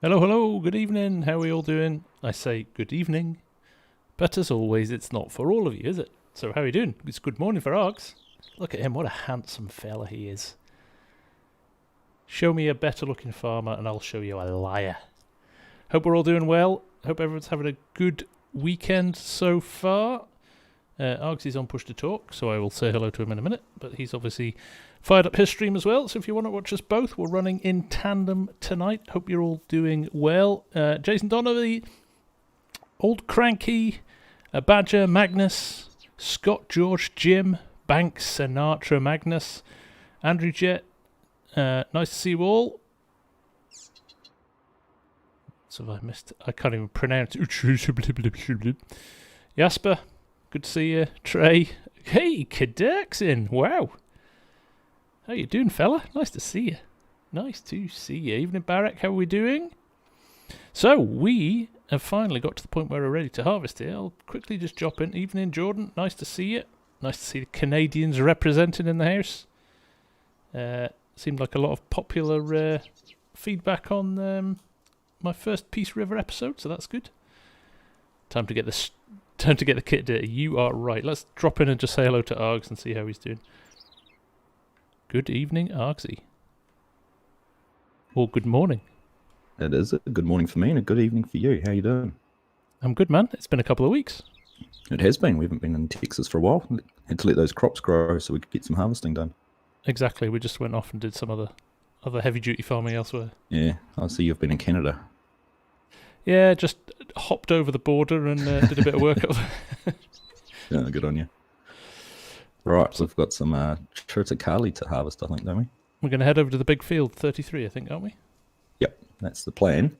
Hello, hello, good evening, how are we all doing? I say good evening, but as always it's not for all of you, is it? So how are you doing? It's good morning for Args. Look at him, what a handsome fella he is. Show me a better looking farmer and I'll show you a liar. Hope we're all doing well, hope everyone's having a good weekend so far. Args is on push to talk, so I will say hello to him in a minute, but he's obviously fired up his stream as well, so if you want to watch us both, we're running in tandem tonight. Hope you're all doing well. Jason Donovan, Old Cranky, Badger, Magnus, Scott, George, Jim, Banks, Sinatra, Magnus, Andrew Jet, nice to see you all. So have I missed, I can't even pronounce it. Jasper, good to see you. Trey, hey, Kadexin, wow. How you doing, fella? Nice to see you. Nice to see you. Evening, Barrack. How are we doing? So, we have finally got to the point where we're ready to harvest here. I'll quickly just drop in. Evening, Jordan. Nice to see you. Nice to see the Canadians represented in the house. Seemed like a lot of popular feedback on my first Peace River episode, so that's good. Time to get the kit dirty. You are right. Let's drop in and just say hello to Args and see how he's doing. Good evening, Argsy. Or good morning. It is a good morning for me and a good evening for you. How you doing? I'm good, man. It's been a couple of weeks. It has been. We haven't been in Texas for a while. Had to let those crops grow so we could get some harvesting done. Exactly. We just went off and did some other heavy-duty farming elsewhere. Yeah, I see you've been in Canada. Yeah, just hopped over the border and did a bit of work up there. Yeah, good on you. Right, so we've got some triticale to harvest, I think, don't we? We're going to head over to the big field, 33, I think, aren't we? Yep, that's the plan.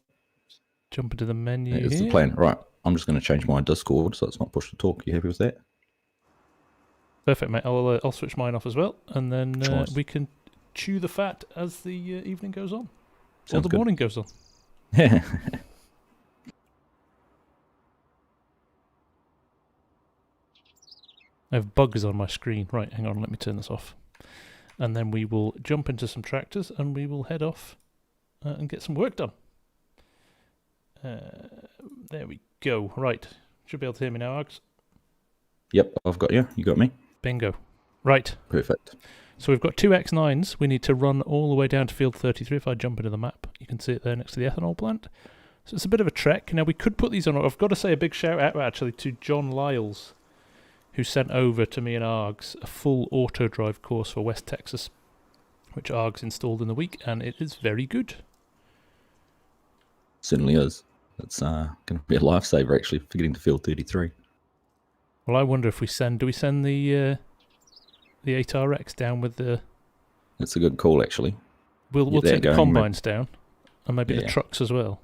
Jump into the menu That is here. the plan. Right, I'm just going to change my Discord so it's not push to talk. You happy with that? Perfect, mate. I'll switch mine off as well, and then Nice. we can chew the fat as the evening goes on. Sounds or the good. morning goes on. I have bugs on my screen. Right, hang on, let me turn this off. And then we will jump into some tractors and we will head off and get some work done. There we go. Right, should be able to hear me now, Args. Yep, I've got you. You got me? Bingo. Right. Perfect. So we've got two X9s. We need to run all the way down to field 33. If I jump into the map, you can see it there next to the ethanol plant. So it's a bit of a trek. Now we could put these on. I've got to say a big shout out actually to John Lyles, who sent over to me and Args a full auto drive course for West Texas, which Args installed in the week, and it is very good. Certainly is. It's going to be a lifesaver actually for getting to field 33. Well, I wonder if we send. Do we send the 8RX down with the? It's a good call actually. We'll take the combines down, and maybe the trucks as well.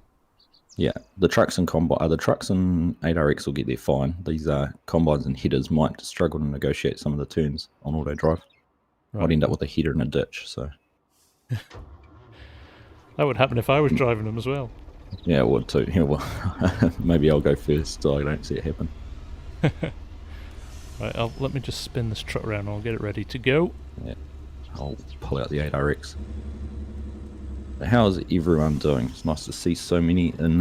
Yeah, the trucks and the trucks and 8RX will get there fine. These combines and headers might struggle to negotiate some of the turns on auto drive. Right. I'd end up with a header in a ditch. So That would happen if I was driving them as well. yeah, it would too. Yeah, well, maybe I'll go first so I don't see it happen. Right, let me just spin this truck around and I'll get it ready to go. Yeah, I'll pull out the 8RX. How's everyone doing? It's nice to see so many in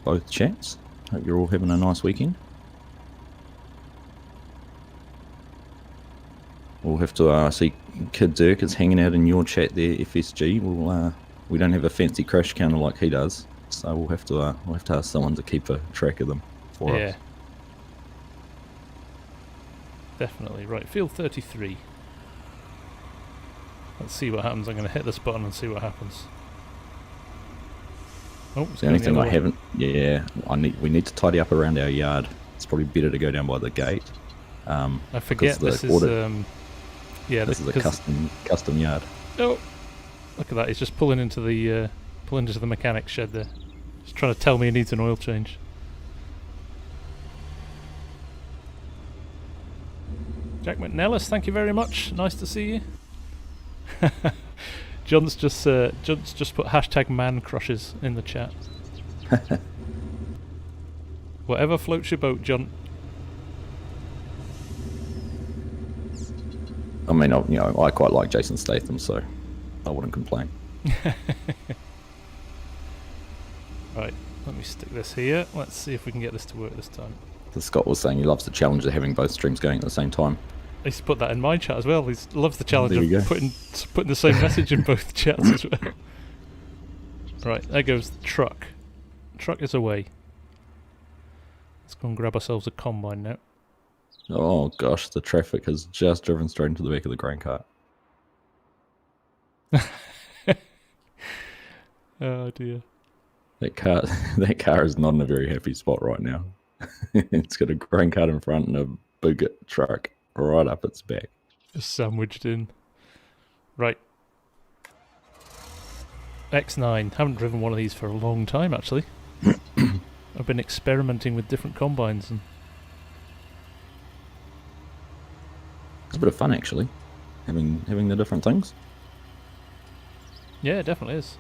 both chats. Hope you're all having a nice weekend. We'll have to see Kid Dirk is hanging out in your chat there, FSG. We don't have a fancy crash counter like he does, so we'll have to ask someone to keep a track of them for us. Definitely. Right, field 33. Let's see what happens. I'm going to hit this button and see what happens. Oh, it's the only thing I haven't. Yeah, we need to tidy up around our yard. It's probably better to go down by the gate. I forget this is this is a custom yard. Oh, look at that! He's just pulling into the mechanic shed there. He's trying to tell me he needs an oil change. Jack McNellis, thank you very much. Nice to see you. John's just put hashtag man crushes in the chat. Whatever floats your boat, John. I mean, I quite like Jason Statham, so I wouldn't complain. Right, let me stick this here. Let's see if we can get this to work this time. Scott was saying he loves the challenge of having both streams going at the same time. He's put that in my chat as well. He loves the challenge of putting the same message in both chats as well. Right, there goes the truck. Truck is away. Let's go and grab ourselves a combine now. Oh gosh, the traffic has just driven straight into the back of the grain cart. Oh dear. That car is not in a very happy spot right now. It's got a grain cart in front and a big truck right up its back. Just sandwiched in. Right. X9. Haven't driven one of these for a long time, actually. I've been experimenting with different combines. And it's a bit of fun, actually, having the different things. Yeah, it definitely is.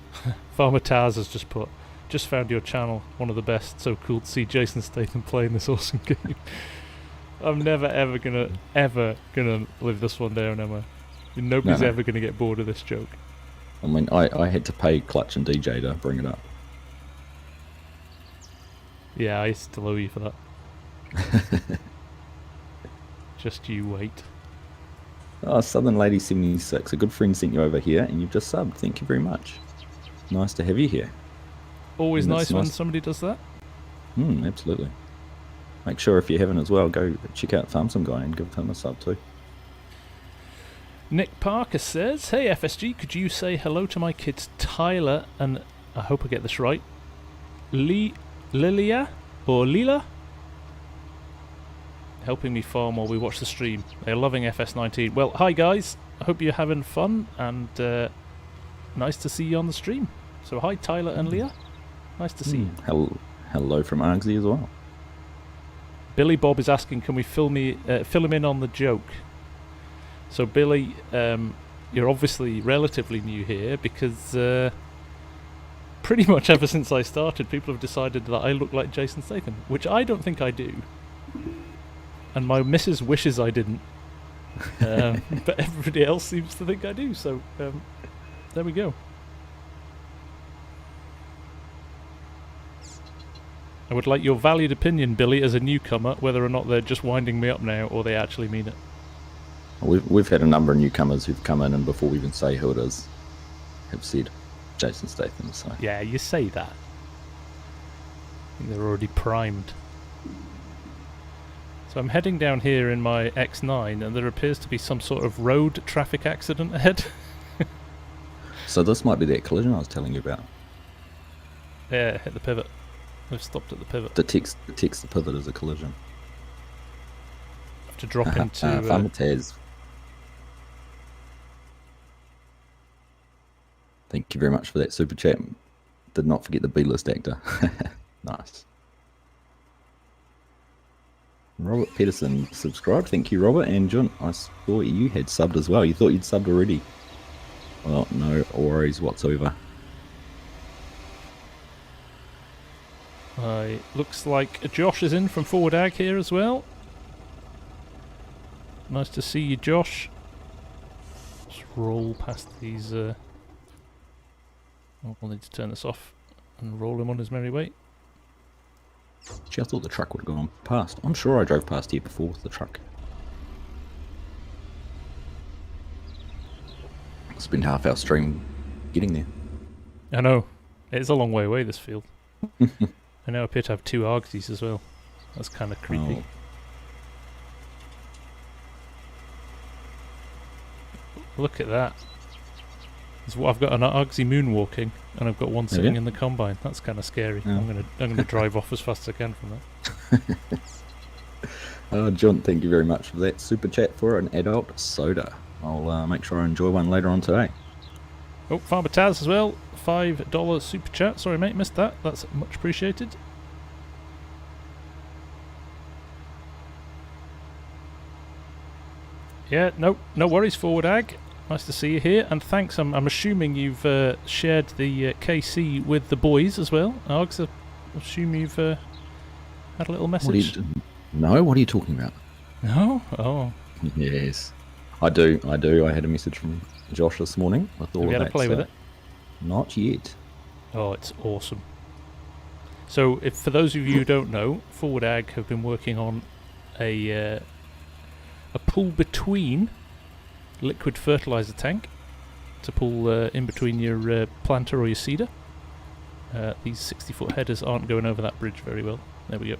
Farmer Taz has just put, just found your channel, one of the best. So cool to see Jason Statham playing this awesome game. I'm never ever gonna live this one down, am I? Nobody's ever gonna get bored of this joke. I mean, I had to pay Clutch and DJ to bring it up. Yeah, I still owe you for that. Just you wait. Oh, Southern Lady 76, a good friend sent you over here, and you've just subbed. Thank you very much. Nice to have you here. Always nice when somebody does that. Absolutely. Make sure if you haven't as well, go check out Farm Some Guy and give him a sub too. Nick Parker says, "Hey FSG, could you say hello to my kids Tyler and I hope I get this right, Lilia or Lila? Helping me farm while we watch the stream. They're loving FS19. Well, hi guys. I hope you're having fun and nice to see you on the stream. So hi Tyler and Leah. Nice to see you. Hello from Argsy as well. Billy Bob is asking, can we fill him in on the joke? So Billy, you're obviously relatively new here because pretty much ever since I started, people have decided that I look like Jason Statham, which I don't think I do. And my missus wishes I didn't. But everybody else seems to think I do, so there we go. I would like your valued opinion, Billy, as a newcomer, whether or not they're just winding me up now or they actually mean it. We've had a number of newcomers who've come in and before we even say who it is, have said Jason Statham. So yeah, you say that. I think they're already primed. So I'm heading down here in my X9 and there appears to be some sort of road traffic accident ahead. So this might be that collision I was telling you about. Yeah, hit the pivot. We've stopped at the pivot. Detects the pivot as a collision. Have to drop into... Farmer Taz. Thank you very much for that super chat. Did not forget the B-list actor. Nice. Robert Peterson subscribed. Thank you, Robert. And John, I saw you had subbed as well. You thought you'd subbed already. Well, no worries whatsoever. Looks like Josh is in from Forward Ag here as well. Nice to see you, Josh. Just roll past these... Oh, we'll need to turn this off and roll him on his merry way. Gee, I thought the truck would have gone past. I'm sure I drove past here before with the truck. Spent half our stream getting there. I know. It's a long way away, this field. I now appear to have 2 Argsies as well. That's kind of creepy. Oh. Look at that. I've got an Argsy moonwalking, and I've got one sitting in the combine. That's kind of scary. Yeah. I'm gonna drive off as fast as I can from that. Oh, John, thank you very much for that super chat for an adult soda. I'll make sure I enjoy one later on today. Oh, Farmer Taz as well. $5 super chat. Sorry, mate, missed that. That's much appreciated. Yeah, no worries, Forward Ag. Nice to see you here, and thanks. I'm assuming you've shared the KC with the boys as well. Args, I assume you've had a little message. No, what are you talking about? No? Oh. Yes, I do. I had a message from Josh this morning with all Have of you had that. a play with it? Not yet. Oh, it's awesome. So, for those of you who don't know, Forward Ag have been working on a pull between liquid fertilizer tank to pull in between your planter or your seeder. These 60-foot headers aren't going over that bridge very well. There we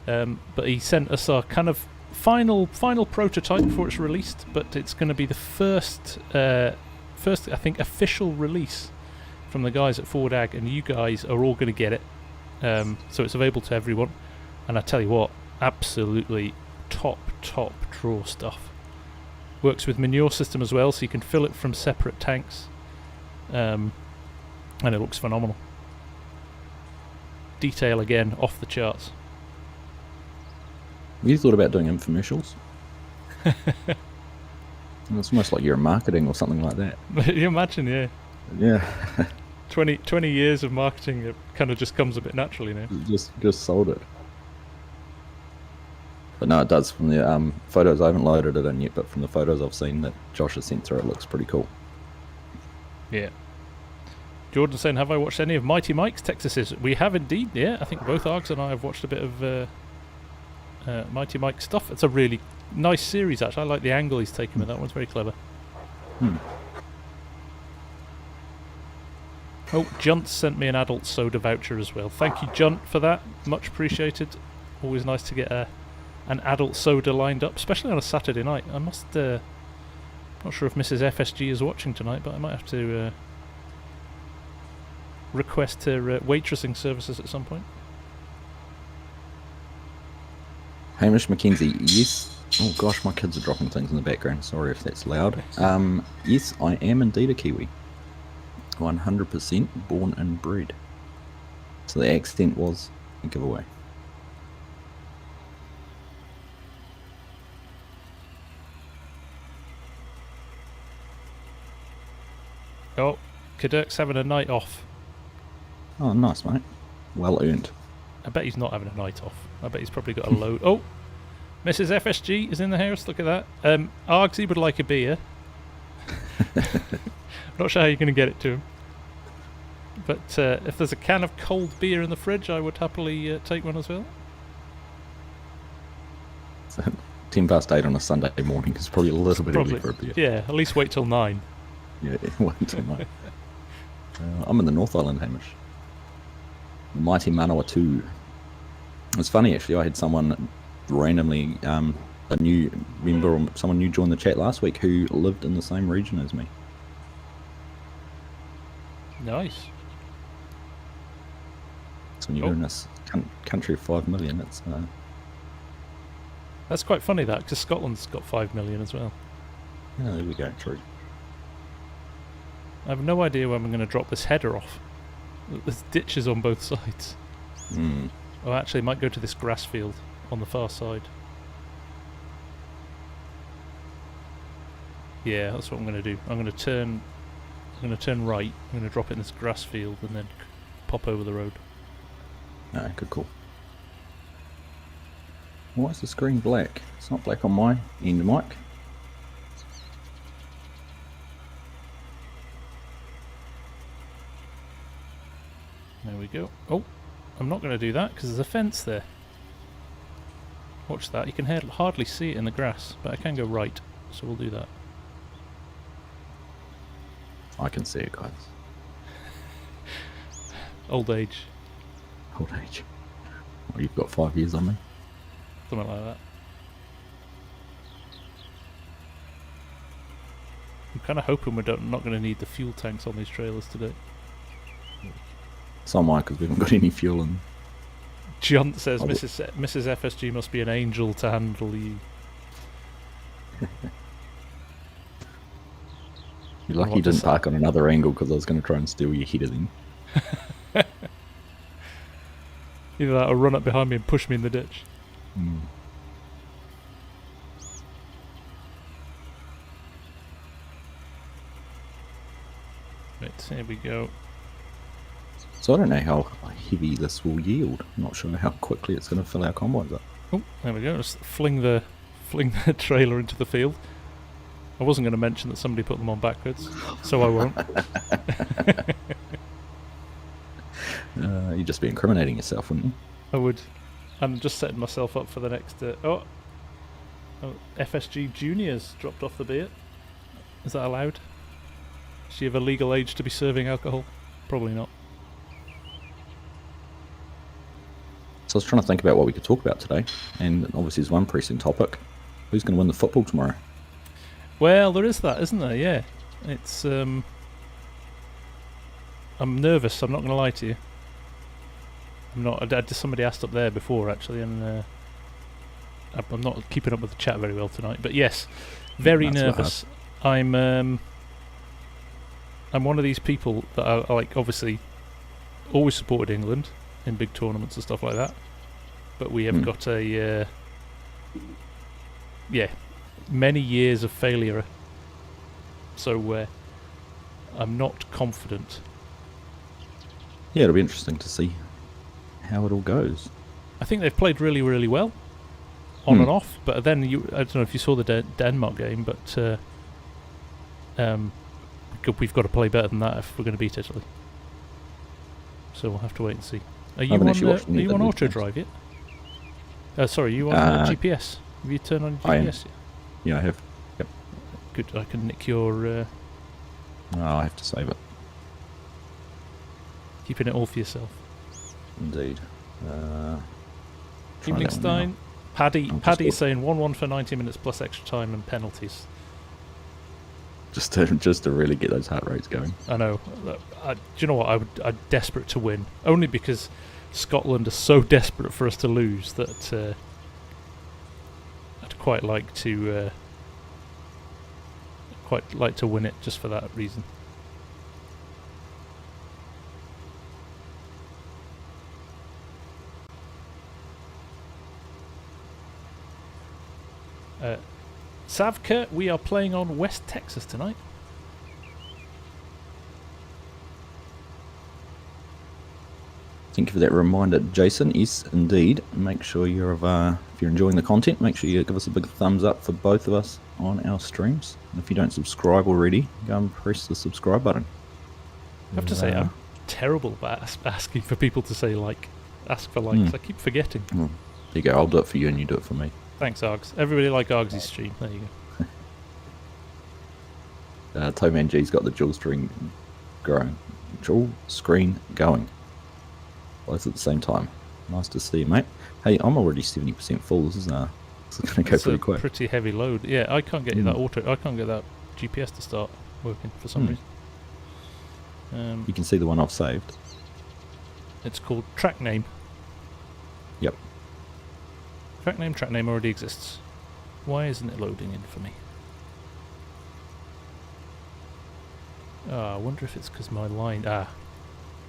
go. But he sent us our kind of final prototype before it's released, but it's going to be the first I think official release from the guys at Forward Ag, and you guys are all going to get it. So it's available to everyone, and I tell you what, absolutely top draw stuff. Works with manure system as well, so you can fill it from separate tanks, and it looks phenomenal. Detail again off the charts. You thought about doing infomercials? It's almost like you're in marketing or something like that. You imagine, yeah. Yeah. 20 years of marketing, it kind of just comes a bit naturally now. Just sold it. But no, it does. From the photos, I haven't loaded it in yet, but from the photos I've seen that Josh has sent through, it looks pretty cool. Yeah. Jordan saying, have I watched any of Mighty Mike's Texas? We have indeed, yeah. I think both Args and I have watched a bit of Mighty Mike stuff. It's a really nice series, actually. I like the angle he's taken with that. One's very clever. Oh, Junt sent me an adult soda voucher as well. Thank you, Junt, for that. Much appreciated. Always nice to get an adult soda lined up, especially on a Saturday night. I must... not sure if Mrs. FSG is watching tonight, but I might have to request her waitressing services at some point. Hamish McKenzie, yes. Oh gosh, my kids are dropping things in the background. Sorry if that's loud. Yes, I am indeed a Kiwi. 100% born and bred. So the accent was a giveaway. Oh, Kadurk's having a night off. Oh, nice, mate. Well earned. I bet he's not having a night off. I bet he's probably got a load. Oh, Mrs. FSG is in the house. Look at that. Argsy would like a beer. Not sure how you're going to get it to him. But if there's a can of cold beer in the fridge, I would happily take one as well. So 8:10 on a Sunday morning is probably a little bit early for a beer. Yeah, at least wait till 9. Yeah, wait till 9. I'm in the North Island, Hamish. Mighty Manawa 2. It's funny, actually. I had someone randomly, a new member or someone new join the chat last week who lived in the same region as me. Nice. So when you're in this country of 5 million, it's... That's quite funny, that, because Scotland's got 5 million as well. Yeah, there we go, true. I have no idea when I'm going to drop this header off. There's ditches on both sides. Hmm. Oh, actually, it might go to this grass field on the far side. Yeah, that's what I'm going to do. I'm going to turn right. I'm going to drop it in this grass field and then pop over the road. No, good call. Why is the screen black? It's not black on my end, Mike. There we go. Oh, I'm not going to do that because there's a fence there. Watch that. You can hardly see it in the grass, but I can go right, so we'll do that. I can see it, guys. Old age. Old age. Well, you've got 5 years on me. Something like that. I'm kind of hoping we're not going to need the fuel tanks on these trailers today. So am I, because we haven't got any fuel in. John says Mrs. FSG must be an angel to handle you. You're lucky you didn't park on another angle, because I was going to try and steal your header then. Either that or run up behind me and push me in the ditch. Mm. Right, here we go. So I don't know how heavy this will yield. I'm not sure how quickly it's going to fill our combines up. Oh, there we go. Just fling the trailer into the field. I wasn't going to mention that somebody put them on backwards, so I won't. You'd just be incriminating yourself, wouldn't you? I would. I'm just setting myself up for the next... oh, FSG Juniors dropped off the beer. Is that allowed? Is she of a legal age to be serving alcohol? Probably not. So I was trying to think about what we could talk about today, and obviously there's one pressing topic. Who's going to win the football tomorrow? Well, there is that, isn't there? Yeah. It's... I'm nervous, I'm not going to lie to you. I'm not... somebody asked up there before, actually, and... I'm not keeping up with the chat very well tonight, but yes, very nervous. I'm one of these people that I like, obviously, always supported England in big tournaments and stuff like that, but we have got a many years of failure, so I'm not confident. Yeah, it'll be interesting to see how it all goes. I think they've played really, really well on and off, but then I don't know if you saw the Denmark game, but we've got to play better than that if we're going to beat Italy. So we'll have to wait and see. Are you on auto drive yet? Sorry, you on GPS? Have you turned on GPS yet? Yeah, I have. Yep. Good. I can nick your. No, I have to save it. Keeping it all for yourself. Indeed. Evening Stein. Paddy saying 1-1 for 90 minutes plus extra time and penalties. Just to really get those heart rates going. I know. Do you know what? I'm desperate to win. Only because Scotland are so desperate for us to lose that I'd quite like to win it just for that reason. Savka, we are playing on West Texas tonight. Thank you for that reminder, Jason. Yes, indeed. Make sure if you're enjoying the content, make sure you give us a big thumbs up for both of us on our streams. And if you don't subscribe already, go and press the subscribe button. I have to say, I'm terrible about asking for people to say ask for likes. I keep forgetting. There you go. I'll do it for you and you do it for me. Thanks, Args. Everybody like Argsy's stream. There you go. Toeman G's got the dual screen going. Dual screen going. Both at the same time. Nice to see you, mate. Hey, I'm already 70% full. This is going to go pretty quick. Pretty heavy load. Yeah, I can't get that I can't get that GPS to start working for some reason. You can see the one I've saved. It's called track name. Yep. Track name already exists. Why isn't it loading in for me? I wonder if it's because my line...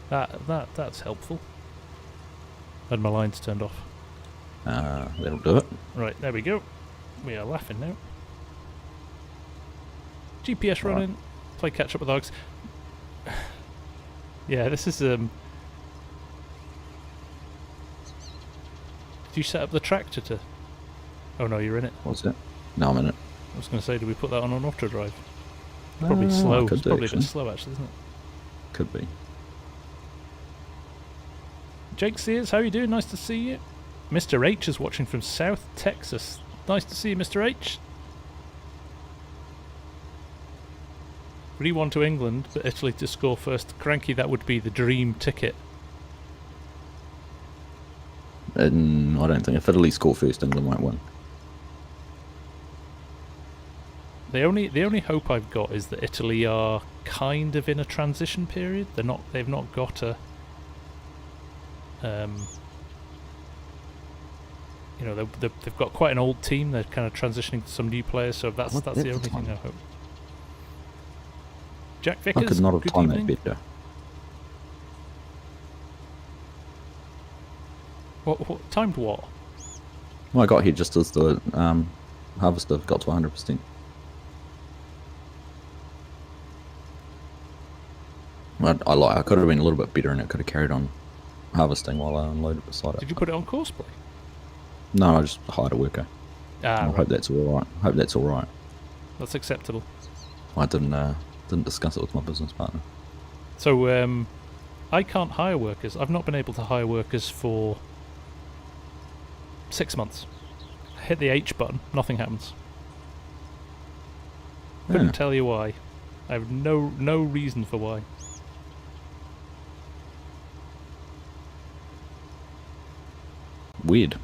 that's helpful. Had my lines turned off. That'll do it. Right, there we go. We are laughing now. GPS running. Play catch up with Args. Yeah, this is Did you set up the tractor to... Oh no, you're in it. What's it? No, I'm in it. I was going to say, did we put that on auto drive? Probably slow. It's probably a bit slow actually, isn't it? Could be. Jake Sears, how you doing? Nice to see you. Mr. H is watching from South Texas. Nice to see you, Mr. H. 3-1 to England, but Italy to score first. Cranky, that would be the dream ticket. And I don't think if Italy score first, England won't win. The only hope I've got is that Italy are kind of in a transition period. They've not got a you know, they've got quite an old team. They're kind of transitioning to some new players, so that's the only thing I hope. Jack Vickers, I could not have good timed evening. that better. What timed what? Well, I got here just as the harvester got to 100%. I could have been a little bit better and it could have carried on harvesting while I unloaded beside it. Did you put it on courseplay? No, I just hired a worker. I Right. hope that's all right. That's acceptable. I didn't discuss it with my business partner. So I can't hire workers. I've not been able to hire workers for 6 months. I hit the H button, nothing happens. Couldn't tell you why. I have no reason for why. Weird.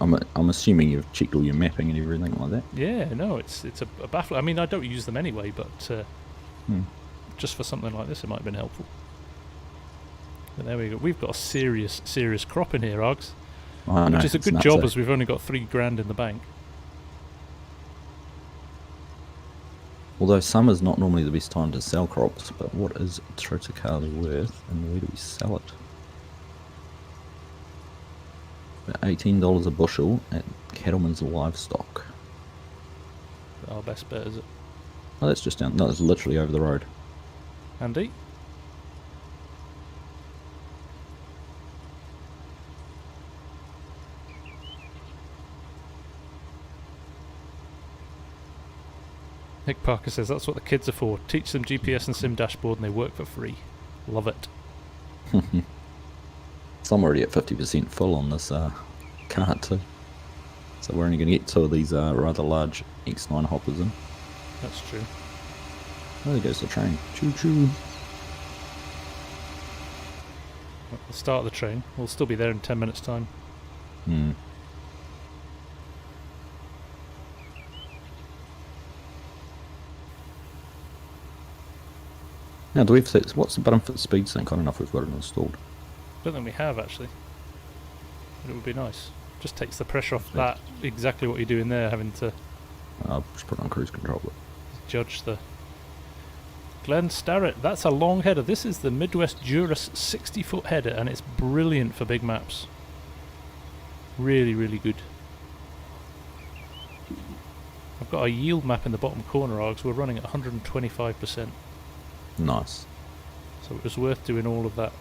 I'm assuming you've checked all your mapping and everything like that. Yeah, no, it's a baffle. I mean, I don't use them anyway, but just for something like this, it might have been helpful. But there we go. We've got a serious crop in here, Args. Which is a good job, as we've only got $3,000 in the bank. Although summer's not normally the best time to sell crops, but what is triticale worth and where do we sell it? About $18 a bushel at Cattleman's Livestock. Our best bet, is it? Oh, that's just down. No, that's literally over the road. Andy? Nick Parker says that's what the kids are for. Teach them GPS and sim dashboard and they work for free. Love it. So I'm already at 50% full on this cart too. So we're only going to get 2 of these rather large X9 hoppers in. That's true. Oh, there goes the train. Choo choo. At the start of the train. We'll still be there in 10 minutes time. Now, do we have what's the button for the speed sync? I don't know if we've got it installed. Don't think we have, actually. But it would be nice. Just takes the pressure off that, exactly what you're doing there, having to I'll just put it on cruise control. But judge the... Glenn Starrett, that's a long header. This is the Midwest Juris 60-foot header, and it's brilliant for big maps. Really, really good. I've got a yield map in the bottom corner, Args. We're running at 125%. nice. So it was worth doing all of that.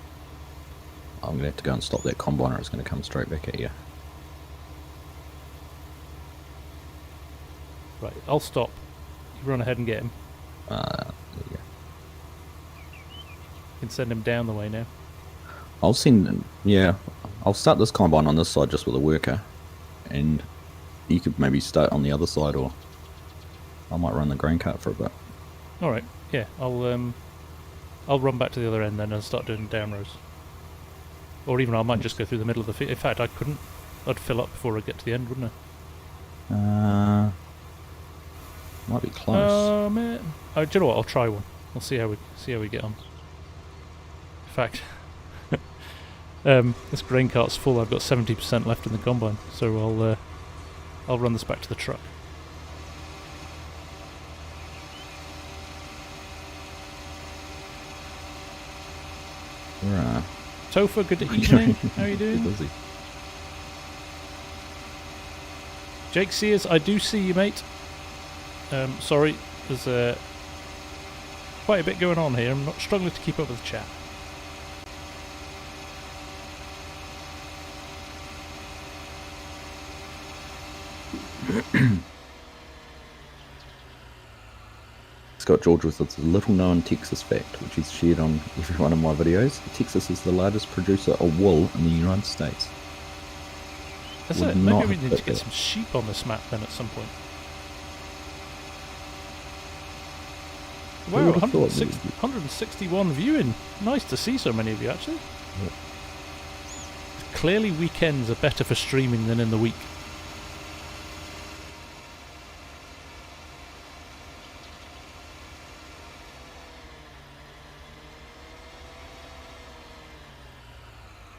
I'm going to have to go and stop that combine or it's going to come straight back at you. Right, I'll stop. You run ahead and get him. There you go. You can send him down the way now. I'll start this combine on this side just with a worker, and you could maybe start on the other side, or I might run the grain cart for a bit. All right, yeah, I'll run back to the other end then and start doing down rows. Or even I might just go through the middle of the field. In fact, I couldn't. I'd fill up before I get to the end, wouldn't I? Might be close. Man. Oh, do you know what? I'll try one. We'll see how we get on. In fact, this grain cart's full. I've got 70% left in the combine, so I'll run this back to the truck. Right. Topher, good evening. How are you doing? Busy. Jake Sears, I do see you, mate. Sorry, there's quite a bit going on here. I'm not struggling to keep up with the chat. Scott George with a little known Texas fact, which he's shared on every one of my videos. Texas is the largest producer of wool in the United States. That's Would it. not Maybe we have need to put get that. some sheep on this map then at some point. Who Wow, would have thought 161 viewing. Nice to see so many of you, actually. Yep. Clearly weekends are better for streaming than in the week.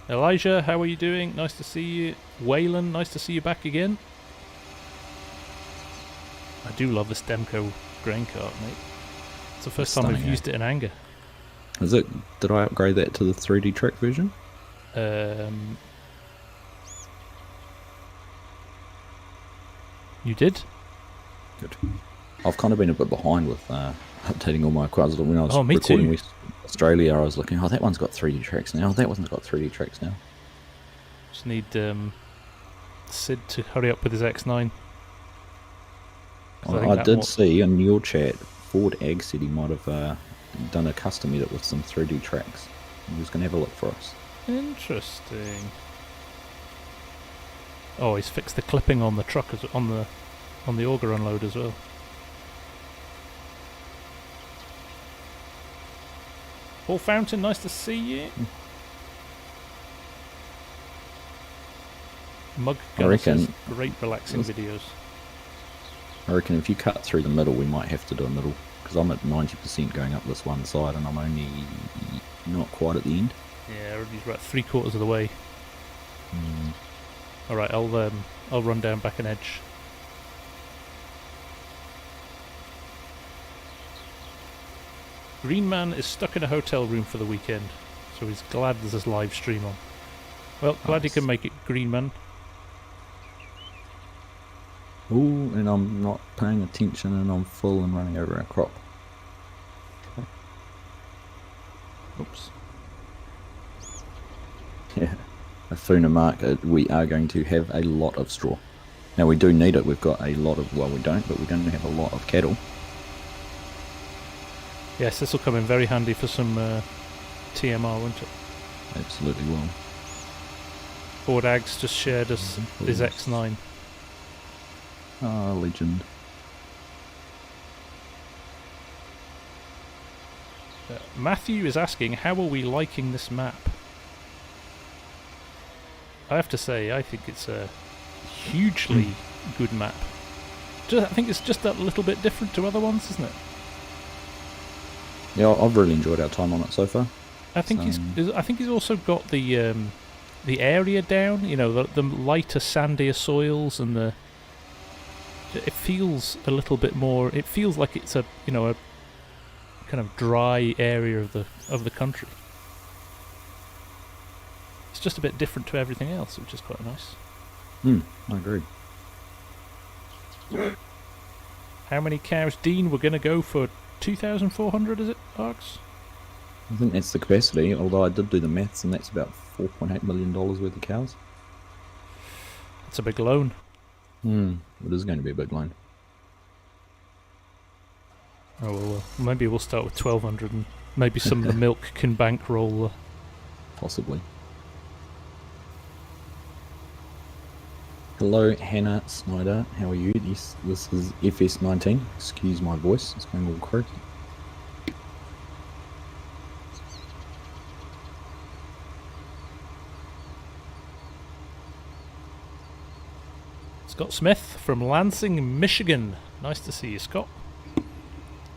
Elijah, how are you doing? Nice to see you. Waylon, nice to see you back again. I do love this Demco grain cart, mate. It's the first time I've Stunning, eh? used it in anger. Is it? Did I upgrade that to the 3D track version? You did? Good. I've kind of been a bit behind with updating all my quads. When I was Oh, me recording too. West Australia, I was looking, oh, that one's got 3D tracks now. That one's got 3D tracks now. Just need Sid to hurry up with his X9. 'Cause think I that did one- see in your chat, Ford Ag said he might have done a custom edit with some 3D tracks. He was going to have a look for us. Interesting. Oh, he's fixed the clipping on the truck on the auger unload as well. Paul Fountain, nice to see you. Mug I Gunner says, reckon- great relaxing videos. I reckon if you cut through the middle, we might have to do a middle, because I'm at 90% going up this one side, and I'm only not quite at the end. Yeah, he's about 3/4 of the way. All right, I'll run down back an edge. Green Man is stuck in a hotel room for the weekend, so he's glad there's this live stream on. Well, glad you Nice. can make it, Green Man. Ooh, and I'm not paying attention, and I'm full and running over our crop. Oops. Yeah, Afuna market, we are going to have a lot of straw. Now we do need it. We've got a lot of, well, we don't, but we're going to have a lot of cattle. Yes, this will come in very handy for some TMR, won't it? Absolutely will. Ford Ags just shared us his X9. Ah, legend. Matthew is asking, how are we liking this map? I have to say, I think it's a hugely good map. I think it's just that little bit different to other ones, isn't it? Yeah, I've really enjoyed our time on it so far. I think he's also got the area down. You know, the lighter, sandier soils, and it feels a little bit more. It feels like it's a kind of dry area of the country. It's just a bit different to everything else, which is quite nice. I agree. How many cows, Dean? We're going to go for 2,400, is it, Args? I think that's the capacity, although I did do the maths, and that's about $4.8 million worth of cows. It's a big loan. It is going to be a big loan. Oh well, maybe we'll start with 1,200, and maybe some of the milk can bankroll. Possibly. Hello, Hannah Snyder. How are you? Yes, this is FS19. Excuse my voice. It's going all croaky. Scott Smith from Lansing, Michigan. Nice to see you, Scott.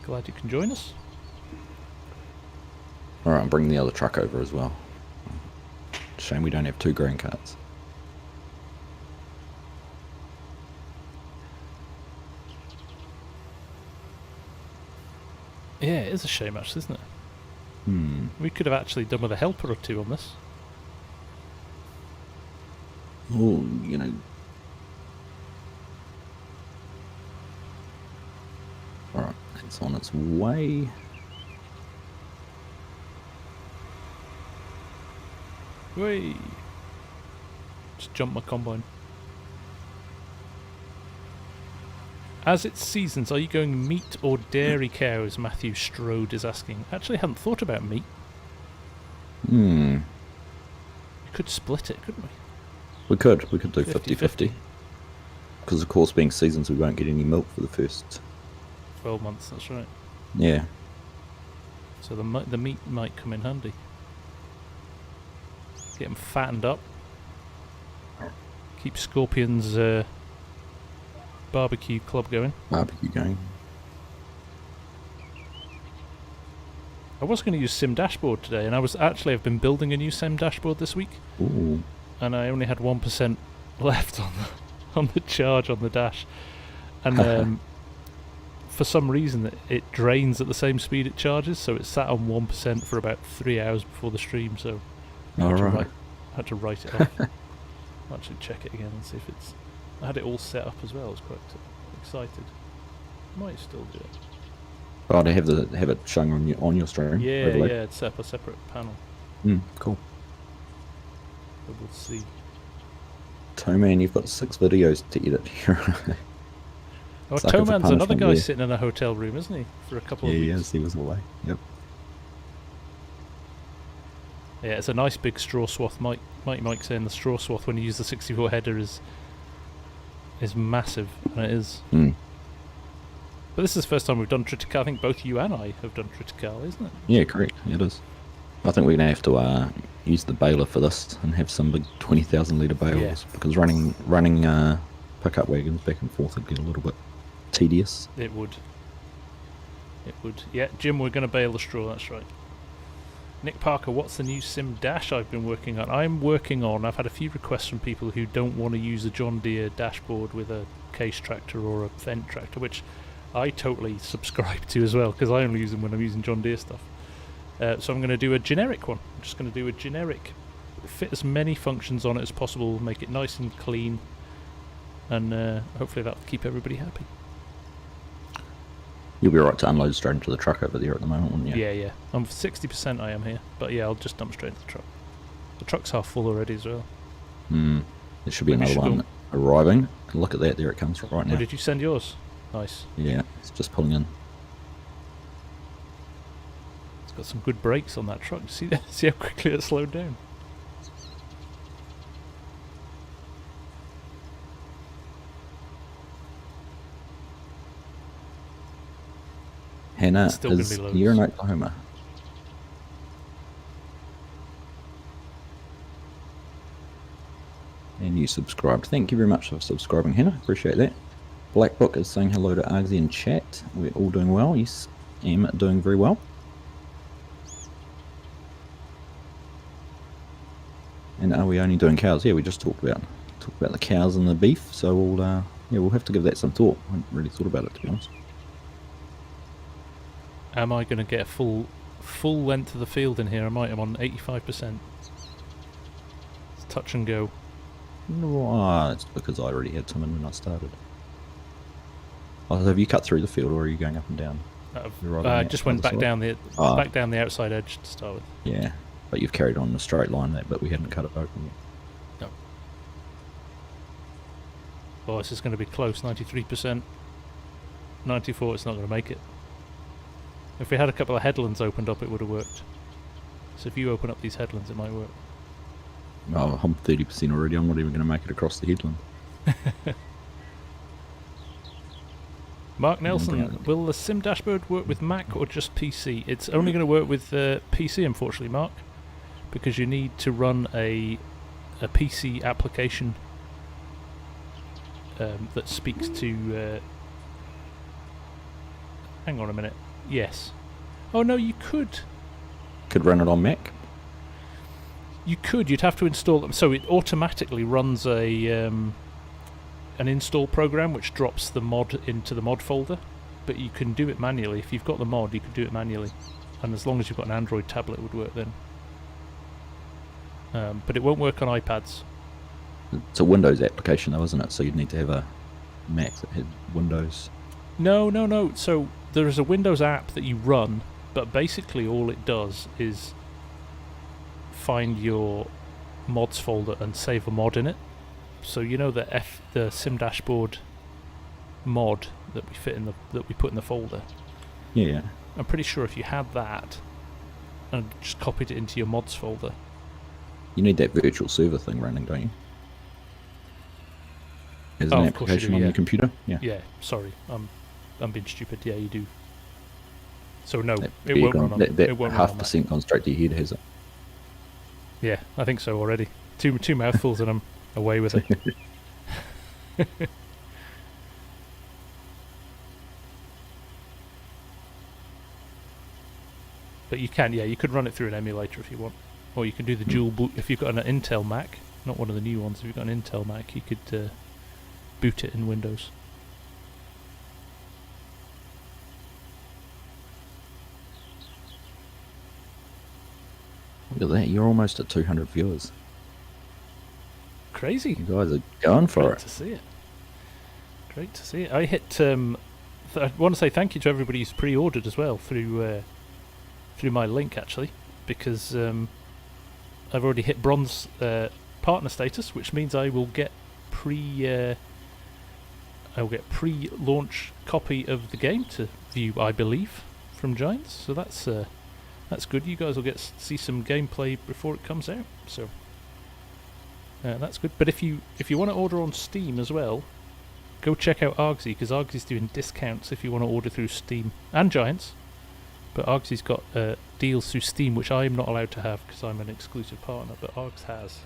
Glad you can join us. Alright, I'm bringing the other truck over as well. Shame we don't have 2 grain carts. Yeah, it is a shame actually, isn't it? We could have actually done with a helper or two on this. Oh, you know. Alright, it's on its way. Whey! Just jump my combine. As it's seasons, are you going meat or dairy cows? Matthew Strode is asking. Actually, I hadn't thought about meat. Hmm. We could split it, couldn't we? We could do 50-50. 50-50. Because of course, being seasons, we won't get any milk for the first 12 months, that's right. Yeah. So the meat might come in handy. Get them fattened up. Keep Scorpion's barbecue club going. Barbecue going. I was going to use Sim Dashboard today, and I've been building a new Sim Dashboard this week. Ooh. And I only had 1% left on the charge on the dash. And for some reason it drains at the same speed it charges, so it sat on 1% for about 3 hours before the stream, so I had to write it off. I'll actually check it again and see if it's... I had it all set up as well. I was quite excited. Might still do it. Oh, to have it showing on your stream. Yeah, overlay. yeah, it's set up a separate panel. Cool. But we'll see. Toman, you've got 6 videos to edit here. Oh, Sucker for Toman's another punishment guy there. sitting in a hotel room, isn't he? For a couple of Yeah, weeks. yes, he was away. Yep. Yeah, it's a nice big straw swath. Mike saying the straw swath when you use the 64 header is massive, and it is. But this is the first time we've done Triticale. I think both you and I have done Triticale, isn't it? Yeah, correct. It is. I think we're going to have to use the baler for this and have some big 20,000 litre bales, because running pickup wagons back and forth would get a little bit tedious. It would. It would. Yeah, Jim, we're going to bale the straw, that's right. Nick Parker, what's the new Sim Dash I've been working on? I've had a few requests from people who don't want to use a John Deere dashboard with a case tractor or a vent tractor, which I totally subscribe to as well, because I only use them when I'm using John Deere stuff. So I'm going to do a generic one. I'm just going to do a generic, fit as many functions on it as possible, make it nice and clean, and hopefully that'll keep everybody happy. You'll be right to unload straight into the truck over there at the moment, wouldn't you? Yeah, yeah. I'm 60% I am here, but yeah, I'll just dump straight into the truck. The truck's half full already as well. There should be Maybe another one arriving. Look at that, there it comes right now. Oh, did you send yours? Nice. Yeah, it's just pulling in. It's got some good brakes on that truck. See how quickly it slowed down. Hannah Still gonna is be loads. here in Oklahoma. And you subscribed. Thank you very much for subscribing, Hannah. Appreciate that. Black Book is saying hello to Argsy in chat. We're all doing well. Yes, am doing very well. And are we only doing cows? Yeah, we just talked about the cows and the beef. So we'll have to give that some thought. I haven't really thought about it, to be honest. Am I going to get a full length of the field in here? I'm on 85%. It's touch and go. No, it's because I already had some in when I started. Oh, have you cut through the field, or are you going up and down? I just went back down the outside edge to start with. Yeah, but you've carried on a straight line there, but we hadn't cut it open yet. No. Oh, this is going to be close. 93%. 94. It's not going to make it. If we had a couple of headlands opened up, it would have worked. So if you open up these headlands, it might work. Oh, I'm 30% already. I'm not even going to make it across the headland. Mark Nelson, will the Sim Dashboard work with Mac or just PC? It's only going to work with PC, unfortunately, Mark, because you need to run a PC application that speaks to... hang on a minute. Yes. Oh no, you could. Could run it on Mac? You could. You'd have to install them. So it automatically runs an install program which drops the mod into the mod folder, but you can do it manually. If you've got the mod, you can do it manually, and as long as you've got an Android tablet, it would work then. But it won't work on iPads. It's a Windows application though, isn't it? So you'd need to have a Mac that had Windows. No. So there is a Windows app that you run, but basically all it does is find your mods folder and save a mod in it. So you know the Sim Dashboard mod that we put in the folder. Yeah. I'm pretty sure if you had that and just copied it into your mods folder. You need that virtual server thing running, don't you? As an application on your computer? Yeah. Yeah, sorry. I'm being stupid. Yeah, you do. So no, That it won't run on that it won't run on 0.5% gone straight to your head, has it? Yeah, I think so already. Two mouthfuls and I'm away with it. But you could run it through an emulator if you want. Or you can do the dual boot. If you've got an Intel Mac, not one of the new ones, if you've got an Intel Mac, you could boot it in Windows. Look at that, you're almost at 200 viewers. Crazy. You guys are going for Great to see it. Great to see it. I hit. I want to say thank you to everybody who's pre-ordered as well through my link actually, because I've already hit bronze partner status, which means I will get pre-launch copy of the game to view, I believe, from Giants. So that's good. You guys will get see some gameplay before it comes out. So that's good. But if you want to order on Steam as well, go check out Argsy, because Argsy's doing discounts if you want to order through Steam and Giants. But Argsy's got deals through Steam, which I'm not allowed to have because I'm an exclusive partner, but Args has.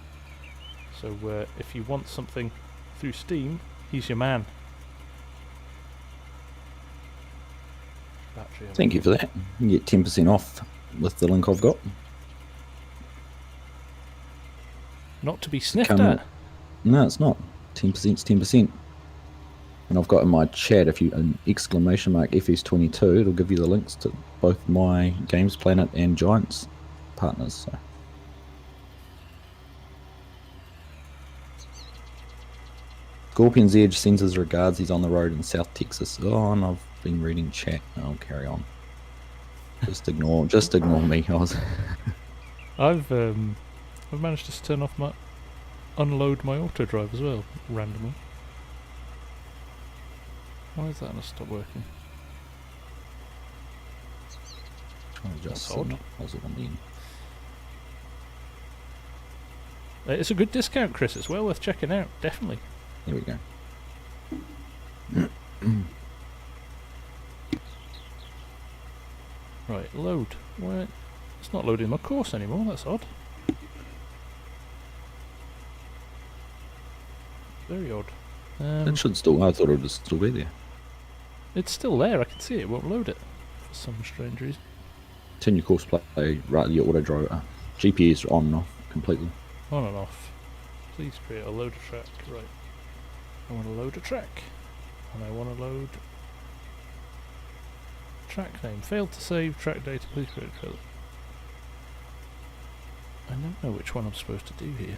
So if you want something through Steam, he's your man. Thank you for that. You get 10% off with the link I've got. Not to be sniffed at. No, it's not. 10% is 10%. And I've got in my chat, if you an exclamation mark FS22, it'll give you the links to both my Games Planet and Giants partners. So. Scorpion's Edge sends his regards. He's on the road in South Texas. Oh, and I've been reading chat. I'll carry on. Just ignore me. I've managed to turn off unload my auto drive as well randomly. Why is that not stop working? That's odd. Then. It's a good discount, Chris. It's well worth checking out. Definitely. Here we go. Right, load. Where? It's not loading my course anymore. That's odd. Very odd. It should still. I thought it would still be there. It's still there. I can see it. It won't load it for some strange reason. Turn your course play right. Your auto driver GPS on and off completely. On and off. Please create a loader track. Right. I want to load a track, and I want to load track name. Failed to save track data. Please create a trailer. I don't know which one I'm supposed to do here.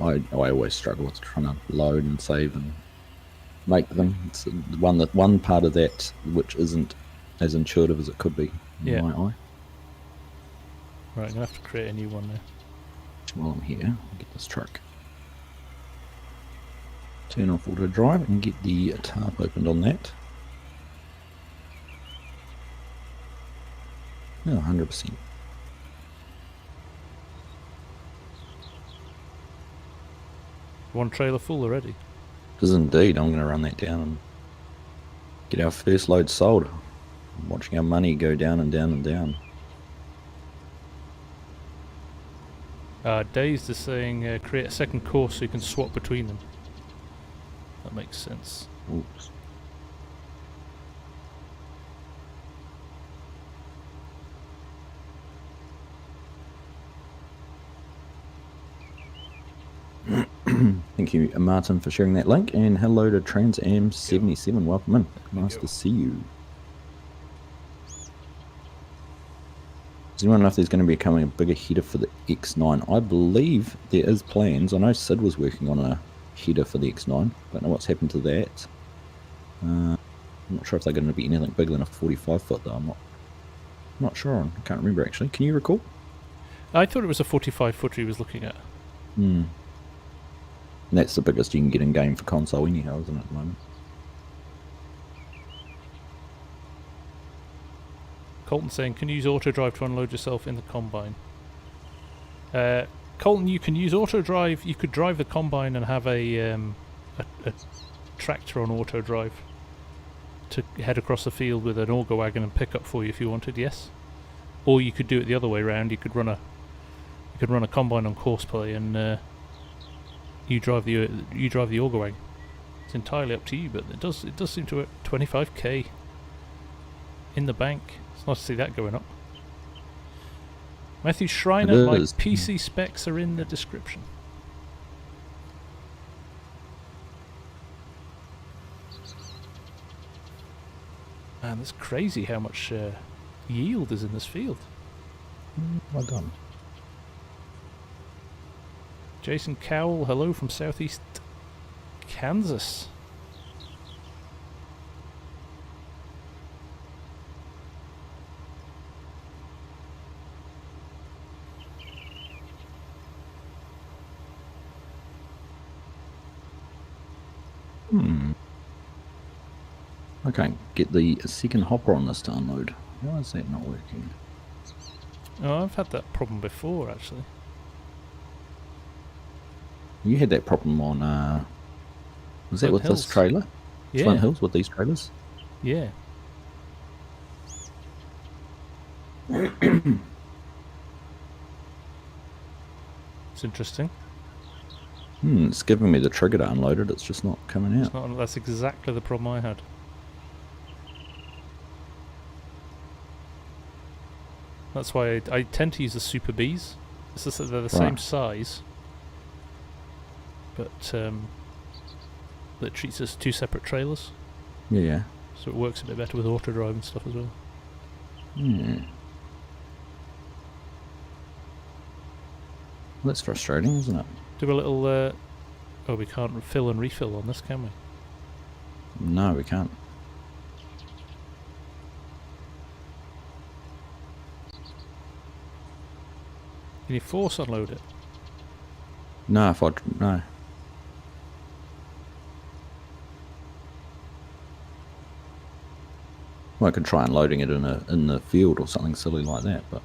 I always struggle with trying to load and save and make them. It's one part of that which isn't as intuitive as it could be in my eye. Right, I'm gonna have to create a new one now. While I'm here, I'll get this truck. Turn off auto drive and get the tarp opened on that. No, 100%. One trailer full already. Because indeed, I'm going to run that down and get our first load sold. I'm watching our money go down and down and down. Dazed is saying create a second course so you can swap between them. That makes sense. Oops. Thank you, Martin, for sharing that link, and hello to TransAm77. Welcome in. Nice to see you. Does anyone know if there's going to be coming a bigger header for the X9? I believe there is plans. I know Sid was working on a header for the X9. Don't know what's happened to that. I'm not sure if they're going to be anything bigger than a 45 foot though. I'm not sure on. I can't remember actually. Can you recall? I thought it was a 45 footer he was looking at. Hmm. And that's the biggest you can get in game for console anyhow, isn't it, at the moment? Colton saying, can you use auto drive to unload yourself in the combine? Colton, you can use auto drive. You could drive the combine and have a tractor on auto drive to head across the field with an auger wagon and pick up for you if you wanted. Yes, or you could do it the other way around. You could run a combine on courseplay and you drive the auger wagon. It's entirely up to you, but it does seem to work. 25k in the bank. It's nice to see that going up. Matthew Schreiner, my PC specs are in the description. Man, it's crazy how much yield is in this field. Well done. Jason Cowell, hello from southeast Kansas. I can't get the second hopper on this to unload. Why is that not working? Oh, I've had that problem before, actually. You had that problem on, was that Flint with Hills. this trailer? Yeah. Flint Hills with these trailers? Yeah. It's interesting. It's giving me the trigger to unload it, it's just not coming out. It's not, that's exactly the problem I had. That's why I tend to use the Super Bs. It's just that they're the same size, but that treats us two separate trailers. Yeah. So it works a bit better with auto drive and stuff as well. Well, that's frustrating, isn't it? Do a little. Oh, we can't fill and refill on this, can we? No, we can't. Can you force unload it? No, no. Well, I could try unloading it in the field or something silly like that, but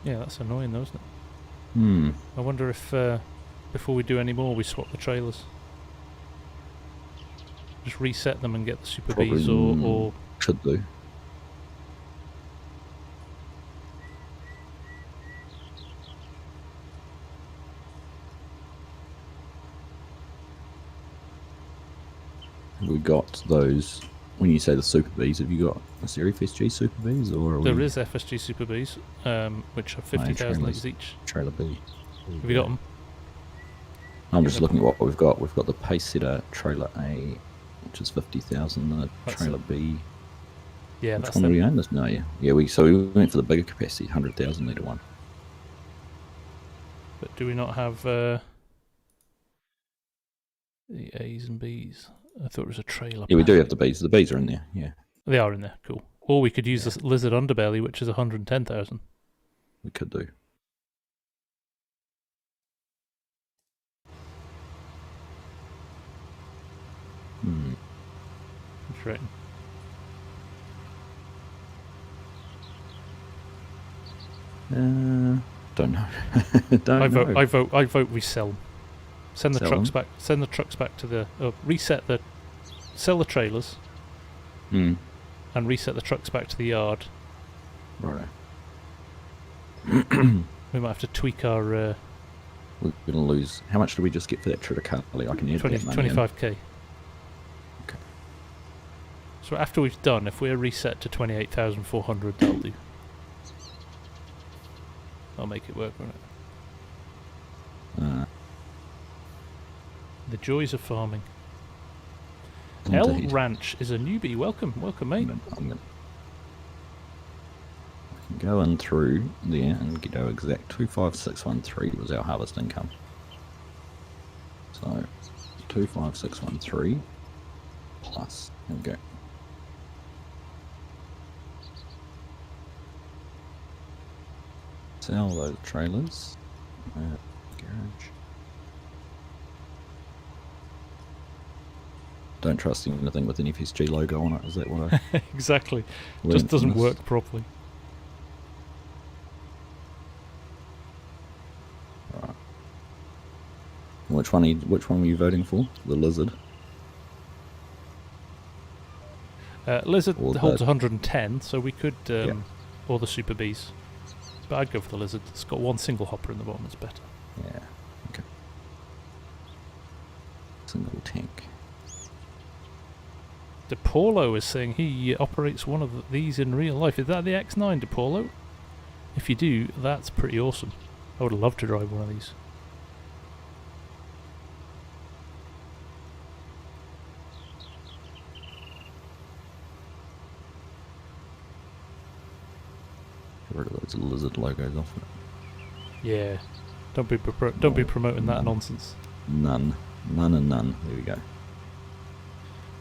Yeah, that's annoying though, isn't it? I wonder if before we do any more, we swap the trailers. Just reset them and get the Super Bs, or should do. Have we got those? When you say the Super Bs, have you got a Series FSG Super Bs, or there is FSG Super Bs, which are 50,000 each. Trailer B. Have you got them? I'm just looking at what we've got. We've got the Pace Setter Trailer A, which is 50,000, and the Trailer B. Yeah, which that's one them. do we own this? No, yeah. So we went for the bigger capacity, 100,000 litre one. But do we not have the A's and B's? I thought it was a trailer. Yeah, we do have the Bs. The Bs are in there, yeah. They are in there, cool. Or we could use this Lizard Underbelly, which is 110,000. We could do. That's right. Don't know. Don't know. I vote we sell them. Send the Sell trucks them? back. Send the trucks back to the reset the. Sell the trailers. And reset the trucks back to the yard. Right. We might have to tweak our We're going to lose. How much do we just get for that Triticale? I can add 20, that money in. 25k. Okay. So after we've done, if we're reset to 28,400, that'll do. I'll make it work, won't it? The joys of farming. L Indeed. Ranch is a newbie. Welcome, mate. Go in through there and get our exact 25613 was our harvest income. So 25613 plus, there we go. Sell those trailers. Garage. Don't trust anything with an FSG logo on it, is that what I... Exactly. Just doesn't work properly. Right. Which one were you voting for? The Lizard? Lizard holds 110, so we could... or the Super Bees. But I'd go for the Lizard. It's got one single hopper in the bottom, it's better. Yeah, okay. Single tank. DePaulo is saying he operates one of these in real life. Is that the X9, DePaulo? If you do, that's pretty awesome. I would love to drive one of these. Get rid of those Lizard logos off it. Yeah. Don't be promoting that nonsense. None and none. There we go.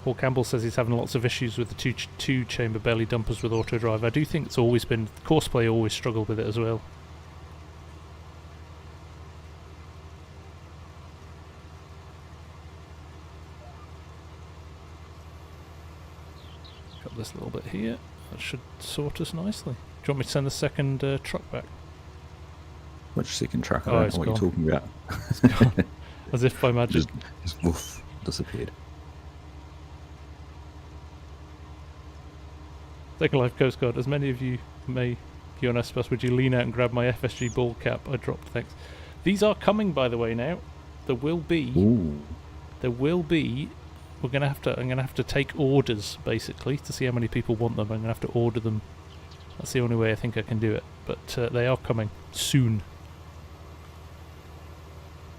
Paul Campbell says he's having lots of issues with the two-chamber belly dumpers with auto drive. I do think it's always been... Courseplay always struggled with it as well. Got this little bit here. That should sort us nicely. Do you want me to send the second truck back? Which second truck? I Oh, don't it's know what gone. you're talking about. As if by magic. Just woof, disappeared. Second Life Coast Guard, as many of you may be on S-Bus, would you lean out and grab my FSG ball cap? I dropped, thanks. These are coming, by the way, now. There will be... Ooh. There will be... I'm gonna have to take orders, basically, to see how many people want them. I'm gonna have to order them. That's the only way I think I can do it. But they are coming soon.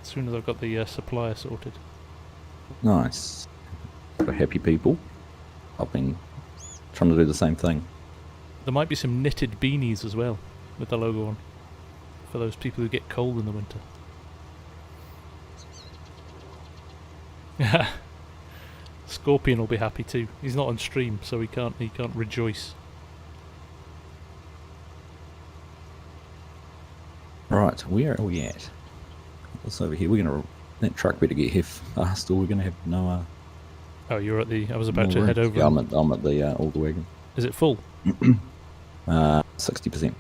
As soon as I've got the supplier sorted. Nice. For happy people. I've been trying to do the same thing. There might be some knitted beanies as well, with the logo on. For those people who get cold in the winter. Scorpion will be happy too. He's not on stream, so he can't rejoice. Right, where are we at? What's over here? We're gonna... That truck better get here fast, or we're gonna have no... Oh, you're at the... I was about no to room. head over. Yeah, I'm at the Auger wagon. Is it full? 60%.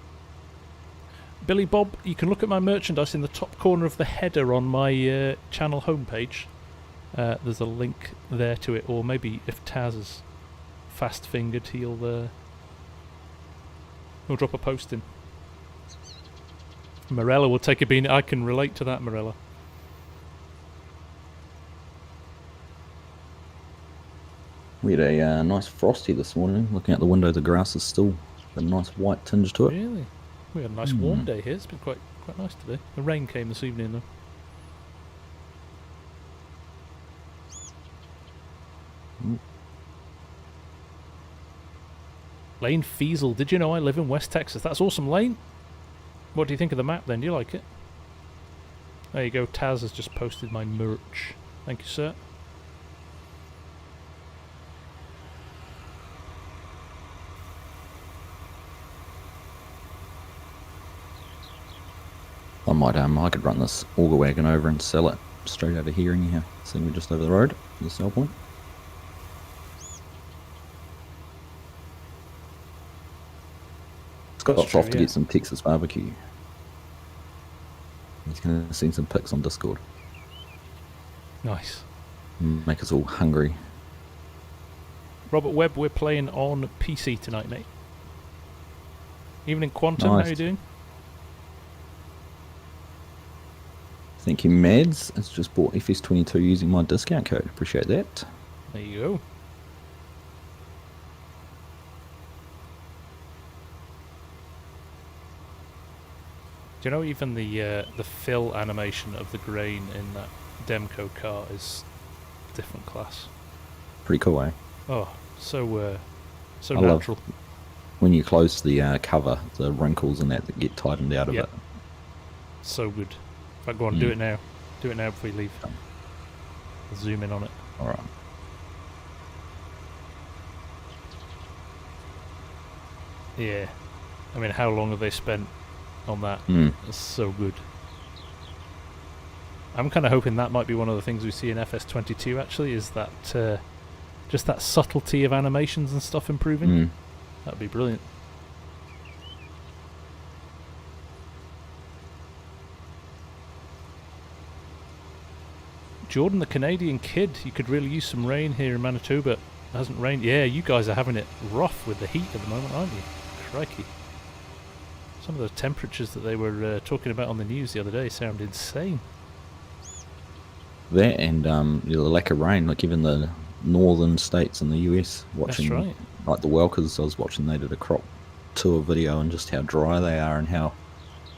Billy Bob, you can look at my merchandise in the top corner of the header on my channel homepage. There's a link there to it, or maybe if Taz is fast-fingered, he'll drop a post in. Morella will take a bean. I can relate to that, Morella. We had a nice frosty this morning. Looking out the window, the grass is still got a nice white tinge to it. Really? We had a nice warm day here. It's been quite nice today. The rain came this evening though. Lane Feasel, did you know I live in West Texas? That's awesome, Lane. What do you think of the map then? Do you like it? There you go, Taz has just posted my merch. Thank you, sir. I could run this auger wagon over and sell it straight over here anyhow. Seeing we're just over the road, the sell point. Scott's true, off to get some Texas barbecue. He's going to send some pics on Discord. Nice. Make us all hungry. Robert Webb, we're playing on PC tonight, mate. Evening Quantum, Nice. how you doing? Thank you, Mads. It's just bought FS22 using my discount code. Appreciate that. There you go. Do you know even the fill animation of the grain in that Demco car is different class? Pretty cool, eh? Oh, so I love- natural. when you close the cover, the wrinkles and that get tightened out of Yep. it. So good. In fact, go on, do it now. Do it now before you leave. I'll zoom in on it. All right. Yeah. I mean, how long have they spent on that? That's so good. I'm kind of hoping that might be one of the things we see in FS22, actually, is that just that subtlety of animations and stuff improving. That'd be brilliant. Jordan, the Canadian kid, you could really use some rain here in Manitoba. It hasn't rained. Yeah, you guys are having it rough with the heat at the moment, aren't you? Crikey. Some of the temperatures that they were talking about on the news the other day sound insane. That and the lack of rain, like even the northern states in the US, watching That's right. like the Welkers, I was watching, they did a crop tour video and just how dry they are and how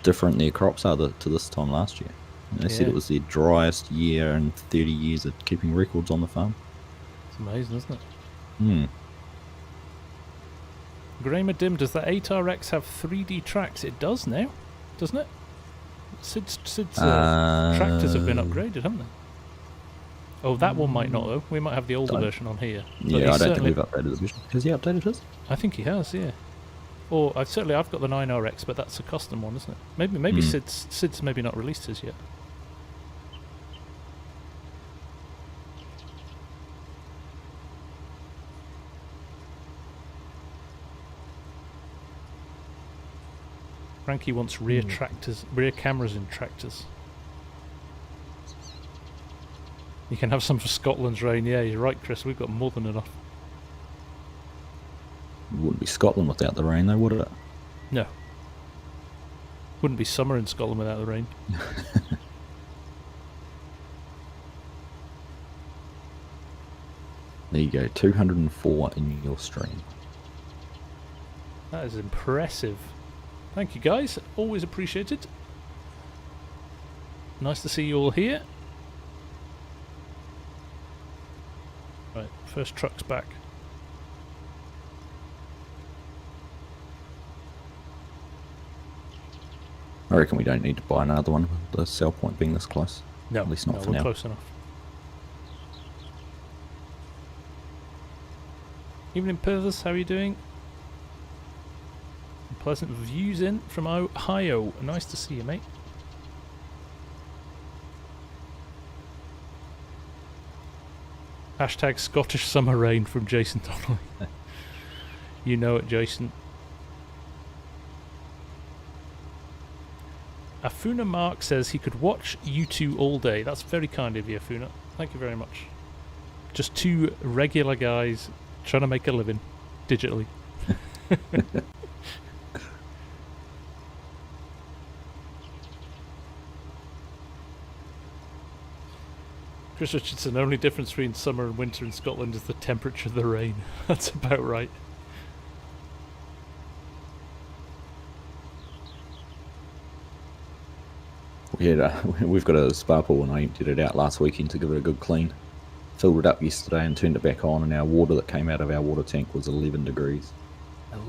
different their crops are to this time last year. And they said it was their driest year in 30 years of keeping records on the farm. It's amazing, isn't it? Gramer Dim, does the 8RX have 3D tracks? It does now, doesn't it? Sid's tractors have been upgraded, haven't they? Oh, that one might not, though. We might have the older version on here. Yeah, I don't think we've updated the version. Has he updated his? I think he has, yeah. Or I've got the 9RX, but that's a custom one, isn't it? Maybe Sid's maybe not released his yet. Frankie wants rear cameras in tractors. You can have some for Scotland's rain. Yeah, you're right, Chris. We've got more than enough. It wouldn't be Scotland without the rain, though, would it? No. Wouldn't be summer in Scotland without the rain. There you go, 204 in your stream. That is impressive. Thank you, guys. Always appreciated. Nice to see you all here. Right, first truck's back. I reckon we don't need to buy another one with the sell point being this close. No, at least not for we're now. Close enough. Evening, Purvis. How are you doing? Pleasant views in from Ohio. Nice to see you, mate. Hashtag Scottish summer rain from Jason Donnelly. You know it, Jason. Afuna Mark says he could watch you two all day. That's very kind of you, Afuna. Thank you very much. Just two regular guys trying to make a living digitally. Chris Richardson, the only difference between summer and winter in Scotland is the temperature of the rain. That's about right. We've got a spa pool and I emptied it out last weekend to give it a good clean. Filled it up yesterday and turned it back on, and our water that came out of our water tank was 11 degrees.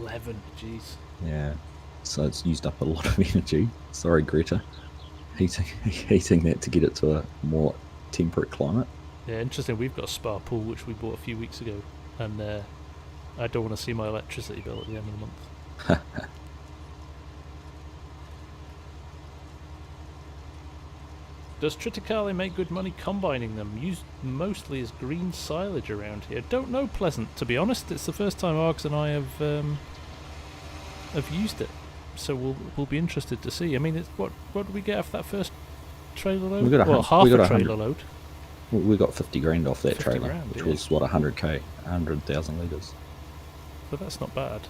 11, jeez. Yeah, so it's used up a lot of energy. Sorry, Greta. Heating that to get it to a more temperate climate. Yeah, interesting. We've got a spa pool which we bought a few weeks ago, and I don't want to see my electricity bill at the end of the month. Does Triticale make good money combining them? Used mostly as green silage around here. Don't know, Pleasant, to be honest. It's the first time Args and I have used it, so we'll be interested to see. I mean, it's what did we get off that first trailer load? We got half a trailer load. We got 50 grand off that 50 trailer, grand, which yeah. was what, 100k, 100,000 litres. But that's not bad.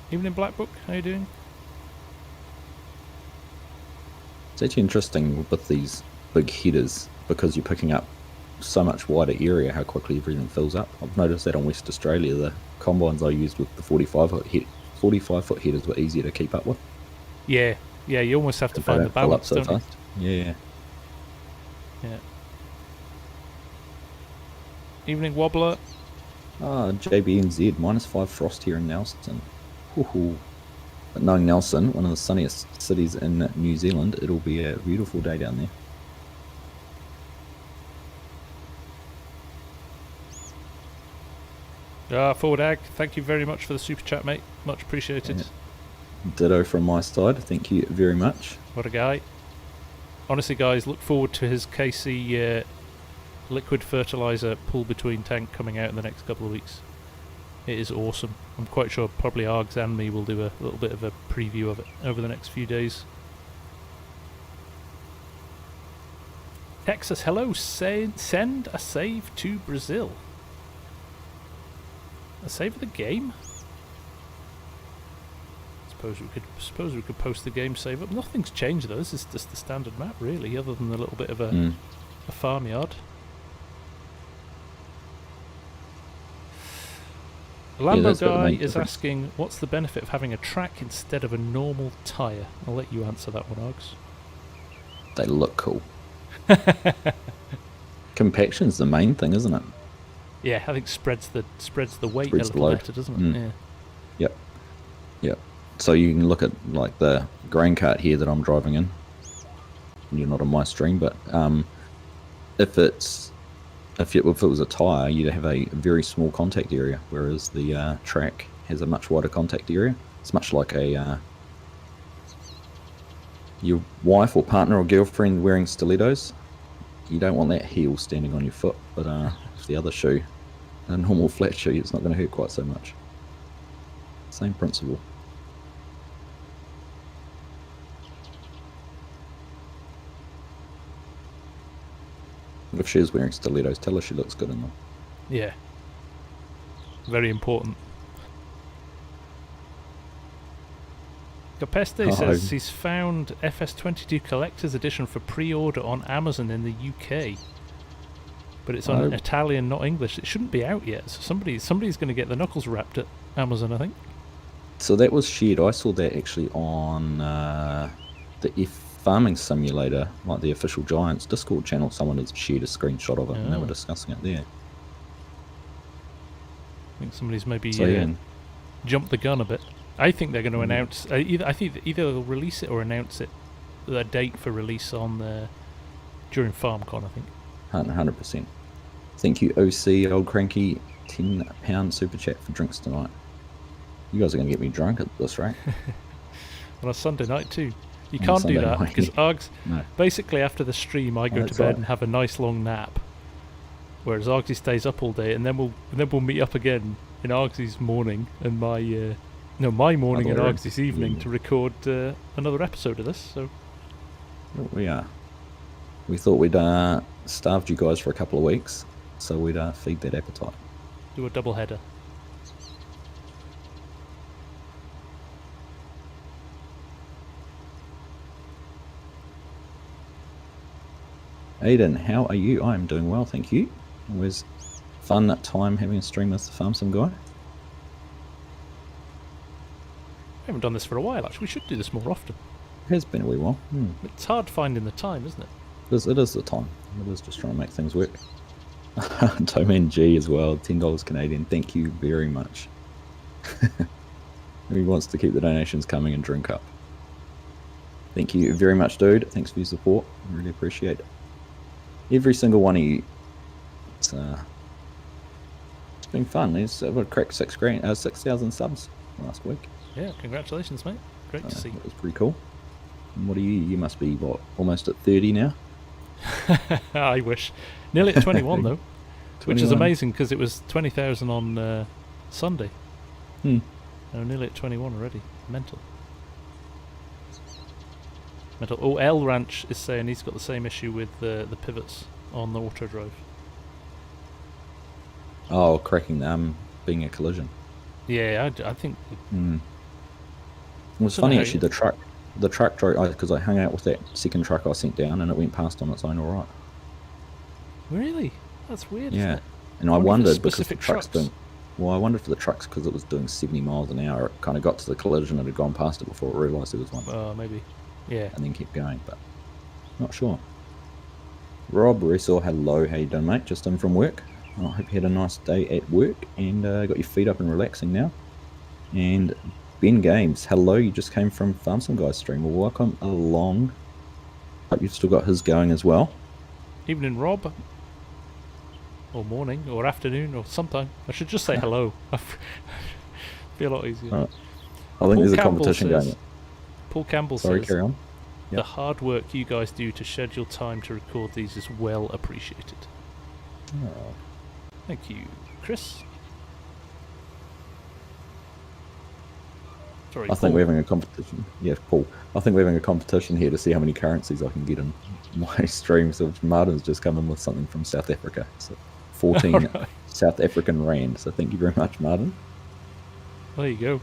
Evening, Black Book. How you doing? It's actually interesting with these big headers because you're picking up so much wider area how quickly everything fills up. I've noticed that on West Australia, the combines I used with the 45-foot headers were easier to keep up with. Yeah, you almost have to find the balance, don't you? Yeah. Yeah. Evening, Wobbler. Ah, JBNZ, -5 frost here in Nelson. Hoo-hoo. But knowing Nelson, one of the sunniest cities in New Zealand, it'll be a beautiful day down there. Forward Ag, thank you very much for the super chat, mate. Much appreciated. Yeah. Ditto from my side. Thank you very much. What a guy. Honestly, guys, look forward to his KC liquid fertilizer pull between tank coming out in the next couple of weeks. It is awesome. I'm quite sure probably Args and me will do a little bit of a preview of it over the next few days. Texas, hello. Send a save to Brazil. A save of the game? Suppose we could post the game save up. Nothing's changed though. This is just the standard map really, other than a little bit of a farmyard. Lambo guy is asking, what's the benefit of having a track instead of a normal tyre? I'll let you answer that one, Args. They look cool. Compaction's the main thing, isn't it? Yeah, I think spreads the weight a little better, doesn't it? Yeah. Yep. Yep. So you can look at like the grain cart here that I'm driving in. You're not on my stream, but if it was a tyre, you'd have a very small contact area, whereas the track has a much wider contact area. It's much like a your wife or partner or girlfriend wearing stilettos. You don't want that heel standing on your foot, but if the other shoe, a normal flat shoe, it's not going to hurt quite so much. Same principle. If she is wearing stilettos, tell her she looks good in them. Yeah. Very important. Capeste says he's found FS22 Collector's Edition for pre-order on Amazon in the UK. But it's on Italian, not English. It shouldn't be out yet. So somebody's going to get the knuckles wrapped at Amazon, I think. So that was shared. I saw that actually on the Farming Simulator, like the official Giants Discord channel. Someone has shared a screenshot of it, and they were discussing it there. I think somebody's maybe jumped the gun a bit. I think they're going to announce either they'll release it or announce it, the date for release on during FarmCon, I think. 100%. Thank you, OC Old Cranky, £10 super chat for drinks tonight. You guys are going to get me drunk at this rate. On a Sunday night too. You can't do that because Args. Basically, after the stream, I go to bed and have a nice long nap, whereas Argsy stays up all day, and then we'll meet up again in Argsy's morning and my morning and Argsy's evening to record another episode of this. So we are. We thought we'd starved you guys for a couple of weeks, so we'd feed that appetite. Do a double header. Aiden, how are you? I'm doing well, thank you. Always fun that time having a stream with the Farm Sim guy. We haven't done this for a while, actually. We should do this more often. It has been a wee while. It's hard finding the time, isn't it? It is the time. It is just trying to make things work. Toman G as well, $10 Canadian. Thank you very much. He wants to keep the donations coming and drink up. Thank you very much, dude. Thanks for your support. I really appreciate it. Every single one of you. It's been fun. We've cracked 6,000 subs last week. Yeah, congratulations, mate. Great to see. It was pretty cool. And what are you? You must be, what, almost at 30 now? I wish. Nearly at 21, though. 21. Which is amazing, because it was 20,000 on Sunday. No, nearly at 21 already. Mental. Oh, L Ranch is saying he's got the same issue with the pivots on the auto drive. Oh, cracking them, being a collision. Yeah, I think... It was funny, actually, the truck drove, because I hung out with that second truck I sent down, and it went past on its own all right. Really? That's weird, yeah. Isn't it? And I wondered, because the truck's doing... Well, I wondered for the trucks, because it was doing 70 miles an hour. It kind of got to the collision and had gone past it before it realised there was one. Oh, maybe. Yeah. And then kept going, but not sure. Rob Russell, hello, how you doing, mate? Just in from work? I hope you had a nice day at work and got your feet up and relaxing now. And Ben Games, hello, you just came from Farm Some Guys stream. Well, welcome along. Hope you've still got his going as well. Evening, Rob. Or morning, or afternoon, or sometime. I should just say hello. Be a lot easier. I think there's a competition going. Paul Campbell Sorry, says, carry on. the Yep. hard work you guys do to schedule time to record these is well appreciated. Oh. Thank you, Chris. Sorry, I think we're having a competition. Yeah, Paul. I think we're having a competition here to see how many currencies I can get in my streams. So Martin's just come in with something from South Africa. So 14 Alright. South African rand. So thank you very much, Martin. There you go.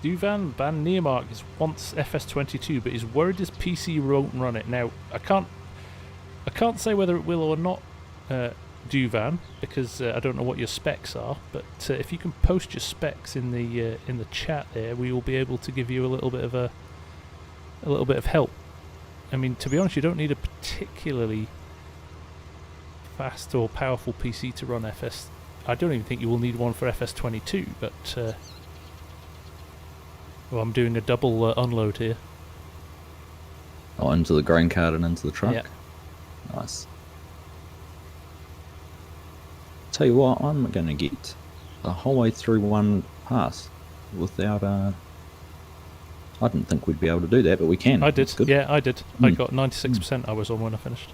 Duvan Van Neermark is wants FS22, but he's worried his PC won't run it. Now, I can't say whether it will or not, Duvan, because I don't know what your specs are. But if you can post your specs in the chat there, we will be able to give you a little bit of help. I mean, to be honest, you don't need a particularly fast or powerful PC to run FS. I don't even think you will need one for FS22, but well, I'm doing a double unload here. Oh, into the grain cart and into the truck. Yeah. Nice. Tell you what, I'm going to get the whole way through one pass without I didn't think we'd be able to do that, but we can. I did. That's good. Yeah, I did. I got 96% I was on when I finished.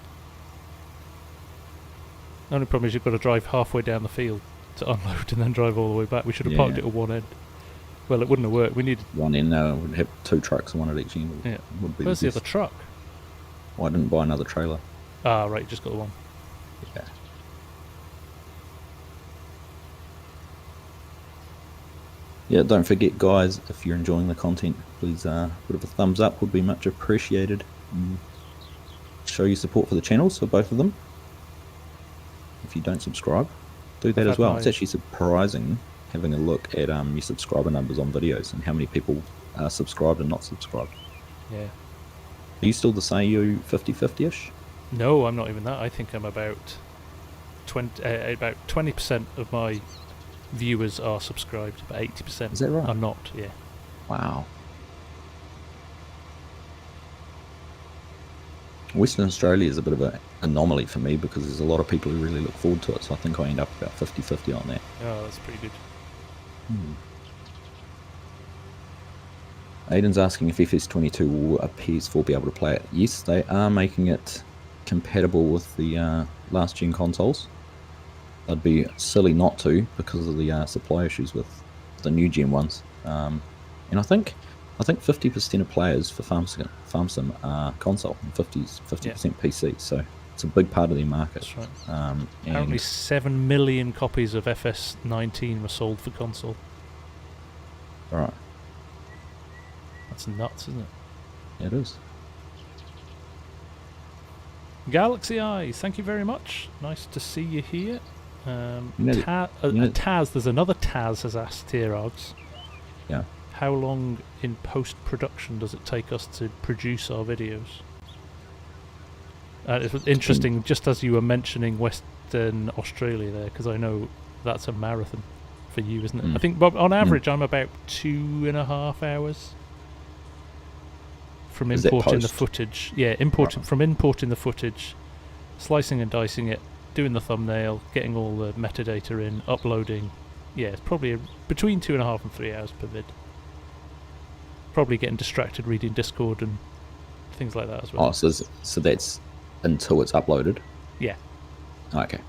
The only problem is you've got to drive halfway down the field to unload and then drive all the way back. We should have parked it at one end. Well, it wouldn't have worked. We needed one end. We'd have two trucks, one at each end. Yeah. Would be Where's the other truck? Well, I didn't buy another trailer. Ah, right, you just got the one. Yeah. Yeah, don't forget, guys, if you're enjoying the content, please put a thumbs up, would be much appreciated. Show your support for the channels, for both of them. If you don't subscribe, do that as well. It's actually surprising having a look at your subscriber numbers on videos and how many people are subscribed and not subscribed. Yeah. Are you still the same, you 50-50-ish? No, I'm not even that. I think I'm about 20% of my viewers are subscribed, but 80% Is that right? are not. Yeah. Wow. Western Australia is a bit of an anomaly for me because there's a lot of people who really look forward to it, so I think I end up about 50-50 on that. Oh, that's pretty good. Aiden's asking if FS22 will a PS4 be able to play it. Yes, they are making it compatible with the last gen consoles. They'd be silly not to because of the supply issues with the new gen ones. And I think 50% of players for Farm Sim are console and 50% PC. So it's a big part of their market. That's right. Apparently 7 million copies of FS19 were sold for console. Right. That's nuts, isn't it? Yeah, it is. Galaxy Eyes, thank you very much. Nice to see you here. Taz, there's another Taz has asked here, Args. Yeah. How long in post-production does it take us to produce our videos? It was interesting, just as you were mentioning Western Australia there, because I know that's a marathon for you, isn't it? I think, Bob, on average, I'm about 2.5 hours from importing the footage. Yeah, importing the footage, slicing and dicing it, doing the thumbnail, getting all the metadata in, uploading. Yeah, it's probably between 2.5 and 3 hours per vid. Probably getting distracted reading Discord and things like that as well. Oh, so that's until it's uploaded? Yeah. Okay.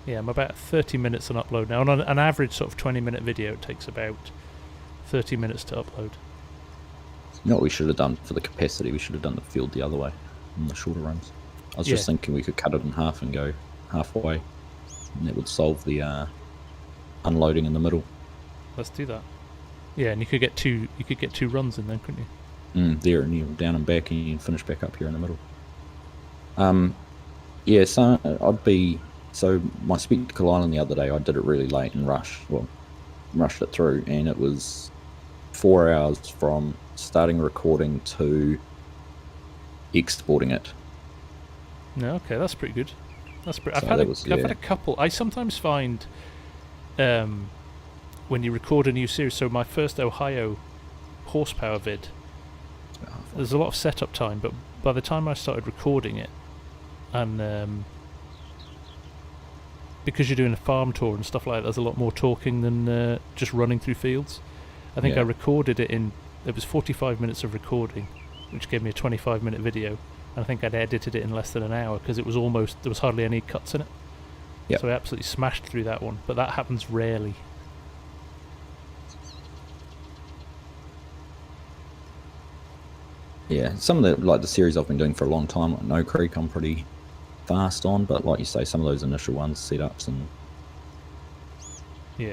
Yeah, I'm about 30 minutes on upload now. On an average sort of 20-minute video, it takes about 30 minutes to upload. You know what we should have done for the capacity? We should have done the field the other way, in the shorter runs. I was just thinking we could cut it in half and go halfway, and that would solve the unloading in the middle. Let's do that. Yeah, and you could get two runs in then, couldn't you? There, and you're down and back, and you can finish back up here in the middle. Yeah, so So my Spectacle Island the other day, I did it really late and rushed it through, and it was 4 hours from starting recording to exporting it. No, okay, that's pretty good. That's pretty. So I've had a couple. I sometimes find when you record a new series. So my first Ohio horsepower vid, there's a lot of setup time, but by the time I started recording it, and because you're doing a farm tour and stuff like that, there's a lot more talking than just running through fields. I think I recorded it in. It was 45 minutes of recording, which gave me a 25-minute video. And I think I'd edited it in less than an hour because it was there was hardly any cuts in it. Yep. So I absolutely smashed through that one, but that happens rarely. Yeah, some of the series I've been doing for a long time, like No Creek, I'm pretty fast on, but like you say, some of those initial ones, setups and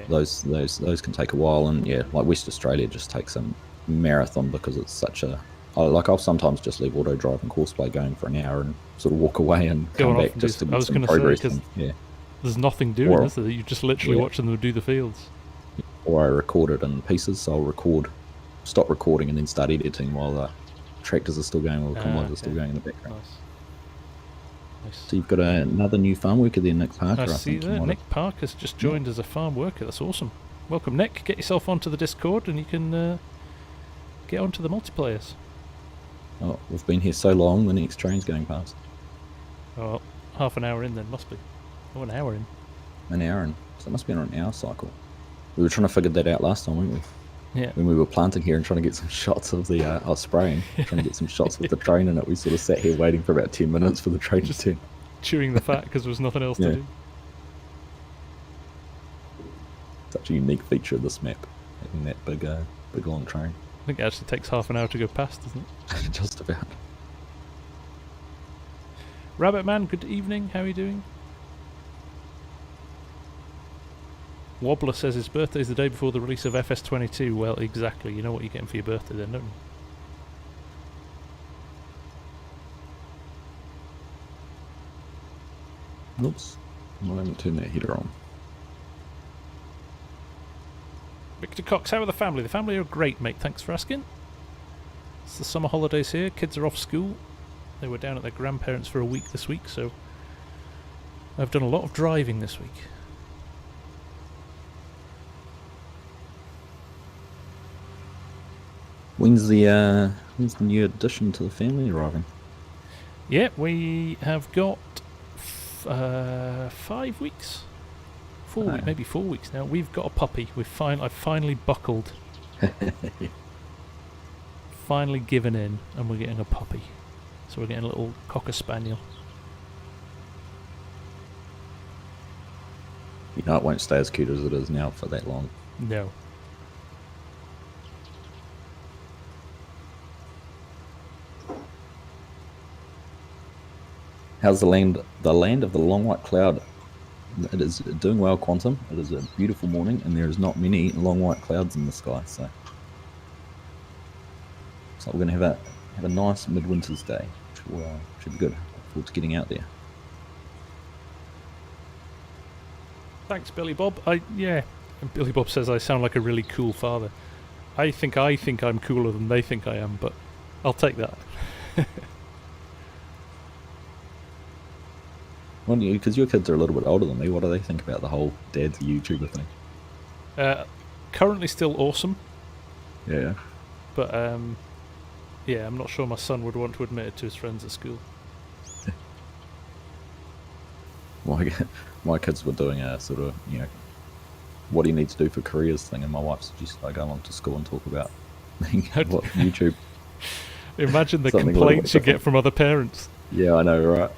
those can take a while, and like West Australia just takes a marathon because it's such a I'll sometimes just leave auto drive and courseplay going for an hour and sort of walk away and come back just to get some progress. There's nothing doing, is there? You're just literally watching them do the fields. Or I record it in pieces, so I'll stop recording and then start editing while the tractors are still going or the combines are still going in the background. Nice. So you've got another new farm worker there, Nick Parker. I see that. Nick Parker's just joined as a farm worker. That's awesome. Welcome, Nick. Get yourself onto the Discord and you can get onto the multiplayers. Oh, we've been here so long, the next train's going past. Oh, well, half an hour in then, must be. Oh, an hour in. An hour in. So it must be on an hour cycle. We were trying to figure that out last time, weren't we? Yeah. When we were planting here and trying to get some shots of the, spraying, trying to get some shots with the train in it, we sort of sat here waiting for about 10 minutes for the train to turn. Chewing the fat because there was nothing else to do. Such a unique feature of this map, having that big long train. I think it actually takes half an hour to go past, doesn't it? Just about. Rabbit Man, good evening. How are you doing? Wobbler says his birthday's the day before the release of FS22. Well, exactly. You know what you're getting for your birthday then, don't you? Oops. Well, I haven't turned that heater on. Victor Cox, how are the family? The family are great, mate. Thanks for asking. It's the summer holidays here. Kids are off school. They were down at their grandparents for a week this week, so I've done a lot of driving this week. When's the new addition to the family arriving? Yeah, we have got 5 weeks. 4 weeks, maybe 4 weeks now. We've got a puppy. I've finally buckled. Finally given in, and we're getting a puppy. So we're getting a little Cocker Spaniel. You know it won't stay as cute as it is now for that long. No. How's the land of the long white cloud? It is doing well, Quantum. It is a beautiful morning, and there is not many long white clouds in the sky, so we're going to have a nice midwinter's day, which should be good. Look forward to getting out there. Thanks, Billy Bob. And Billy Bob says I sound like a really cool father. I think I'm cooler than they think I am, but I'll take that. Well, because your kids are a little bit older than me, what do they think about the whole dad's a YouTuber thing? Currently still awesome. Yeah. But, I'm not sure my son would want to admit it to his friends at school. My kids were doing a sort of, what do you need to do for careers thing, and my wife suggested I go along to school and talk about YouTube. Imagine the complaints you get from other parents. Yeah, I know, right?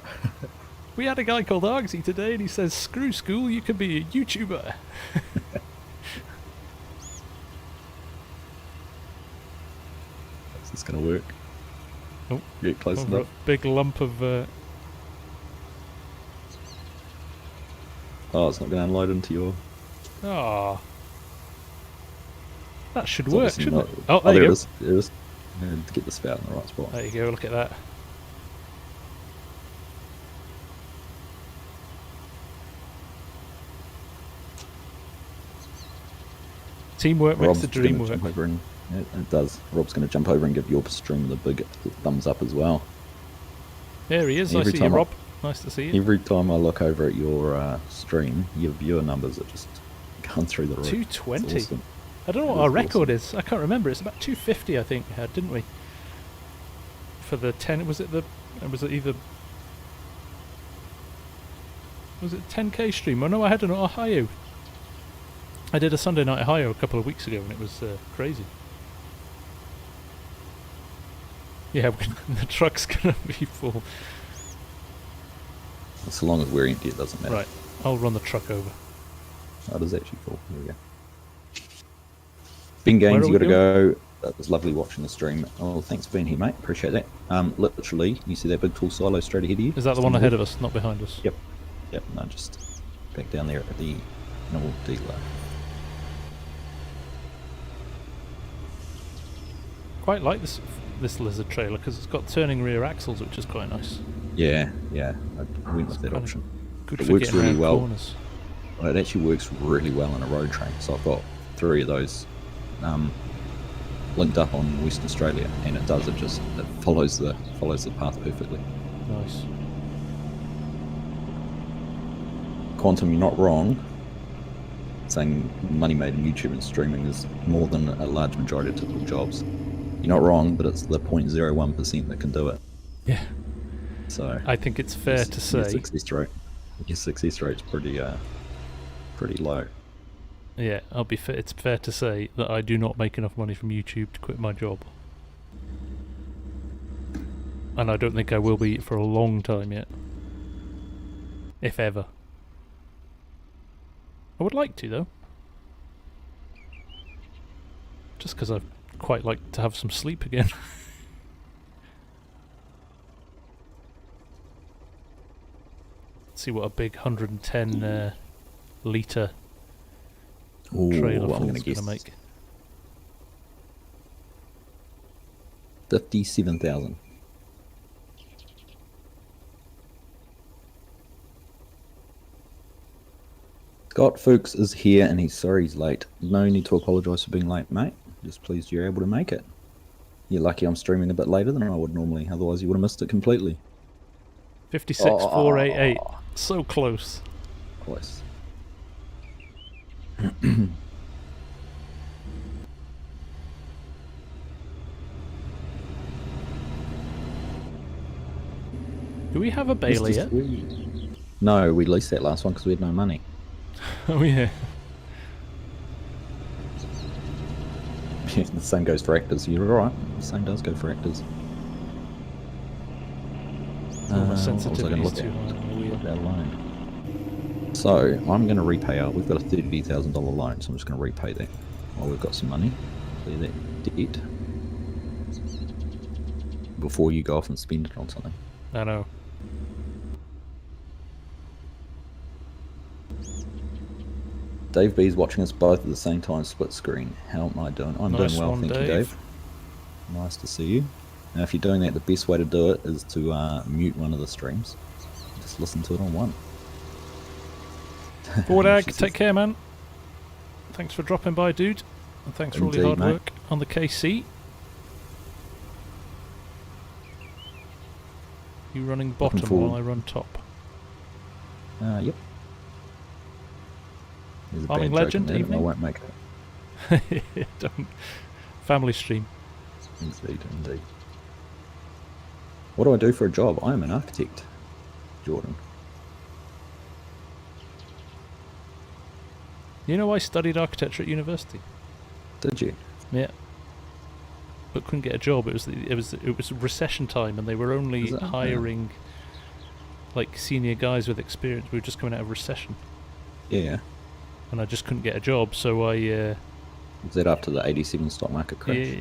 We had a guy called Argsy today, and he says, "Screw school, you can be a YouTuber." Is this going to work? Oh, get close enough. A big lump of. Oh, it's not going to unload into your. Ah, that should work, shouldn't it? Oh, there you go. It is. To get the spout in the right spot. There you go. Look at that. Teamwork makes the dream work. It does. Rob's going to jump over and give your stream the big thumbs up as well. There he is. I Every see you, time Rob. Nice to see you. Every time I look over at your stream, your viewer numbers are just going through the roof. 220. It's awesome. I don't know what our record is. I can't remember. It's about 250, I think we had, didn't we? For the 10, was it either... Was it 10k stream? Oh no, I had an Ohio. I did a Sunday night Ohio a couple of weeks ago and it was crazy. Yeah, the truck's gonna be full. So long as we're empty, it doesn't matter. Right, I'll run the truck over. Oh, it is actually full. Here we go. Vengance, you gotta go. It was lovely watching the stream. Oh, thanks for being here, mate. Appreciate that. Literally, you see that big tall silo straight ahead of you? Is that the one ahead of us, not behind us? Yep. Yep, no, just back down there at the normal dealer. Quite like this lizard trailer because it's got turning rear axles, which is quite nice. Yeah, I went with that option. Good It for works getting really around well. corners. Well, it actually works really well in a road train. So I've got 3 of those linked up on Western Australia, and it does. It follows the path perfectly. Nice. Quantum, you're not wrong. Saying money made in YouTube and streaming is more than a large majority of typical jobs. You're not wrong, but it's the 0.01% that can do it. Yeah. So I think it's fair to say your success rate's pretty low. Yeah, it's fair to say that I do not make enough money from YouTube to quit my job. And I don't think I will be for a long time yet. If ever. I would like to, though. Just because I'd quite like to have some sleep again. See what a big 110 litre trailer full is going to make. 57,000. Scott Fuchs is here and he's sorry he's late. No need to apologise for being late, mate. Just pleased you're able to make it. You're lucky I'm streaming a bit later than I would normally, otherwise you would have missed it completely. 56,488. So close. Close. Do we have a Bailey yet? No, we leased that last one because we had no money. Oh yeah. Yeah, the same goes for actors. You're right. The same does go for actors. My sensitivity is too high. That loan. So I'm going to repay out. We've got a $30,000 loan, so I'm just going to repay that. Well, we've got some money. Clear that debt before you go off and spend it on something. I know. Dave B's watching us both at the same time, split screen. How am I doing? I'm Nice doing well, one, thank you, Dave. Nice to see you. Now, if you're doing that, the best way to do it is to mute one of the streams. Just listen to it on one. Forward Ag, take care, man. Thanks for dropping by, dude. And thanks for all your hard work on the KC. You running bottom while I run top. Yep. Farming Legend, evening. I won't make it. Don't. Family stream. Indeed. What do I do for a job? I am an architect, Jordan. You know, I studied architecture at university. Did you? Yeah. But couldn't get a job. It was recession time, and they were only hiring like senior guys with experience. We were just coming out of recession. Yeah. And I just couldn't get a job, so I. Was that after the 87 stock market crash?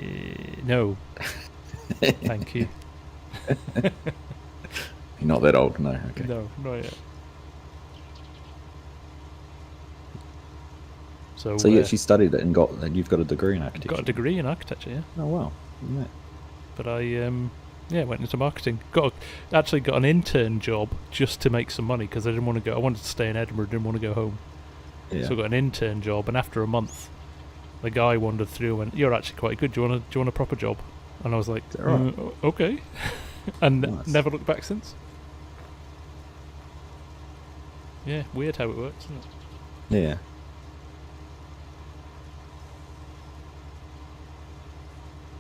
No. Thank you. You're not that old, no. Okay. No, not yet. So you actually studied it and you've got a degree in architecture. Got a degree in architecture, yeah. Oh wow. Yeah. But I went into marketing. Got an intern job just to make some money because I didn't want to go. I wanted to stay in Edinburgh, didn't want to go home. Yeah. So I got an intern job, and after a month, the guy wandered through and went, "You're actually quite good. Do you want a proper job?" And I was like, Is that right? Okay. And Nice. never looked back since. Yeah, weird how it works, isn't it? Yeah.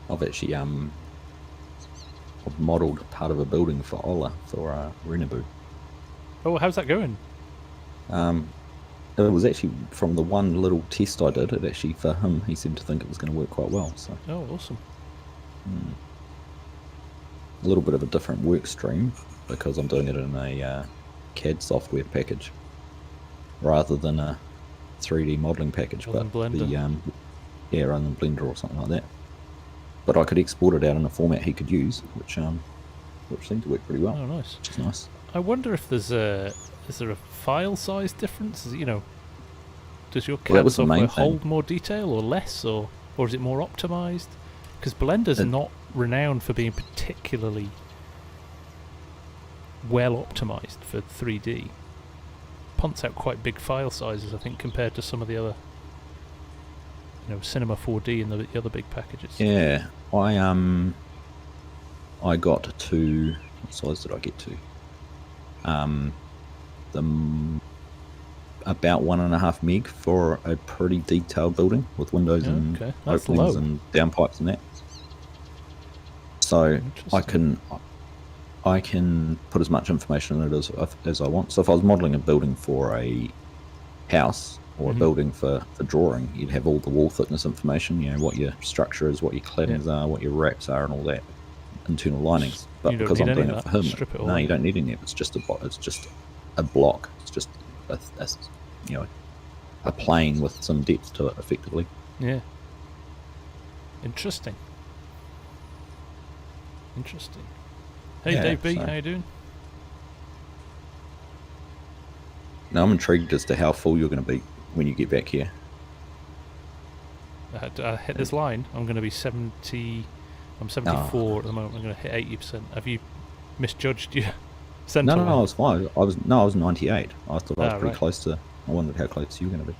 I've actually I've modelled part of a building for Ola for Renabu. Oh, how's that going? It was actually from the one little test I did. It actually for him, he seemed to think it was going to work quite well. So Oh, awesome. a little bit of a different work stream because I'm doing it in a CAD software package rather than a 3D modelling package. Rather than Blender. Yeah, rather than Blender or something like that. But I could export it out in a format he could use, which seemed to work pretty well. Oh, nice. Which is nice. I wonder if is there a file size difference? Is it, does your CAD was the main software hold thing. more detail or less, or is it more optimized? Because Blender's not renowned for being particularly well optimized for 3D. Punts out quite big file sizes, I think, compared to some of the other, Cinema 4D and the other big packages. Yeah, I got to, what size did I get to? About 1.5 meg for a pretty detailed building with windows and That's openings low. and downpipes and that. So I can put as much information in it as I want. So if I was modelling a building for a house or a building for drawing, you'd have all the wall thickness information, what your structure is, what your claddings are, what your wraps are, and all that, internal linings. But You don't because need I'm any doing of it that. for him, Strip it all no, out. you don't need any of it. It's just a block. It's just a plane with some depth to it, effectively. Yeah. Interesting. Hey, Yeah, Dave B, so- how you doing? Now I'm intrigued as to how full you're going to be when you get back here. I hit this line. I'm going to be 70. I'm 74 at the moment. I'm going to hit 80%. Have you misjudged your centre No, line? I was fine. I was 98. I thought I was pretty right. close to. I wondered how close you were going to be.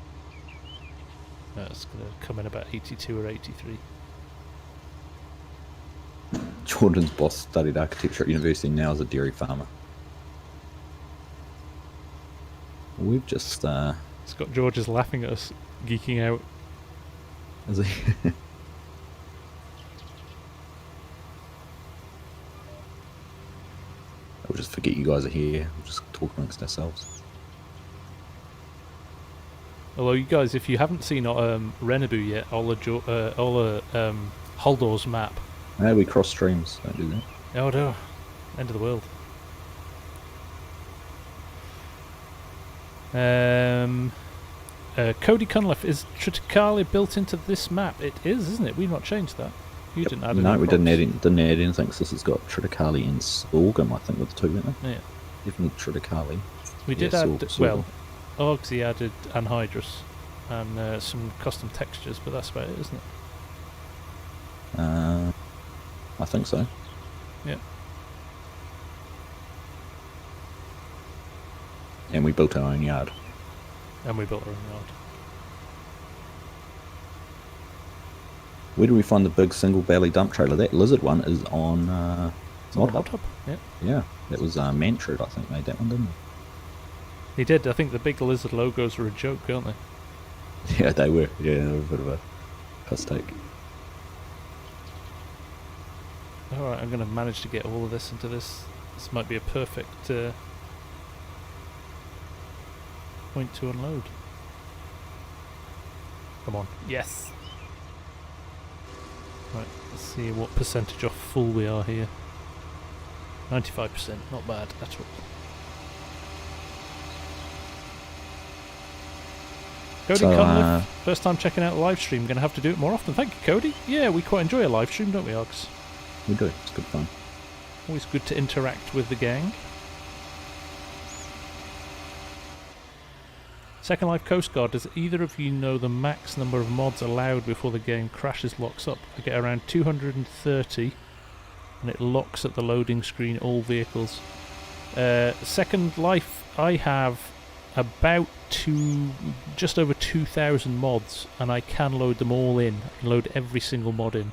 It's going to come in about 82 or 83. Jordan's boss studied architecture at university, now is a dairy farmer. We've just Scott George is laughing at us, geeking out. is he? We'll just forget you guys are here. We'll just talk amongst ourselves. Although you guys, if you haven't seen Renabu yet, Ola Haldor's map. No, we cross streams. Don't do that. Oh no, end of the world. Cody Cunliffe, is Triticale built into this map? It is, isn't it? We've not changed that. You didn't add any No, we didn't props. add anything. So this has got Triticale and Sorghum, I think, with the two, weren't they? Yeah. Definitely Triticale. We Yeah, did add, Sorghum. Argsy added anhydrous and some custom textures, but that's about it, isn't it? I think so. Yeah. And we built our own yard. And we built our own yard. Where do we find the big single belly dump trailer? That lizard one is on It's on the Mod Hub. Mod Hub. Yeah. Yeah, that was Mantrud, I think, made that one, didn't He did. I think the big lizard logos were a joke, weren't they? he? Yeah, they were. Yeah, they were a bit of a piss take. Alright, I'm going to manage to get all of this into this. This might be a perfect point to unload. Come on. Yes! Right, let's see what percentage off full we are here. 95%, not bad at all. Cody So, Cunliffe, first time checking out the live stream. Going to have to do it more often. Thank you, Cody. Yeah, we quite enjoy a live stream, don't we, Args? We do. It's good fun. Always good to interact with the gang. Second Life Coast Guard, does either of you know the max number of mods allowed before the game crashes locks up? I get around 230 and it locks at the loading screen all vehicles. Second Life, I have about just over 2,000 mods and I can load them all in. I can load every single mod in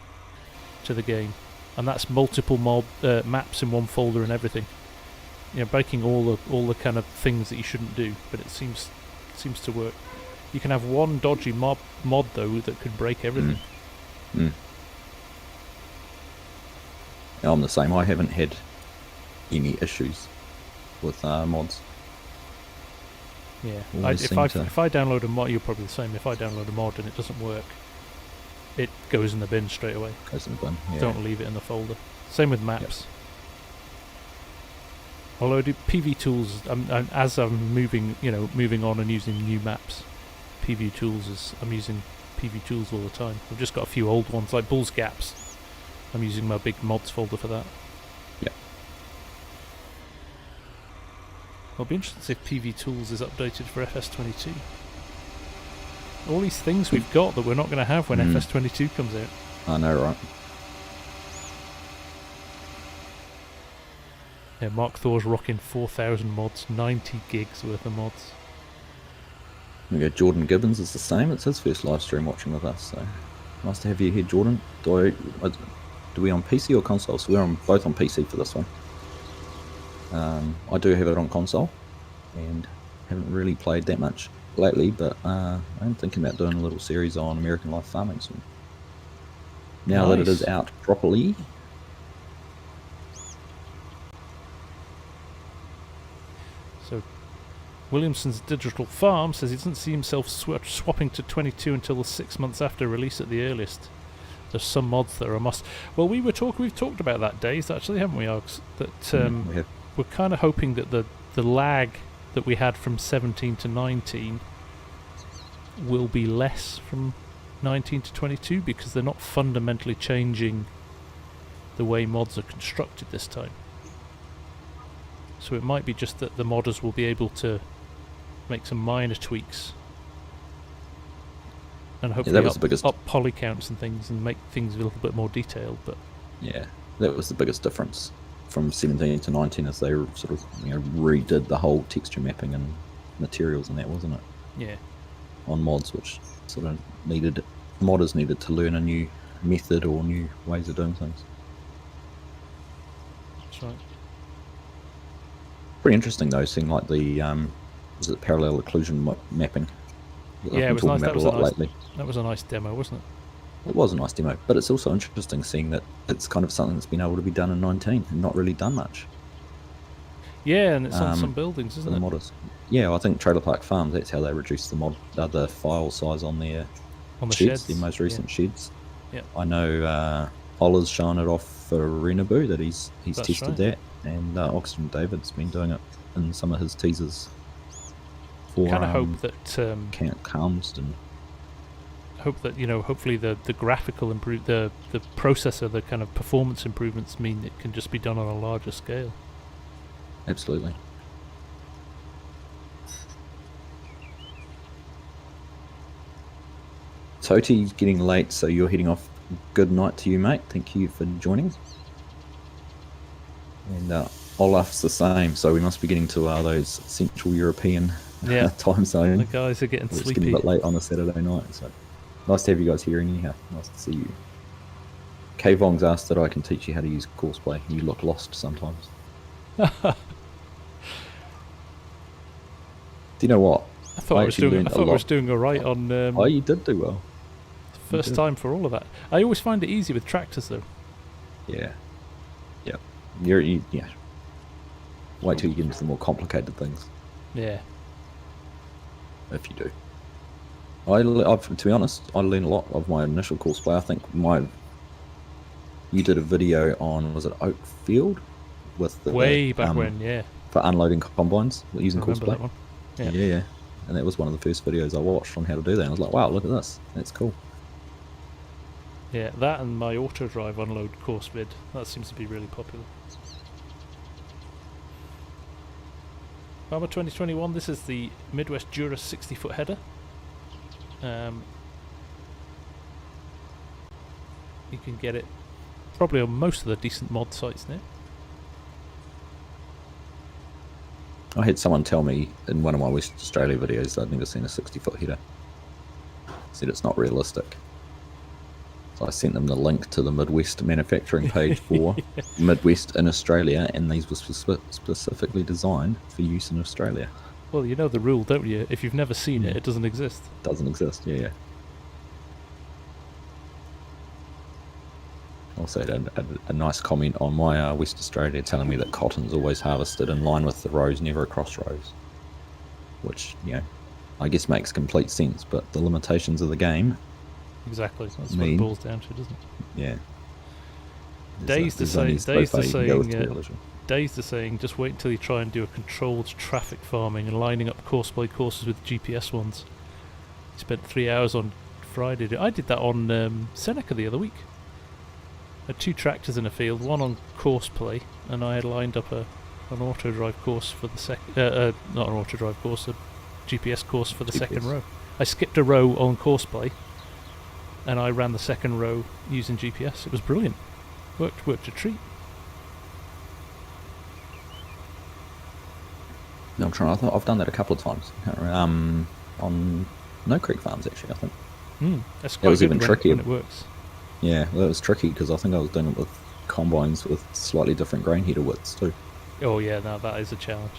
to the game. and that's multiple maps in one folder and everything. You know, breaking all the kind of things that you shouldn't do, but it seems to work. You can have one dodgy mod though that could break everything. Yeah, I'm the same. I haven't had any issues with mods. Yeah, if I download a mod, you're probably the same. If I download a mod and it doesn't work, it goes in the bin straight away. Goes in the bin. Yeah. Don't leave it in the folder. Same with maps. Yep. Although I do PV tools, as I'm moving on and using new maps, I'm using PV tools all the time. I've just got a few old ones like Bull's Gaps. I'm using my big mods folder for that. Yeah. I'll be interested to see if PV tools is updated for FS22. All these things we've got that we're not going to have when FS22 comes out. I know, right? Yeah, Mark Thor's rocking 4,000 mods, 90 gigs worth of mods. We go. Jordan Gibbons is the same. It's his first live stream watching with us, so nice to have you here, Jordan. Do we on PC or console? So we're both on PC for this one. I do have it on console, and haven't really played that much lately, but I'm thinking about doing a little series on American Life Farming soon. Now that it is out properly. So, Williamson's Digital Farm says he doesn't see himself swapping to 22 until the 6 months after release at the earliest. There's some mods that are a must. Well, we've talked about that, Days, actually, haven't we, Args? That we're kind of hoping that the lag that we had from 17 to 19 will be less from 19 to 22 because they're not fundamentally changing the way mods are constructed this time. So it might be just that the modders will be able to make some minor tweaks and hopefully up poly counts and things and make things a little bit more detailed. But yeah, that was the biggest difference from 17 to 19 as they sort of redid the whole texture mapping and materials and that, wasn't it? Yeah. On mods, which sort of modders needed to learn a new method or new ways of doing things. That's right. Pretty interesting though, seeing like the was it parallel occlusion mapping? Yeah, it was nice. That was a nice demo, wasn't it? It was a nice demo, but it's also interesting seeing that it's kind of something that's been able to be done in 19 and not really done much. Yeah, and it's on some buildings, isn't it? Modders. Yeah, I think Trailer Park Farms, that's how they reduced the file size on their sheds, their most recent sheds. Yeah. I know Ola's showing it off for Renaboo, that he's tested that, and Oxygen David's been doing it in some of his teasers. For, kind of hope that Calmsden. Hope that hopefully the graphical the processor, the kind of performance improvements mean it can just be done on a larger scale. Absolutely. Toti's getting late, so you're heading off. Good night to you, mate. Thank you for joining. And Olaf's the same, so we must be getting to those Central European time zone. The guys are getting sleepy. It's getting a bit late on a Saturday night, so nice to have you guys here anyhow. Nice to see you. K-Vong's asked that I can teach you how to use Courseplay. You look lost sometimes. Do you know what? I thought I was doing alright on... oh, you did do well. First time for all of that. I always find it easy with tractors, though. Yeah. Yeah. Yeah. Wait till you get into the more complicated things. Yeah. If you do. To be honest, I learned a lot of my initial Courseplay. I think you did a video on, was it Oakfield? With the, way back when, yeah. For unloading combines using Courseplay. That one. Yeah. Yeah. And that was one of the first videos I watched on how to do that. And I was like, wow, look at this. That's cool. Yeah, that and my auto drive unload course vid. That seems to be really popular. Farmer 2021, this is the Midwest Dura 60-foot header. You can get it probably on most of the decent mod sites now. I had someone tell me in one of my West Australia videos that I'd never seen a 60-foot header. Said it's not realistic. So I sent them the link to the Midwest manufacturing page for Midwest in Australia, and these were specifically designed for use in Australia. Well, you know the rule, don't you? If you've never seen it, it doesn't exist. Doesn't exist, yeah. Also had a nice comment on my West Australia telling me that cotton's always harvested in line with the rows, never across rows. Which, you know, I guess makes complete sense, but the limitations of the game... Exactly, that's what it boils down to, doesn't it? Yeah. Dazed is saying, just wait until you try and do a controlled traffic farming and lining up courseplay courses with GPS ones. He spent 3 hours on Friday. I did that on Seneca the other week. I had 2 tractors in a field, one on courseplay, and I had lined up an auto drive course for the second. Not an auto drive course, a GPS course for the second row. I skipped a row on courseplay, and I ran the second row using GPS. It was brilliant. Worked a treat. No, I'm trying. I've done that a couple of times. On No Creek Farms, actually, I think. That's quite good trickier when it works. Yeah, well, it was tricky because I think I was doing it with combines with slightly different grain header widths too. Oh yeah, no, that is a challenge.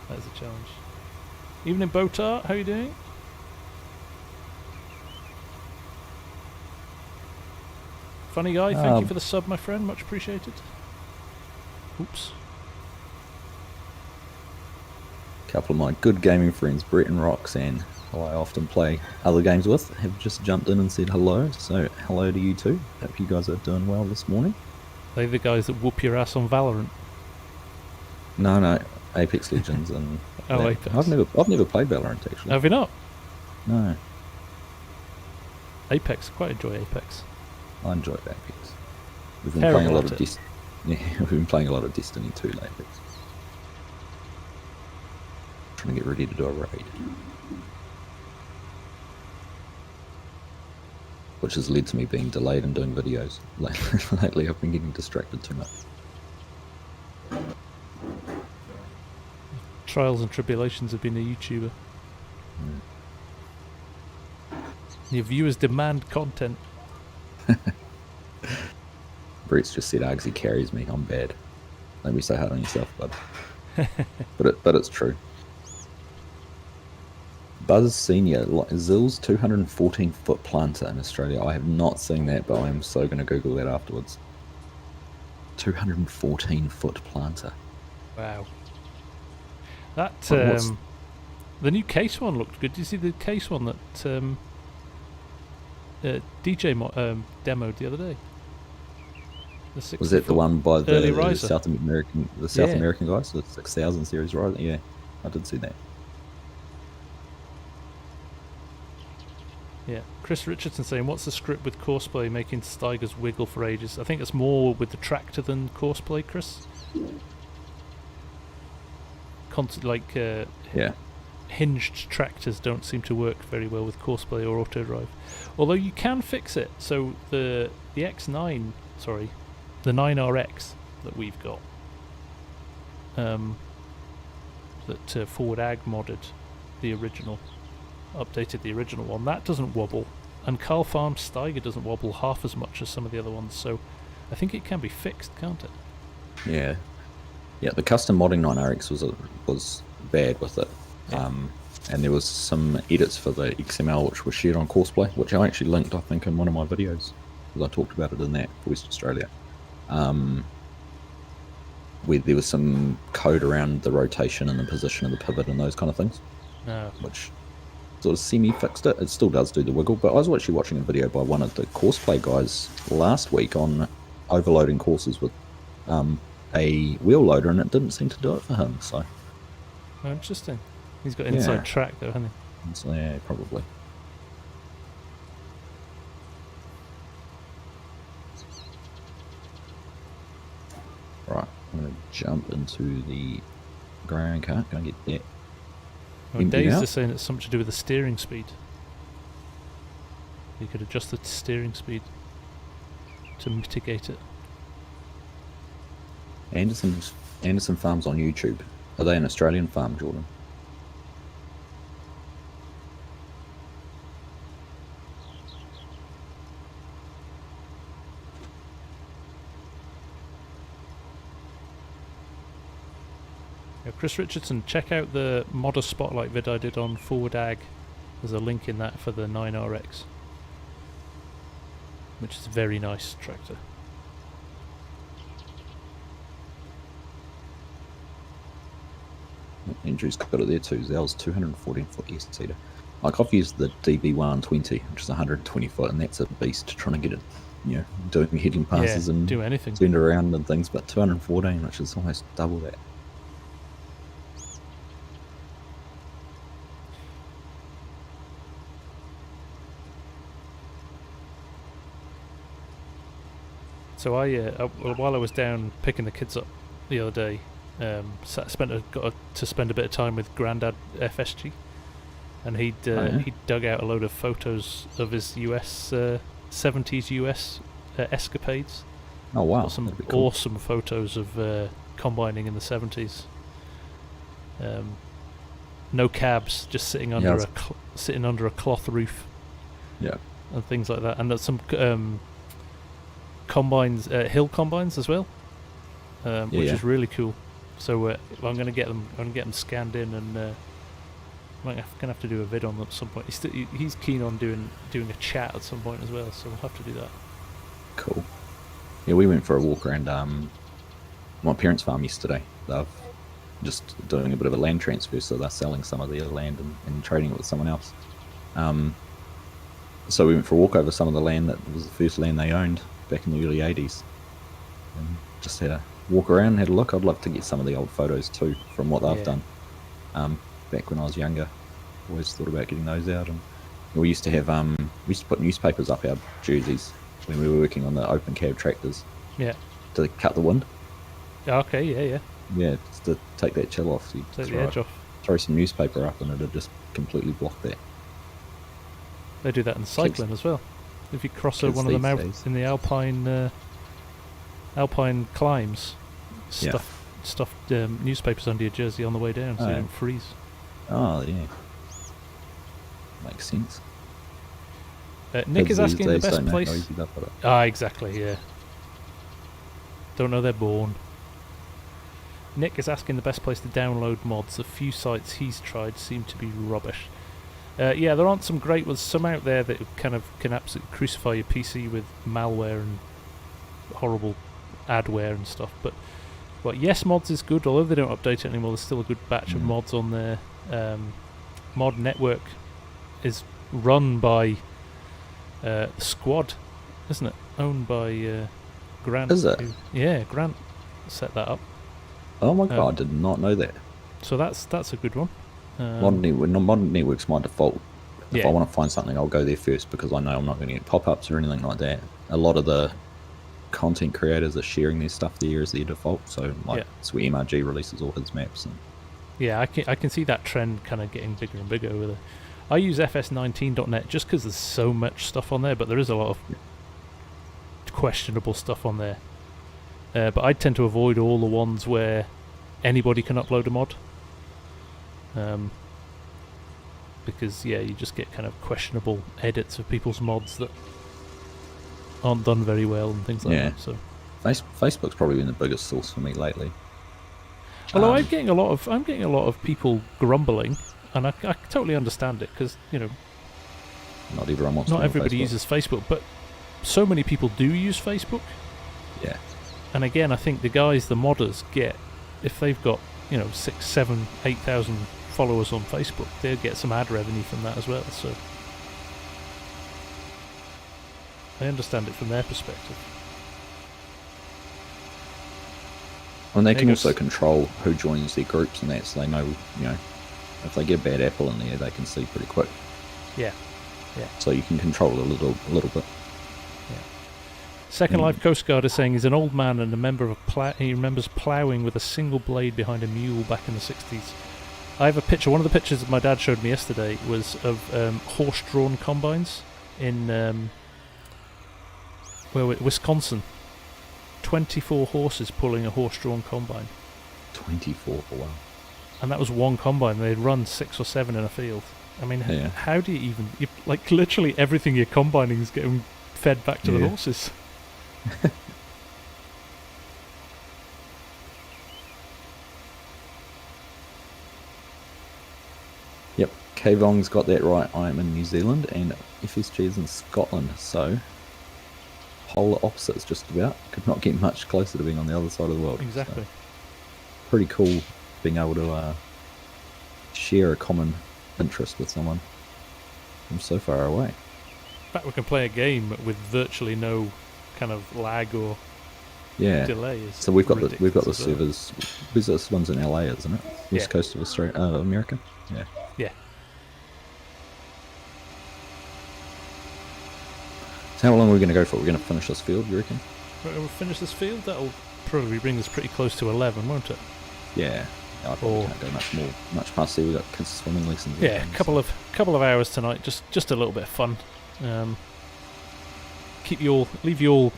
That is a challenge. Evening, Botar, how are you doing? Funny guy, thank you for the sub, my friend, much appreciated. Oops. A couple of my good gaming friends, Brett and Roxanne, who I often play other games with, have just jumped in and said hello, so hello to you too. Hope you guys are doing well this morning. They're the guys that whoop your ass on Valorant. No, Apex Legends and Apex. I've never played Valorant actually. Have you not? No. Apex, quite enjoy Apex. I enjoy Apex. We've been playing a lot of we've been playing a lot of Destiny 2 lately. Trying to get ready to do a raid. Which has led to me being delayed in doing videos. Lately I've been getting distracted too much. Trials and tribulations of being a YouTuber. Your viewers demand content. Brett's just said Argsy carries me. I'm bad. Don't be so hard on yourself, bud. but it's true. Buzz Senior, Zill's 214-foot planter in Australia. I have not seen that, but I am so going to Google that afterwards. 214-foot planter. Wow. That the new case one looked good. Did you see the case one that DJ demoed the other day? Was that the one by the South American guys, the 6000 series Ryzen? Yeah, I did see that. Yeah, Chris Richardson saying, what's the script with Courseplay making Steigers wiggle for ages? I think it's more with the tractor than Courseplay, Chris. Hinged tractors don't seem to work very well with Courseplay or auto drive. Although you can fix it. So the 9RX that we've got, that Forward Ag modded the original, updated the original one, that doesn't wobble, and Carl Farm Steiger doesn't wobble half as much as some of the other ones, so I think it can be fixed, can't it? Yeah, the custom modding 9RX was bad with it, and there was some edits for the XML which were shared on Courseplay, which I actually linked, I think, in one of my videos, because I talked about it in that for West Australia, where there was some code around the rotation and the position of the pivot and those kind of things, which sort of semi-fixed it. It still does do the wiggle, but I was actually watching a video by one of the Courseplay guys last week on overloading courses with a wheel loader, and it didn't seem to do it for him, so... Oh, interesting. He's got inside track though, hasn't he? So, yeah, probably. Right, I'm going to jump into the ground cart. Going to get that. Well, Dave's just saying it's something to do with the steering speed. You could adjust the steering speed to mitigate it. Anderson Farms on YouTube. Are they an Australian farm, Jordan? Yeah, Chris Richardson, check out the Modder Spotlight vid I did on Forward Ag. There's a link in that for the 9RX, which is a very nice tractor. Andrew's got it there too. Zell's 214 foot S-seater. Like I've used the DB120, which is 120 foot, and that's a beast trying to get it, you know, doing heading passes and do anything. Turn around and things. But 214, which is almost double that. So while I was down picking the kids up the other day, got to spend a bit of time with Grandad FSG, and he dug out a load of photos of his US 70s US escapades. Oh wow! Got some cool. awesome photos of combining in the 70s. No cabs, just sitting under sitting under a cloth roof. Yeah. And things like that, and there's some combines, hill combines as well, which is really cool. So I'm going to get them. I'm going to get them scanned in, and I'm going to have to do a vid on them at some point. He's keen on doing a chat at some point as well, so we'll have to do that. Cool. Yeah, we went for a walk around my parents' farm yesterday. They're just doing a bit of a land transfer, so they're selling some of their land and trading it with someone else. So we went for a walk over some of the land that was the first land they owned back in the early 80s. And just had a walk around, had a look. I'd love to get some of the old photos too from what they've done. Back when I was younger, always thought about getting those out. And we used to have we used to put newspapers up our jerseys when we were working on the open cab tractors. Yeah. To cut the wind. Okay, yeah. Yeah, just to take that chill off. So you take the edge off. Throw some newspaper up and it'd just completely block that. They do that in cycling as well. If you cross one of them out in the alpine climbs, stuff newspapers under your jersey on the way down so you don't freeze. Oh yeah, makes sense. Nick is asking the best place. Exactly. Yeah. Don't know they're born. Nick is asking the best place to download mods. A few sites he's tried seem to be rubbish. Yeah, there aren't some great ones. Some out there that kind of can absolutely crucify your PC with malware and horrible adware and stuff. But Yes Mods is good, although they don't update it anymore. There's still a good batch of mods on there. Mod Network is run by Squad, isn't it? Owned by Grant. Is it? Grant set that up. Oh my god, I did not know that. So that's a good one. Modern Network's my default. If I want to find something, I'll go there first because I know I'm not going to get pop-ups or anything like that. A lot of the content creators are sharing their stuff there as their default, so it's where MRG releases all his maps. And I can see that trend kind of getting bigger and bigger with it. I use fs19.net just because there's so much stuff on there, but there is a lot of questionable stuff on there. But I tend to avoid all the ones where anybody can upload a mod. Because you just get kind of questionable edits of people's mods that aren't done very well and things like that. So Facebook's probably been the biggest source for me lately. Although I'm getting a lot of people grumbling, and I totally understand it because not everyone wants. Not everybody uses Facebook, but so many people do use Facebook. Yeah. And again, I think the modders get, if they've got 6, 7, 8,000 followers on Facebook, they'll get some ad revenue from that as well. So I understand it from their perspective. And they can also control who joins their groups and that, so they know, if they get a bad apple in there, they can see pretty quick. Yeah. So you can control it a little bit. Second Life Coast Guard is saying he's an old man and he remembers ploughing with a single blade behind a mule back in the 60s. I have a picture. One of the pictures that my dad showed me yesterday was of horse-drawn combines in Wisconsin. 24 horses pulling a horse-drawn combine. 24, wow. And that was one combine. They'd run 6 or 7 in a field. I mean, how do you literally everything you're combining is getting fed back to the horses. Kavong's got that right. I am in New Zealand and FSG is in Scotland, so polar opposites just about. Could not get much closer to being on the other side of the world. Exactly. So, pretty cool being able to share a common interest with someone from so far away. In fact, we can play a game with virtually no kind of lag or delay. So we've got the servers. This one's in LA, isn't it? West coast of Australia, America. Yeah. Yeah. So how long are we going to go for? We're going to finish this field, you reckon? We'll finish this field. That'll probably bring us pretty close to 11, won't it? Yeah. I probably can't go much past there. We've got kids swimming lessons. Yeah, a couple of hours tonight. Just a little bit of fun. Leave you all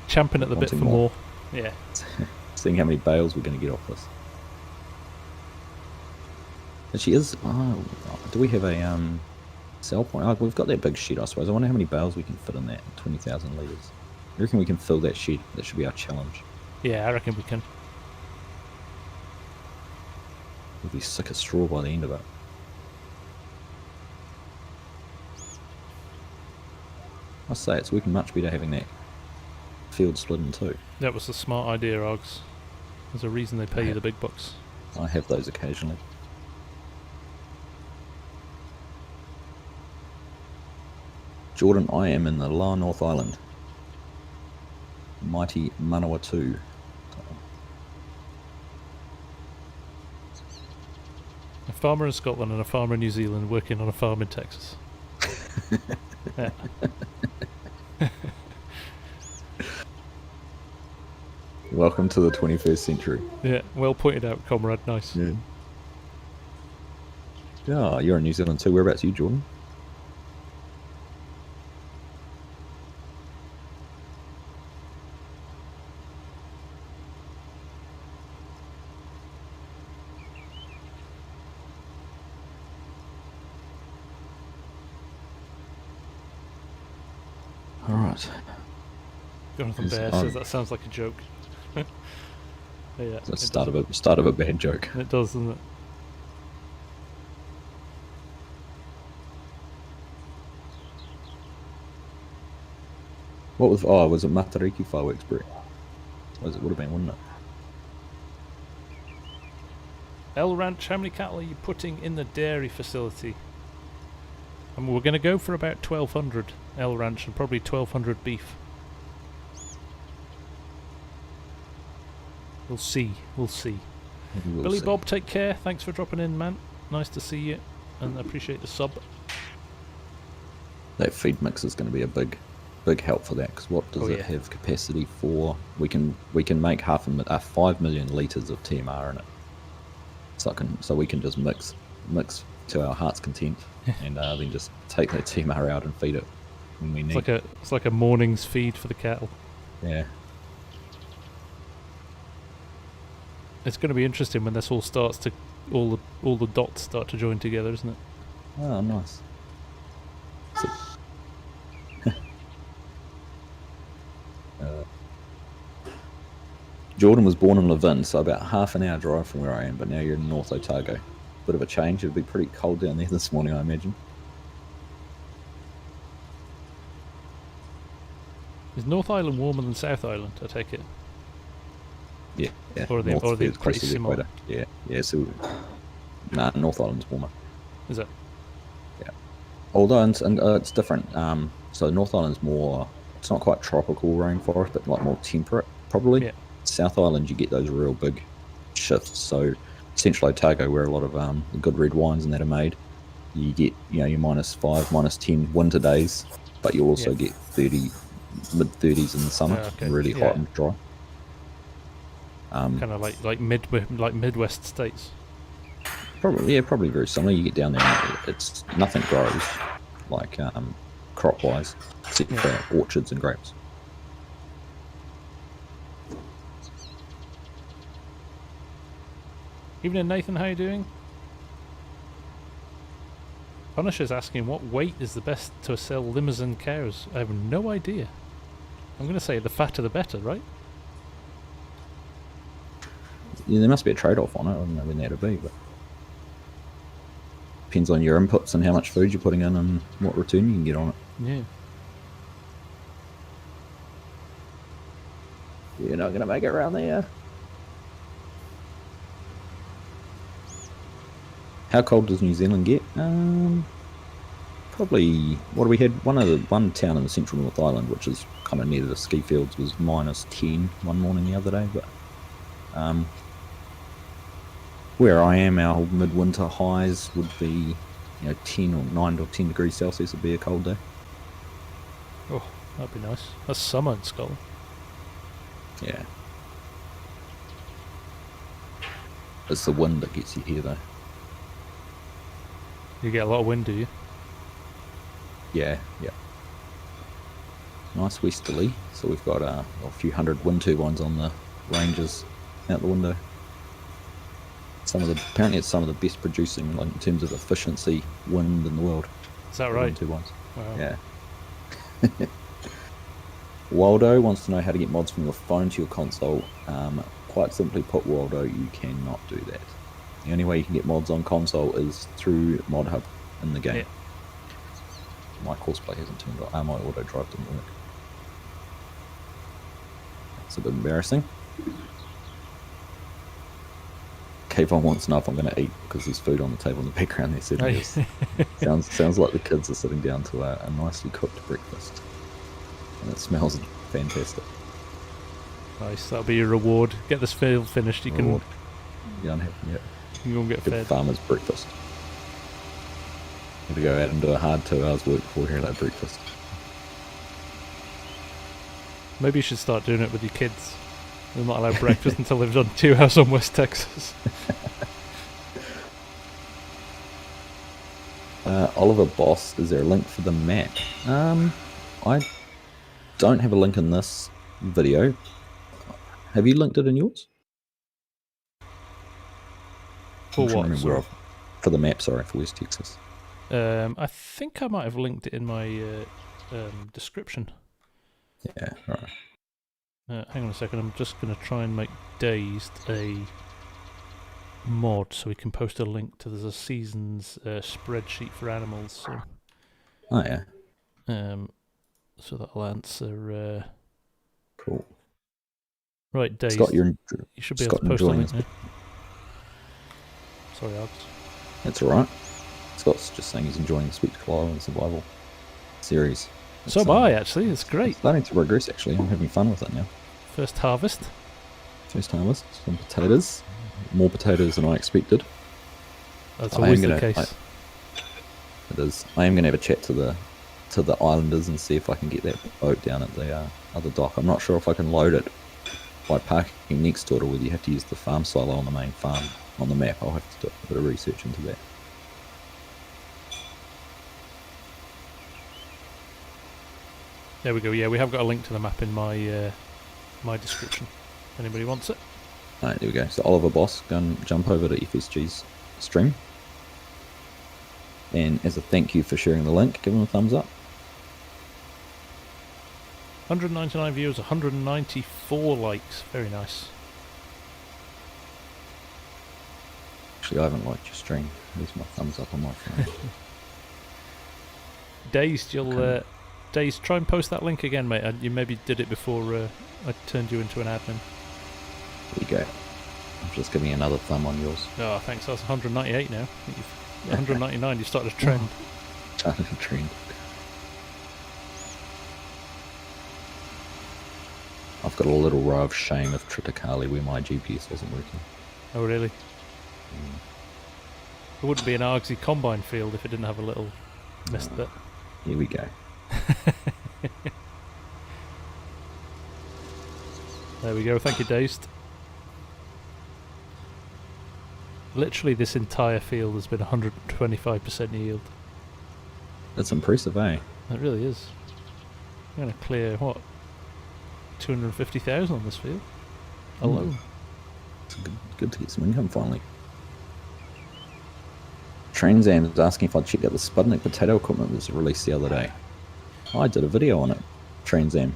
champing at the bit for more. Yeah. Seeing how many bales we're going to get off this. Actually, do we have a sell point? Oh, we've got that big shed, I suppose. I wonder how many bales we can fit in that. 20,000 litres. I reckon we can fill that shed. That should be our challenge. Yeah, I reckon we can. We'll be sick of straw by the end of it. I say it's working much better having that field split in two. That was a smart idea, Args. There's a reason they pay you the big bucks. I have those occasionally. Jordan, I am in the La North Island. Mighty Manawa 2. A farmer in Scotland and a farmer in New Zealand working on a farm in Texas. Yeah. Welcome to the 21st century. Yeah, well pointed out, comrade. Nice. Yeah. Yeah, you're in New Zealand too. Whereabouts are you, Jordan? Alright. Jonathan Bear says that sounds like a joke. Yeah, it's the start of a bad joke. It does, doesn't it? What was it Matariki fireworks, Brett? Would have been, wouldn't it? L Ranch, how many cattle are you putting in the dairy facility? We're going to go for about 1,200 L Ranch and probably 1,200 beef. We'll see. Billy see. Bob, take care. Thanks for dropping in, man. Nice to see you, and I appreciate the sub. That feed mix is going to be a big help for that. Because what does it have capacity for? We can make 5 million litres of TMR in it. So we can just mix to our heart's content, and then just take that TMR out and feed it when we need. It's like a morning's feed for the cattle. Yeah. It's going to be interesting when this all starts to all the dots start to join together, isn't it? Oh, nice. Jordan was born in Levin, so about half an hour drive from where I am, but now you're in North Otago. Bit of a change. It'll be pretty cold down there this morning, I imagine. Is North Island warmer than South Island, I take it? Yeah. Or are they pretty similar? Yeah. So, North Island's warmer. Is it? Yeah. Although it's different. So North Island's more. It's not quite tropical rainforest, but like more temperate, probably. Yeah. South Island, you get those real big shifts. So Central Otago, where a lot of the good red wines and that are made, you get your -5, -10 winter days, but you'll also get 30, mid-30s in the summer, really hot and dry. Kind of like Midwest states. Probably very similar. You get down there, and it's nothing grows like crop wise, except for orchards and grapes. Evening, Nathan. How you doing? Punisher's asking what weight is the best to sell Limousin cows. I have no idea. I'm going to say the fatter the better, right? Yeah, there must be a trade-off on it. I don't know when that'll be, but depends on your inputs and how much food you're putting in and what return you can get on it. Yeah. You're not going to make it around there. How cold does New Zealand get? Probably, what do we had? One town in the central North Island, which is kind of near the ski fields, was -10 one morning the other day. But where I am, our midwinter highs would be, 10 or 9 or 10 degrees Celsius would be a cold day. Oh, that'd be nice. That's summer in Scotland. Yeah. It's the wind that gets you here, though. You get a lot of wind, do you? Yeah. Nice westerly. So we've got a few hundred wind turbines on the ranges out the window. Apparently it's some of the best producing, like in terms of efficiency, wind in the world. Is that right? Wind turbines. Wow. Yeah. Waldo wants to know how to get mods from your phone to your console. Quite simply put, Waldo, you cannot do that. The only way you can get mods on console is through Mod Hub in the game. Yeah. My Courseplay hasn't turned on. My auto drive didn't work. It's a bit embarrassing. Kayvon wants to know if I'm going to eat because there's food on the table in the background. There certainly is. Sounds like the kids are sitting down to a nicely cooked breakfast, and it smells fantastic. Nice, that'll be your reward. Get this field finished. You can. You don't have yet. You can go and get fed. Farmer's breakfast. Have to go out and do a hard 2 hours work before here at breakfast. Maybe you should start doing it with your kids. They're not allowed breakfast until they've done 2 hours on West Texas. Oliver Boss, is there a link for the map? I don't have a link in this video. Have you linked it in yours? For what? Sorry. For the map, sorry, for West Texas. I think I might have linked it in my description. Yeah, right. Hang on a second, I'm just going to try and make Dazed a mod so we can post a link to there's a seasons spreadsheet for animals. So. Oh, yeah. So that'll answer. Cool. Right, Dazed. Scott, you should be able to post a link now. Sorry, Args. That's alright. Scott's just saying he's enjoying the Spectacle Island Survival series. So am I, actually. It's great. It's starting to progress, actually. I'm having fun with it now. First harvest. Some potatoes. More potatoes than I expected. That's always the case. It is. I am going to have a chat to the islanders and see if I can get that boat down at the other dock. I'm not sure if I can load it by parking next to it or whether you have to use the farm silo on the main farm on the map. I'll have to do a bit of research into that. There we go. Yeah, we have got a link to the map in my my description. If anybody wants it. Alright, there we go. So Oliver Boss, go and jump over to FSG's stream. And as a thank you for sharing the link, give him a thumbs up. 199 views, 194 likes. Very nice. Actually, I haven't liked your stream. There's my thumbs up on my phone. Dazed, you'll Dazed, try and post that link again, mate. You maybe did it before I turned you into an admin. There you go. I'm just giving you another thumb on yours. Oh, thanks. That's 198 now. 199. You started a trend. Started a trend. I've got a little row of shame of Triticale where my GPS wasn't working. Oh, really? It wouldn't be an Argsy combine field if it didn't have a little missed bit. Here we go. There we go. Thank you, Dazed. Literally, this entire field has been 125% yield. That's impressive, eh? It really is. I'm going to clear, what, 250,000 on this field alone. It's good to get some income finally. Transam is asking if I checked out the Spudnik potato equipment that was released the other day. I did a video on it, Transam.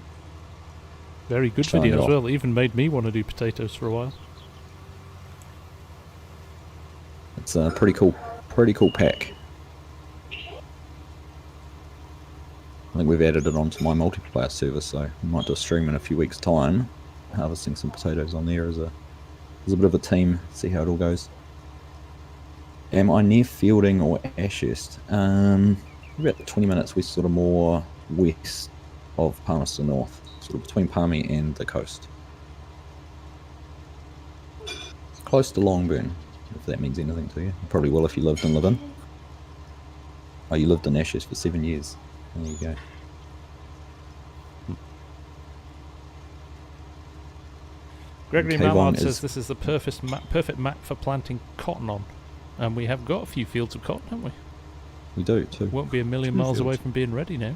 Very good video as well. It even made me want to do potatoes for a while. It's a pretty cool pack. think we've added it onto my multiplayer server, so I might do a stream in a few weeks' time, harvesting some potatoes on there as a bit of a team. See how it all goes. Am I near Fielding or Ashurst? About 20 minutes west, sort of more west of Palmerston North, sort of between Palmy and the coast. Close to Longburn, if that means anything to you. You probably will if you lived in Livin. Oh, you lived in Ashurst for 7 years. There you go. Gregory Mallard says this is the perfect map for planting cotton on. And we have got a few fields of cotton, haven't we? We do, too. Won't be a million miles away from being ready now.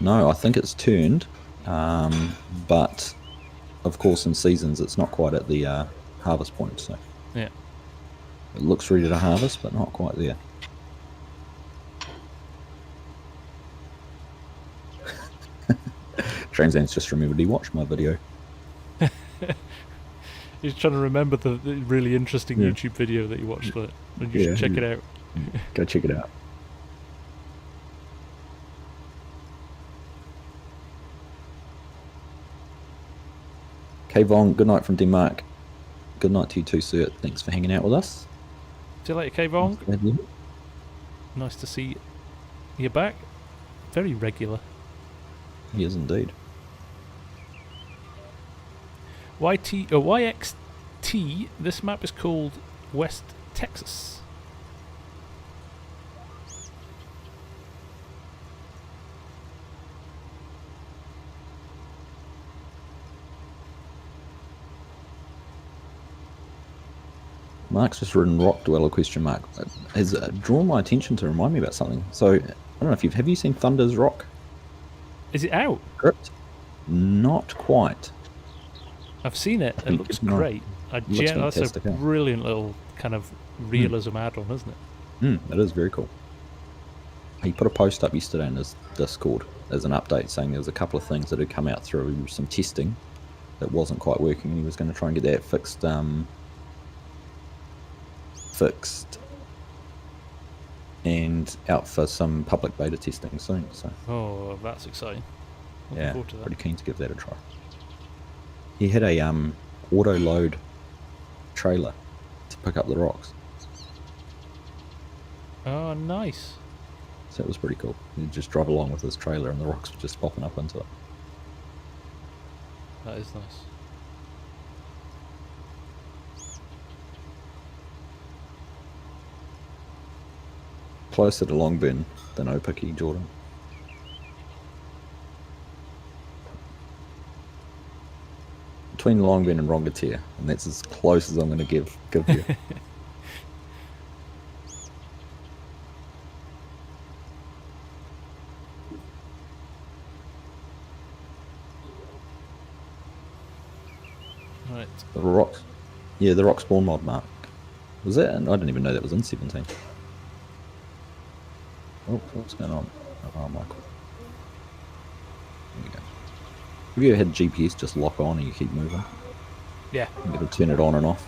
No, I think it's turned. But, of course, in seasons, it's not quite at the harvest point, so... Yeah. It looks ready to harvest, but not quite there. Transam's just remembered he watched my video. He's trying to remember the really interesting YouTube video that you watched for it. And you should check it out. Go check it out. K-Vong, good night from Denmark. Good night to you too, sir. Thanks for hanging out with us. See you later, K-Vong. Nice to see you back. Very regular. He is indeed. YXT, this map is called West Texas. Mark's just written Rock Dweller question mark. Has drawn my attention to remind me about something. So, I don't know if have you seen Thunder's Rock? Is it out? Script? Not quite. I've seen it. It looks great. That's a brilliant little kind of realism add-on, isn't it? It is very cool. He put a post up yesterday in his Discord as an update saying there was a couple of things that had come out through some testing that wasn't quite working, and he was going to try and get that fixed and out for some public beta testing soon. So oh, that's exciting. Looking forward to that. Pretty keen to give that a try. He had a auto load trailer to pick up the rocks. Oh, nice. So it was pretty cool. He'd just drive along with his trailer and the rocks were just popping up into it. That is nice. Closer to Longburn than Opiki, Jordan. Between Longburn and Rongatea, and that's as close as I'm going to give you. Right. The rocks. Yeah, the rock spawn mod, Mark. Was that? I didn't even know that was in 17. Oh, what's going on? Oh, Michael. There we go. Have you ever had GPS just lock on and you keep moving? Yeah. You gotta turn it on and off.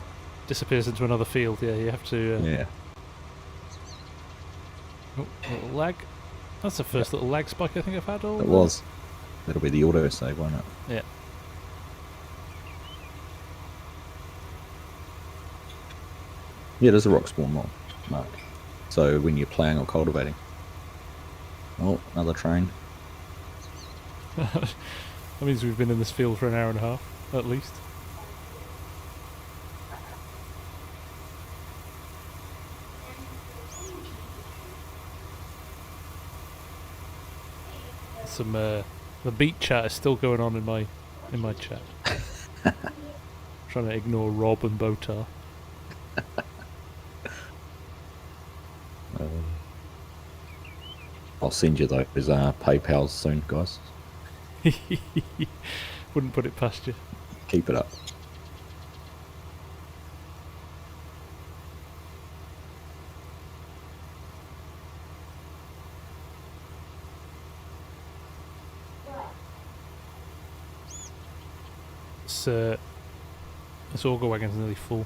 Disappears into another field, yeah, you have to... Yeah. Oh, little lag. That's the first little lag spike I think I've had all It was. That'll be the auto save, won't it? Yeah. Yeah, it is a rock spawn mod, Mark. So when you're playing or cultivating. Oh, another train. That means we've been in this field for an hour and a half, at least. Some the beat chat is still going on in my chat. Trying to ignore Rob and Botar. I'll send you those PayPals soon, guys. Wouldn't put it past you. Keep it up. This auger wagon's nearly full.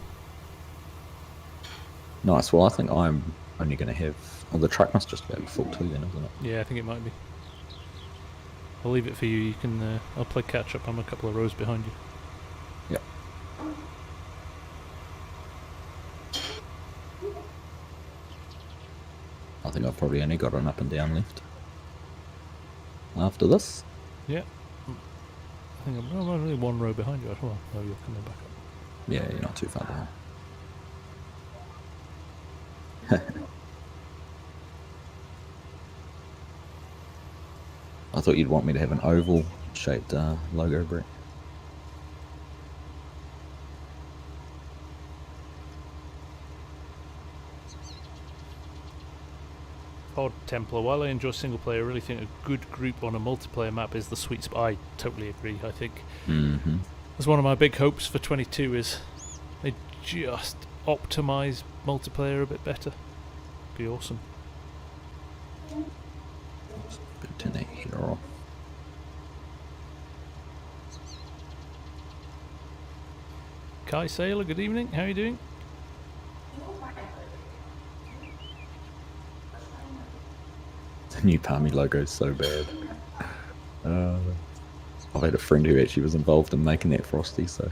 Nice. Well, I think I'm only going to have... Well, the truck must just about be full too then, isn't it? Yeah, I think it might be. I'll leave it for you. You can. I'll play catch up. I'm a couple of rows behind you. Yep. I think I've probably only got an up and down left. After this? Yeah. I think I'm only one row behind you as well. Oh, you're coming back up. Yeah, you're not too far behind. I thought you'd want me to have an oval shaped logo, Brett. Odd Templar. While I enjoy single player, I really think a good group on a multiplayer map is the sweet spot. I totally agree. I think that's one of my big hopes for 22 is they just optimise multiplayer a bit better. Be awesome. Turn that heater off. Kai Sailor, good evening. How are you doing? The new Palmy logo is so bad. I've had a friend who actually was involved in making that frosty, so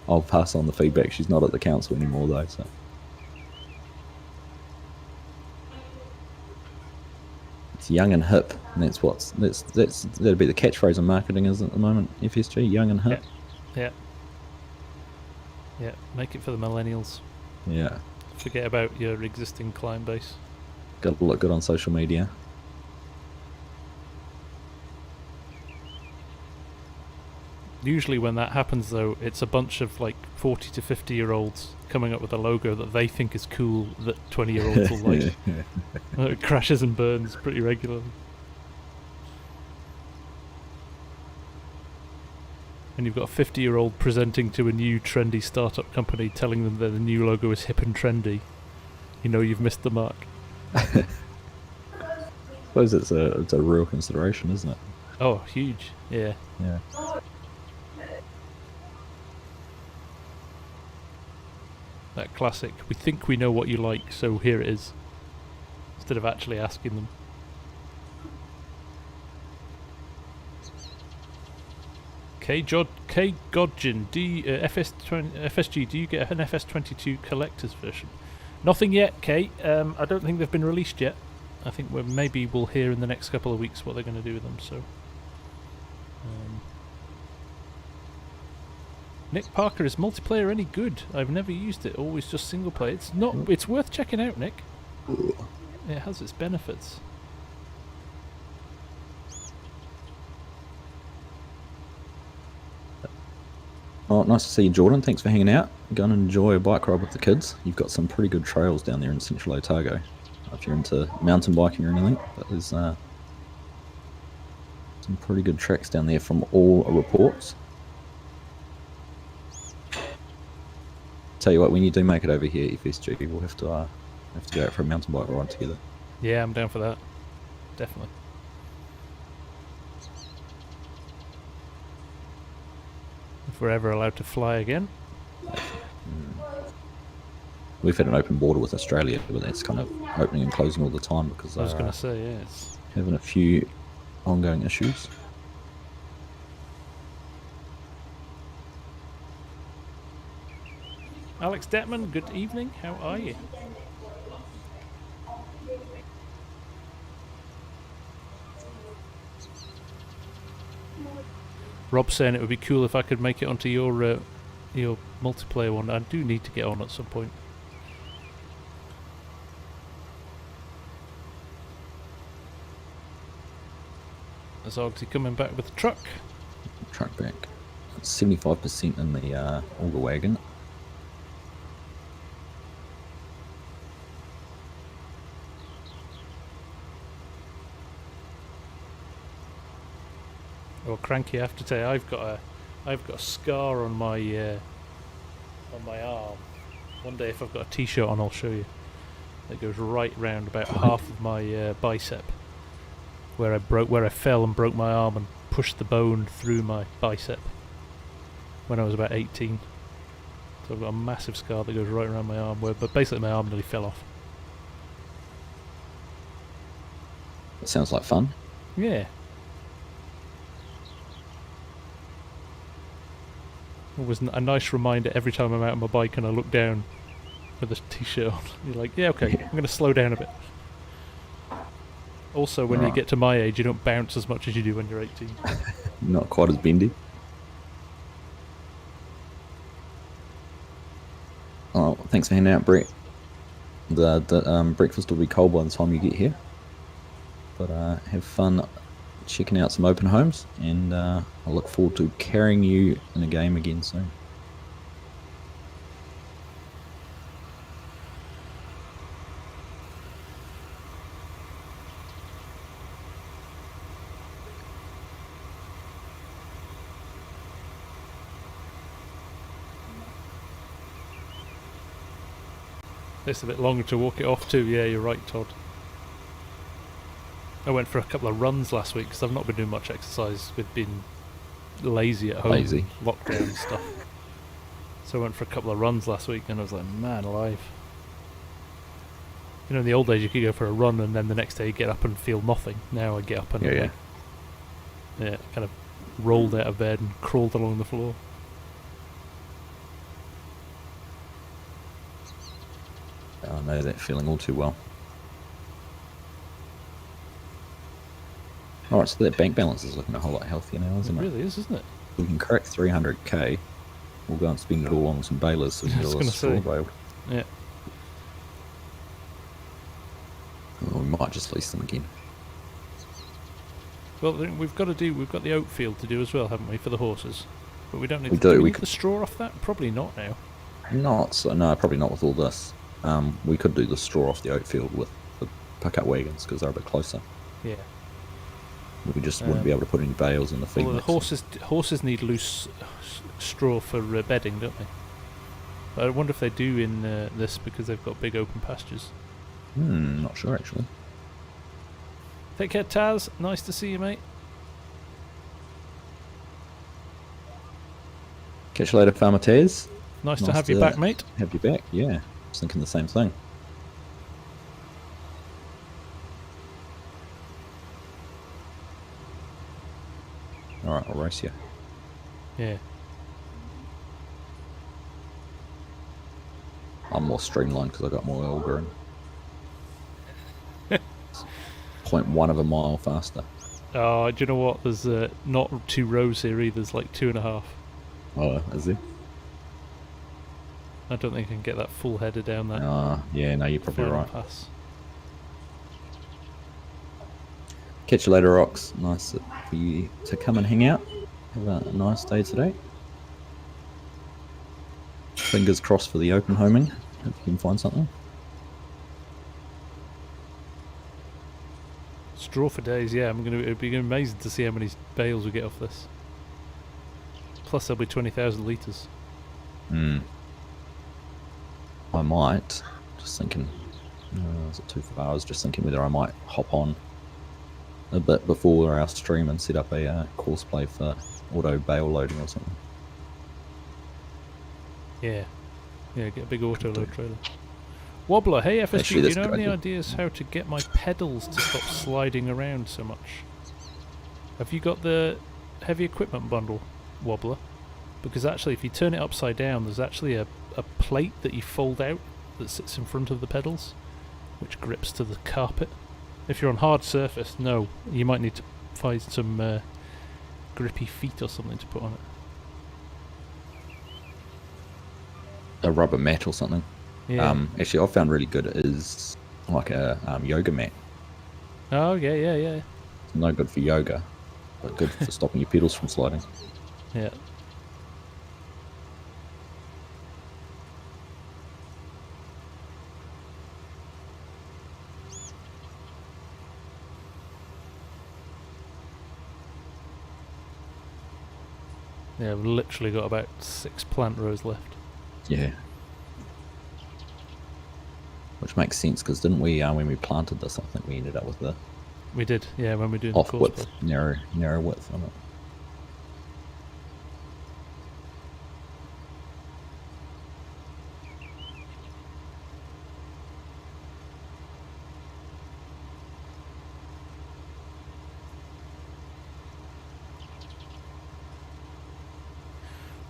I'll pass on the feedback. She's not at the council anymore though, so. It's young and hip, and that'd be the catchphrase in marketing, isn't it, at the moment? FSG, young and hip. Yeah. Yeah, make it for the millennials. Yeah. Forget about your existing client base. Got to look good on social media. Usually when that happens though, it's a bunch of like 40 to 50 year olds coming up with a logo that they think is cool that 20 year olds will like. It crashes and burns pretty regularly. And you've got a 50 year old presenting to a new trendy startup company telling them that the new logo is hip and trendy. You know you've missed the mark. I suppose it's a real consideration, isn't it? Oh, huge. Yeah. Yeah. That classic, we think we know what you like, so here it is. Instead of actually asking them. K Godjin, FSG, do you get an FS22 collector's version? Nothing yet, Kate. I don't think they've been released yet. I think maybe we'll hear in the next couple of weeks what they're going to do with them. So, Nick Parker, is multiplayer any good? I've never used it. Always just single player. It's not. It's worth checking out, Nick. It has its benefits. Oh, nice to see you, Jordan. Thanks for hanging out. Go and enjoy a bike ride with the kids. You've got some pretty good trails down there in Central Otago. If you're into mountain biking or anything, but there's some pretty good tracks down there from all reports. Tell you what, when you do make it over here, FSG, we'll have to go out for a mountain bike ride together. Yeah, I'm down for that. Definitely. If we're ever allowed to fly again. We've had an open border with Australia, but that's kind of opening and closing all the time because I was going to say, yeah, it's having a few ongoing issues. Alex Detman, good evening. How are you? Rob's saying it would be cool if I could make it onto your multiplayer one. I do need to get on at some point. Is Argsy coming back with the truck? Truck back. 75% in the auger wagon. Well, cranky, I have to tell you, I've got a scar on my arm. One day, if I've got a t-shirt on, I'll show you. That goes right round about half of my bicep, where I fell and broke my arm and pushed the bone through my bicep when I was about 18. So I've got a massive scar that goes right around my arm, but basically my arm nearly fell off. That sounds like fun. Yeah. Always a nice reminder every time I'm out on my bike and I look down with a t-shirt on. You're like, yeah, okay, I'm going to slow down a bit. Also, when you get to my age, you don't bounce as much as you do when you're 18. Not quite as bendy. Oh, thanks for hanging out, Brett. The breakfast will be cold by the time you get here. But have fun checking out some open homes, and I look forward to carrying you in a game again soon. It's a bit longer to walk it off too. Yeah, you're right, Todd. I went for a couple of runs last week because I've not been doing much exercise. We've been lazy at home, lockdown and stuff. So I went for a couple of runs last week and I was like, man alive. You know, in the old days you could go for a run and then the next day you get up and feel nothing. Now I get up and kind of rolled out of bed and crawled along the floor. I know that feeling all too well. Alright, so that bank balance is looking a whole lot healthier now, isn't it? It really is, isn't it? We can crack 300k. We'll go and spend it all on some balers so we can do a straw bale. Yeah. Well, we might just lease them again. Well, we've got the oat field to do as well, haven't we, for the horses? But we don't need do we we need the straw off that? Probably not now. Not so, no, probably not with all this. We could do the straw off the oat field with the pickup wagons because they're a bit closer. Yeah. We just wouldn't be able to put any bales in the feed. Well, the horses need loose straw for bedding, don't they? But I wonder if they do in this because they've got big open pastures. Not sure actually. Take care, Taz. Nice to see you, mate. Catch you later, Farmer Taz. Nice to have you back, mate. Have you back, yeah. I was thinking the same thing. Alright, I'll race you. Yeah. I'm more streamlined because I got more oil burn. 0.1 of a mile faster. Oh, do you know what? There's not 2 rows here either. There's like 2.5. Oh, is there? I don't think I can get that full header down that. Yeah, no, you're probably right. Pass. Catch you later, Rox. Nice for you to come and hang out. Have a nice day today. Fingers crossed for the open homing. Hope you can find something. Straw for days, yeah. It'd be amazing to see how many bales we get off this. Plus there'll be 20,000 litres. I might. Just thinking. Is it too far? I was just thinking whether I might hop on a bit before our stream and set up a course play for auto bale loading or something. Yeah. Yeah, get a big auto load trailer. Wobbler, hey FSG, Actually, do you know any ideas how to get my pedals to stop sliding around so much? Have you got the heavy equipment bundle, Wobbler? Because actually if you turn it upside down, there's actually a plate that you fold out that sits in front of the pedals, which grips to the carpet. If you're on hard surface, no, you might need to find some grippy feet or something to put on it. A rubber mat or something. Yeah. Actually, I've found really good is like a yoga mat. Oh, yeah. No good for yoga, but good for stopping your pedals from sliding. Yeah. Yeah, I've literally got about 6 plant rows left. Yeah. Which makes sense, because didn't we, when we planted this, I think we ended up with the... We did, yeah, when we were doing off the course width, narrow width on it.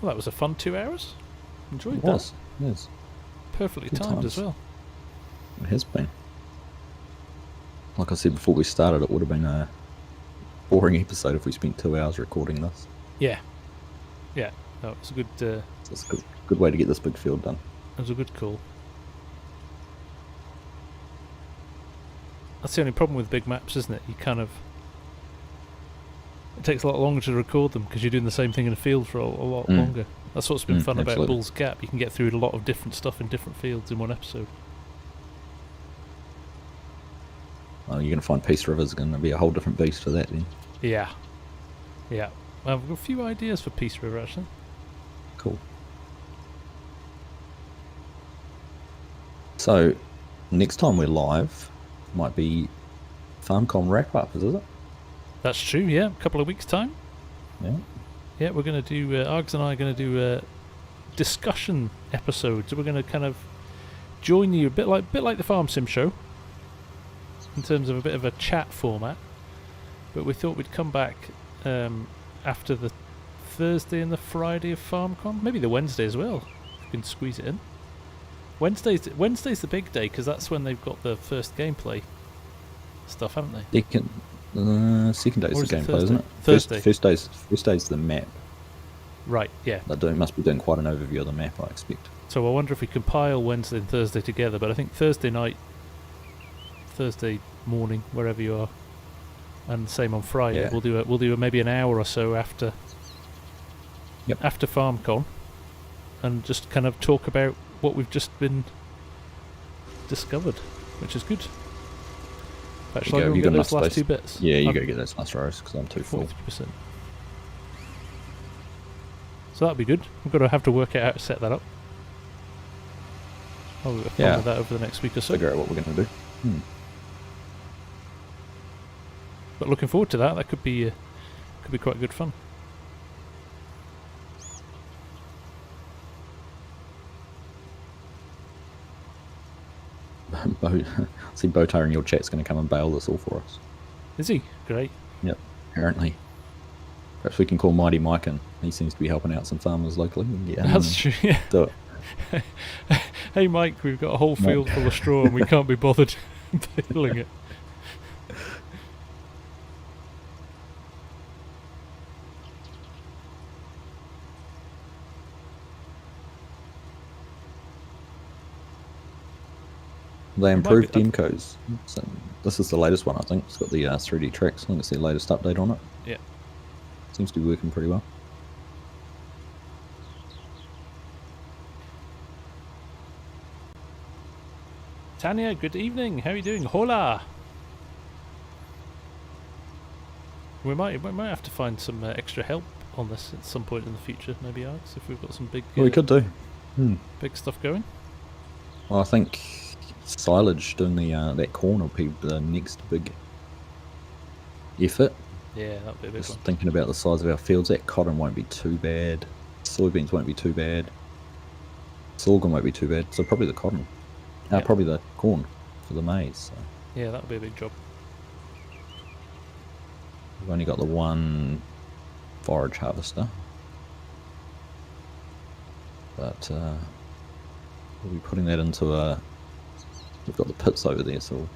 Well, that was a fun 2 hours. Enjoyed It that. was. Yes. Perfectly Good timed as times. well. It has been. Like I said before we started, it would have been a boring episode if we spent 2 hours recording this. Yeah. Yeah. No, it was a good. So it's a good way to get this big field done. It was a good call. That's the only problem with big maps, isn't it? It takes a lot longer to record them because you're doing the same thing in a field for a lot longer. That's what's been fun about absolutely. Bull's Gap. You can get through a lot of different stuff in different fields in one episode. You're going to find Peace River's going to be a whole different beast for that then. Yeah. Yeah. I've got a few ideas for Peace River, actually. Cool. So, next time we're live might be FarmCon wrap-up, is it? That's true, yeah. A couple of weeks' time. Yeah. Yeah, we're going to do... Args and I are going to do discussion episodes. We're going to kind of join you a bit like the Farm Sim show in terms of a bit of a chat format. But we thought we'd come back after the Thursday and the Friday of FarmCon. Maybe the Wednesday as well, if we can squeeze it in. Wednesday's the big day because that's when they've got the first gameplay stuff, haven't they? Second day's Or the is it gameplay, isn't it? Thursday. First day's the map. Right, yeah. They must be doing quite an overview of the map, I expect. So I wonder if we compile Wednesday and Thursday together, but I think Thursday night, Thursday morning, wherever you are, and same on Friday. Yeah. We'll do maybe an hour or so after after FarmCon, and just kind of talk about what we've just been discovered, which is good. Actually, I'll get those last 2 bits. Yeah, you go get those last rows because I'm too full. 40%. So that'll be good. We're going to have to work out how to set that up. I'll get fun with that over the next week or so. Figure out what we're going to do. But looking forward to that. That could be quite good fun. See, Botar in your chat's going to come and bail this all for us. Is he? Great. Yep, apparently. Perhaps we can call Mighty Mike in. He seems to be helping out some farmers locally. Yeah, That's true, yeah. Do it. Hey Mike, we've got a whole field full of straw and we can't be bothered baling it. They improved Demco's. So this is the latest one, I think. It's got the 3D tracks. I think it's the latest update on it. Yeah. Seems to be working pretty well. Tanya, good evening. How are you doing? Hola. We might have to find some extra help on this at some point in the future, maybe, Alex, if we've got some big Well, we could do. big stuff going. Well, I think silage doing the that corn will be the next big effort. Yeah, that'd be a big Just one. thinking about the size of our fields, that cotton won't be too bad. Soybeans won't be too bad. Sorghum won't be too bad. So probably the cotton. Probably the corn for the maize. So. Yeah, that'd be a big job. We've only got the one forage harvester. But we'll be putting that into a... We've got the pits over there, so...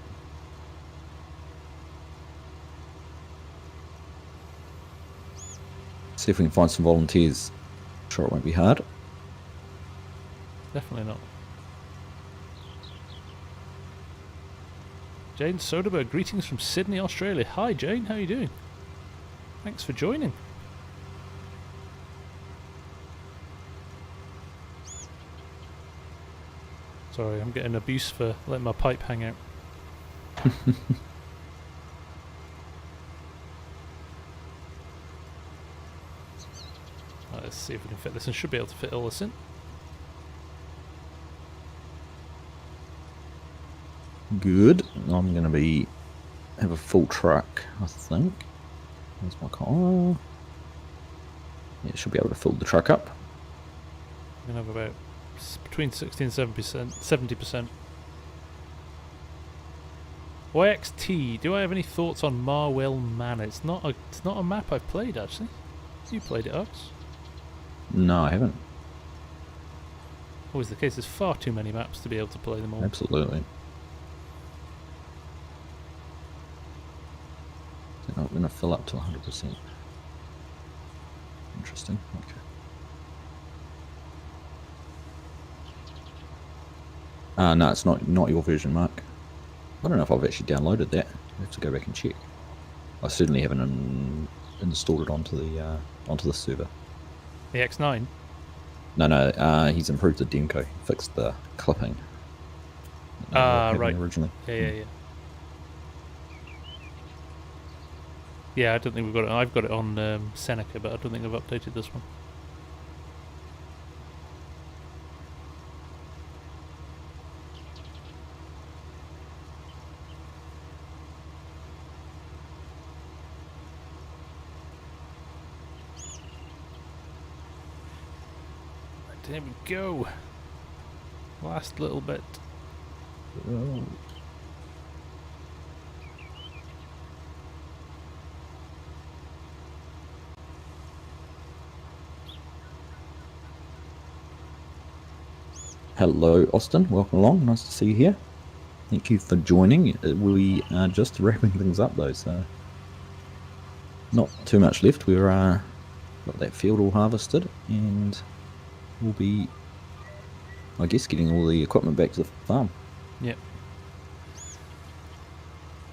See if we can find some volunteers. I'm sure it won't be hard. Definitely not. Jane Soderbergh, greetings from Sydney, Australia. Hi Jane, how are you doing? Thanks for joining. Sorry, I'm getting abuse for letting my pipe hang out. Let's see if we can fit this in. Should be able to fit all this in. Good. I'm going to have a full truck, I think. Where's my car? Yeah, should be able to fill the truck up. I'm going to have about between 60 and 70%. YXT, do I have any thoughts on Marwell Manor? It's not a map I've played, actually. You played it, Ux? No, I haven't. Always the case. There's far too many maps to be able to play them all. Absolutely. They're not going to fill up to 100%. Interesting. Okay. No, it's not your version, Mark. I don't know if I've actually downloaded that. I have to go back and check. I certainly haven't installed it onto the server. The X9? No, he's improved the Demco, fixed the clipping. Right. Originally. Yeah. Yeah, I don't think we've got it. I've got it on Seneca, but I don't think I've updated this one. There we go. Last little bit. Oh. Hello, Austin. Welcome along. Nice to see you here. Thank you for joining. We are just wrapping things up, though, so not too much left. We're got that field all harvested, and we'll be, I guess, getting all the equipment back to the farm. Yep.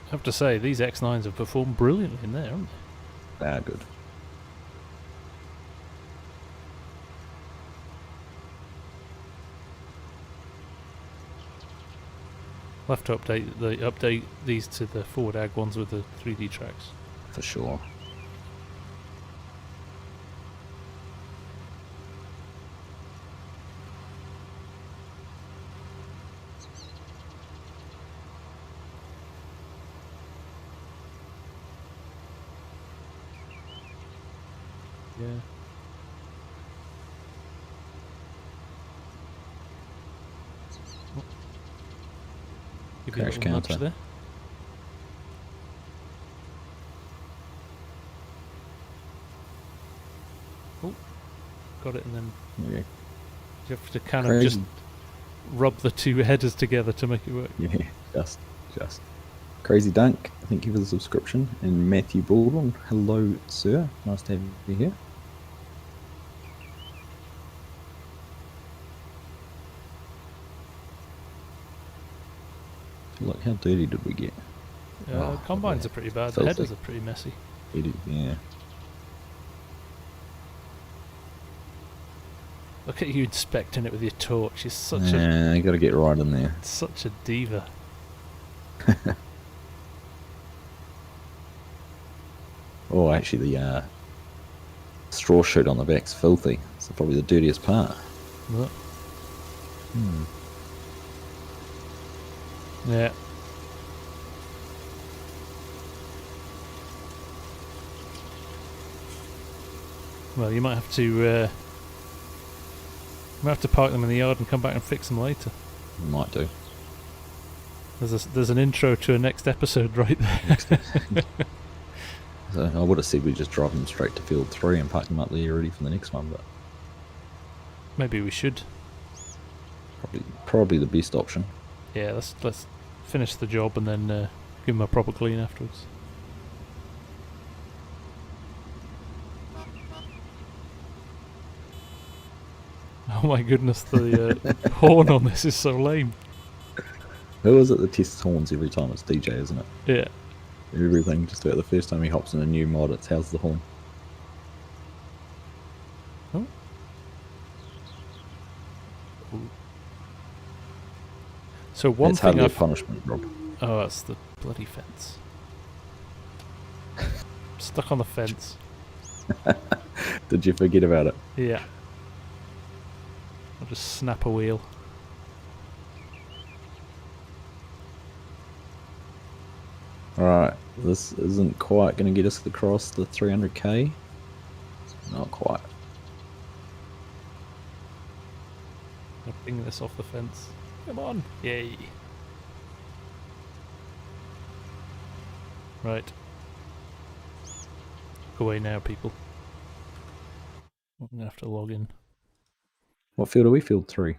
I have to say, these X9s have performed brilliantly in there, haven't they? Ah, good. We'll have to update these to the forward ag ones with the 3D tracks. For sure. Yeah. Give you a Crash little nudge counter. there. Oh, got it, and then Yeah. you have to kind of Crazy. just rub the two headers together to make it work. Yeah, just. Crazy Dunk, thank you for the subscription. And Matthew Baldwin, hello, sir. Nice to have you here. Look, how dirty did we get? Oh, Combines yeah. are pretty bad. Filthy. The headers are pretty messy. Yeah. Look at you inspecting it with your torch. You're such You got to get right in there. such a diva. Oh, actually, the straw chute on the back's filthy. It's probably the dirtiest part. Look. Hmm. Yeah. Well, you might have to park them in the yard and come back and fix them later. Might do. There's an intro to a next episode right there. So I would have said we just drive them straight to field 3 and park them up there ready for the next one, but Maybe we should. probably the best option. Yeah, let's finish the job and then give them a proper clean afterwards. Oh my goodness, the horn on this is so lame. Who is it that tests horns every time? It's DJ, isn't it? Yeah. Everything, just about the first time he hops in a new mod, it's how's the horn. Oh. Ooh. So one It's thing hardly a I've... punishment, Rob. Oh, it's the bloody fence. Stuck on the fence. Did you forget about it? Yeah. I'll just snap a wheel. Alright, this isn't quite going to get us across the 300k. Not quite. I'll ping this off the fence. Come on! Yay! Right. Go away now, people. I'm going to have to log in. What field are we? Field 3.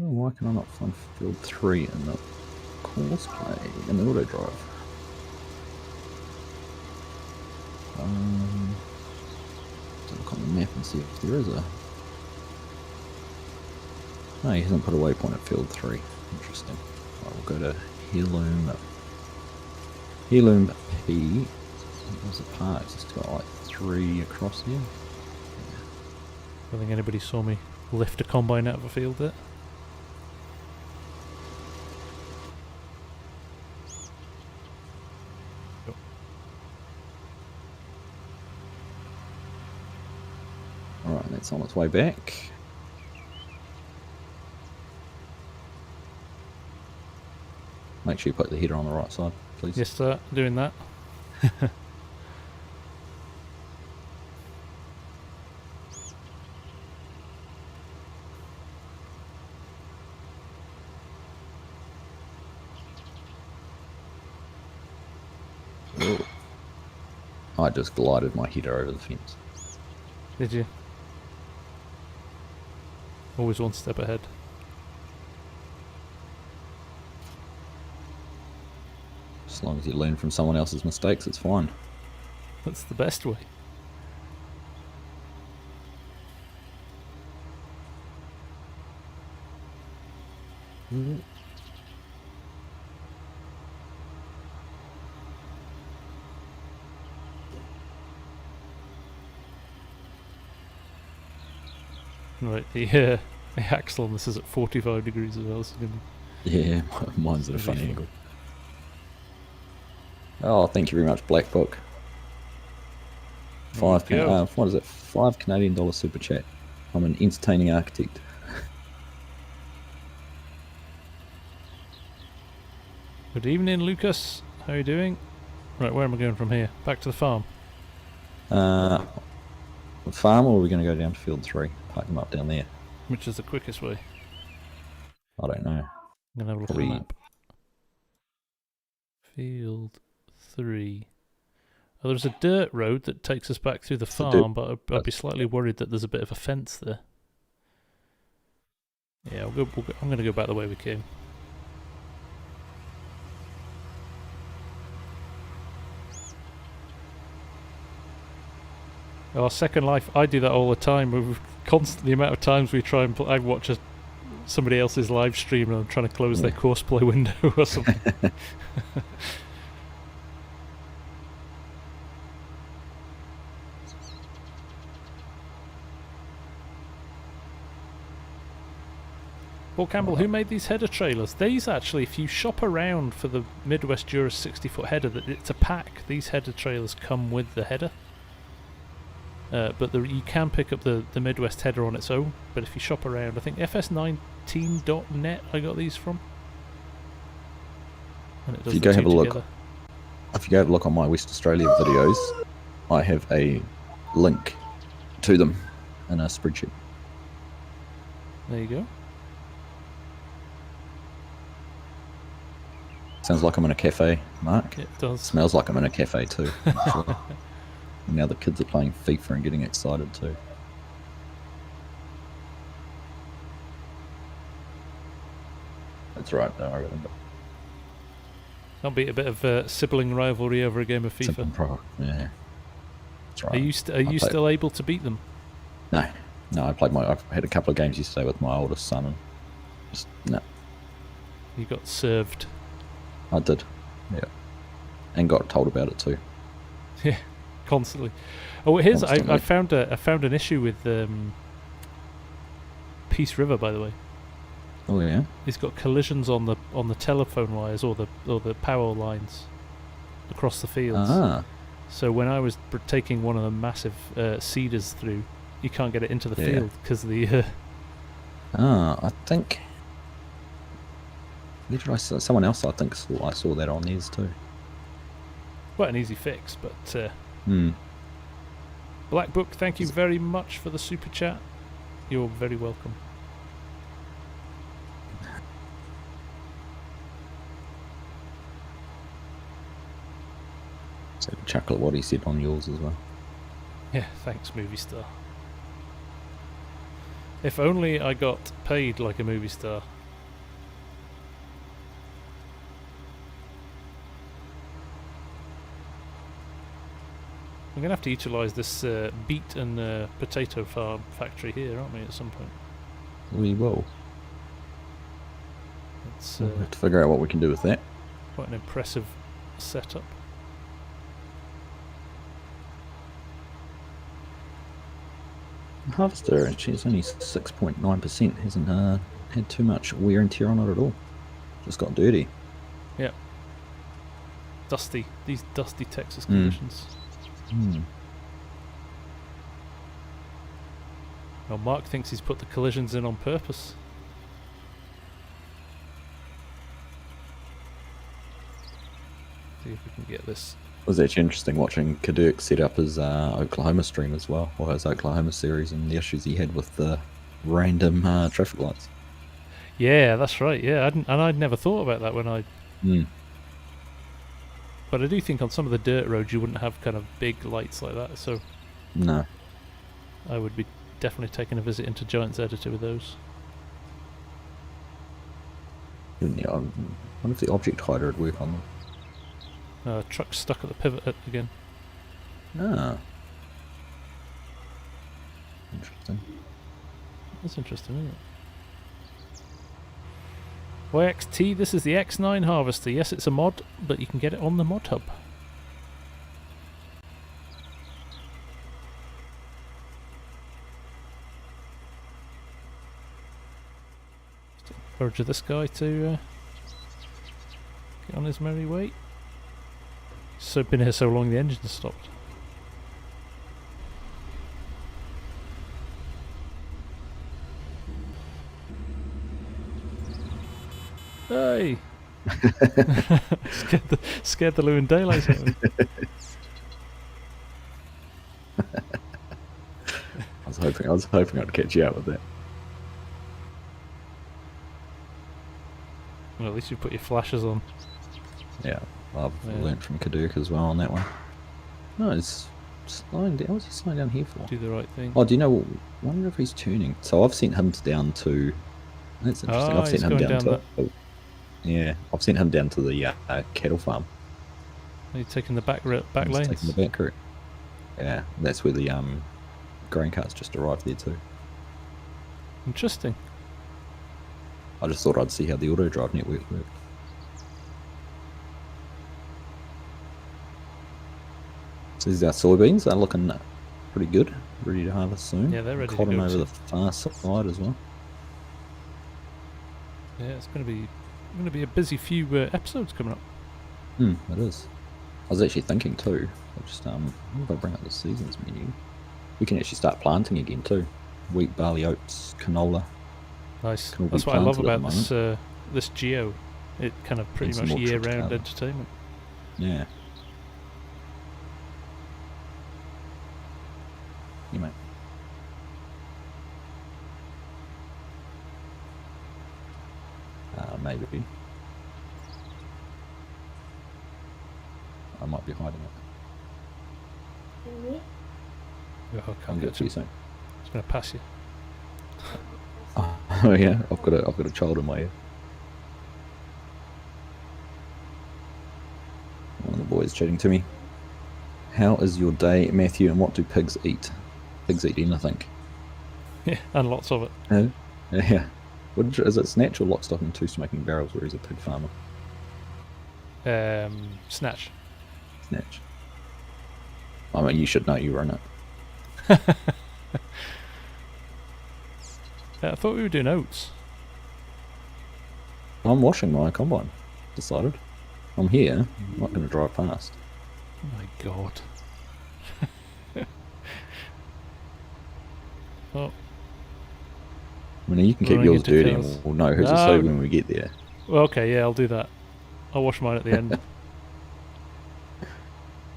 Oh, why can I not find field 3 in the course play, in the auto drive? Let's look on the map and see if there is a... No, he hasn't put a waypoint at field 3. Interesting. Right, we'll go to Heirloom P. There's a park. It's just got like 3 across here. I don't think anybody saw me lift a combine out of a field yet. Alright, that's on its way back. Make sure you put the header on the right side, please. Yes, sir. Doing that. Ooh. I just glided my header over the fence. Did you? Always one step ahead. As long as you learn from someone else's mistakes, it's fine. That's the best way. Right, the axle on this is at 45 degrees as well. So it's gonna be Yeah, mine's at a funny angle. Oh, thank you very much, Black Book. What is it? $5 Canadian super chat. I'm an entertaining architect. Good evening, Lucas. How are you doing? Right, where am I going from here? Back to the farm. Farm, or are we going to go down to field 3? Park them up down there. Which is the quickest way? I don't know. I'm going to have a look at the map. Field 3. Oh, there's a dirt road that takes us back through the farm, but I'd be slightly worried that there's a bit of a fence there. Yeah, I'm going to go back the way we came. Oh, Second Life, I do that all the time. The amount of times we try and play, I watch somebody else's live stream and I'm trying to close their courseplay window or something. Paul Campbell, who made these header trailers? These actually, if you shop around for the Midwest Jura 60-foot header, it's a pack. These header trailers come with the header. But you can pick up the Midwest header on its own. But if you shop around, I think fs19.net I got these from. And it does if you go have a look, together. if you go have a look on my West Australia videos, I have a link to them in a spreadsheet. There you go. Sounds like I'm in a cafe, Mark. It does. Smells like I'm in a cafe too. Actually. Now the kids are playing FIFA and getting excited too. That's right, though, I remember. Can't beat a bit of sibling rivalry over a game of FIFA. Yeah. That's right. Are you still able to beat them? No. I've had a couple of games yesterday with my oldest son and just, no. You got served. I did, yeah. And got told about it too. Yeah, constantly. Oh, here's I found an issue with Peace River, by the way. Oh yeah. It's got collisions on the telephone wires or the power lines across the fields. Ah. So when I was taking one of the massive cedars through, you can't get it into the field because of the. I think. Someone else I think I saw that on theirs too. Quite an easy fix, but. Black Book, thank you very much for the super chat. You're very welcome. So chuckle at what he said on yours as well. Yeah, thanks, movie star. If only I got paid like a movie star. I'm going to have to utilise this beet and potato farm factory here, aren't we, at some point? We will. It's We'll have to figure out what we can do with that. quite an impressive setup. Harvester, actually, it's only 6.9%. Hasn't had too much wear and tear on it at all. Just got dirty. Yeah. Dusty. These dusty Texas conditions. Well, Mark thinks he's put the collisions in on purpose. See if we can get this. It was actually interesting watching Kadurk set up his Oklahoma stream as well, or his Oklahoma series, and the issues he had with the random traffic lights. Yeah, that's right. Yeah, I'd never thought about that when I. But I do think on some of the dirt roads you wouldn't have kind of big lights like that, so No. I would be definitely taking a visit into Giant's Editor with those. Yeah, I wonder if the object hider would work on them. Truck stuck at the pivot again. Ah. Interesting. That's interesting, isn't it? YXT, this is the X9 Harvester. Yes, it's a mod, but you can get it on the mod hub. Just encourage this guy to get on his merry way. So been here so long the engine's stopped. Hey! scared the living daylights out of me. I was hoping I'd catch you out with that. Well, at least you put your flashes on. Yeah, I've learnt from Kadurk as well on that one. No, it's slowing down. What's he slowing down here for? Do the right thing. Oh, do you know? Wonder if he's tuning. So I've sent him down to. That's interesting. Oh, I've sent he's him going down down to. Yeah, I've sent him down to the cattle farm. Are you taking the back lanes? Taking the back route. Yeah, that's where the grain carts just arrived there too. Interesting. I just thought I'd see how the auto drive network worked. So these are soybeans. They're looking pretty good, ready to harvest soon. Yeah, they're ready to Cotton go over too. the far side as well. Yeah, it's going to be a busy few episodes coming up. It is. I was actually thinking too. I'll just if I bring up the seasons menu, we can actually start planting again too. Wheat, barley, oats, canola. Nice. Can all be That's what I love planted at about the this Geo. It kind of pretty And some much more trips year-round together. entertainment. Yeah. You mate. Maybe. I might be hiding it. Oh, I I'll can't get get to you to. soon. It's going to pass you. Oh yeah, I've got a child in my ear. One of the boys chatting to me. How is your day, Matthew, and what do pigs eat? Pigs eat anything. Yeah, and lots of it. Yeah. Is it Snatch or Lock, Stock and Two Smoking Barrels where he's a pig farmer? Snatch. Snatch. I mean, you should know, you run it. I thought we were doing oats. I'm washing my combine. Decided. I'm here. I'm not going to drive past. Oh my god. Oh, I mean, you can keep Running yours into dirty cows. and we'll know who's No. asleep when we get there. well, okay, yeah, I'll do that. I'll wash mine at the end.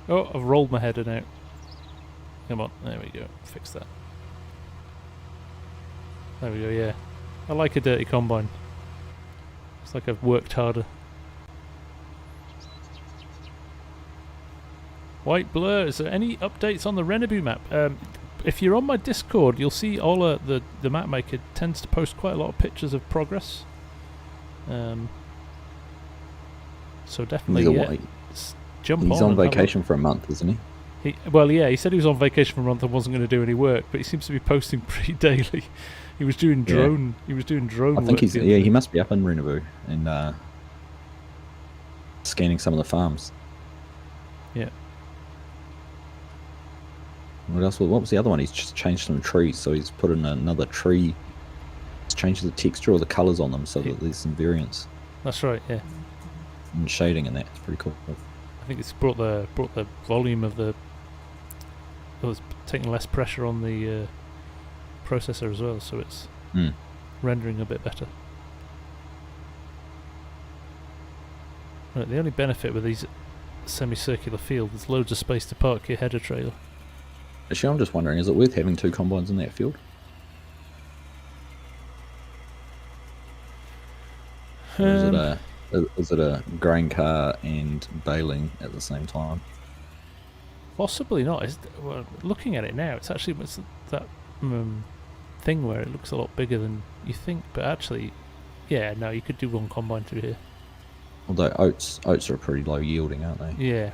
Oh, I've rolled my head in out. Come on, there we go. Fix that. There we go, yeah. I like a dirty combine. It's like I've worked harder. White Blur, is there any updates on the Renabu map? If you're on my Discord, you'll see Ola, the map maker, tends to post quite a lot of pictures of progress. So definitely, jump on. He's on vacation for a month, isn't he? Well, yeah, he said he was on vacation for a month and wasn't going to do any work, but he seems to be posting pretty daily. He was doing drone. Yeah. He was doing drone. I think he must be up in Renabu and scanning some of the farms. Yeah. What else? What was the other one? He's just changed some trees, so he's put in another tree. He's changed the texture or the colours on them so that there's some variance. That's right. Yeah. And shading in that. It's pretty cool. I think it's brought the volume of the. Well, it's taking less pressure on the processor as well, so it's rendering a bit better. Right, the only benefit with these semicircular fields is loads of space to park your header trailer. Actually, I'm just wondering, is it worth having 2 combines in that field? Or is it a grain car and baling at the same time? Possibly not. Well, looking at it now, it's actually that thing where it looks a lot bigger than you think, but actually, yeah, no, you could do 1 combine through here. Although oats are pretty low yielding, aren't they? Yeah.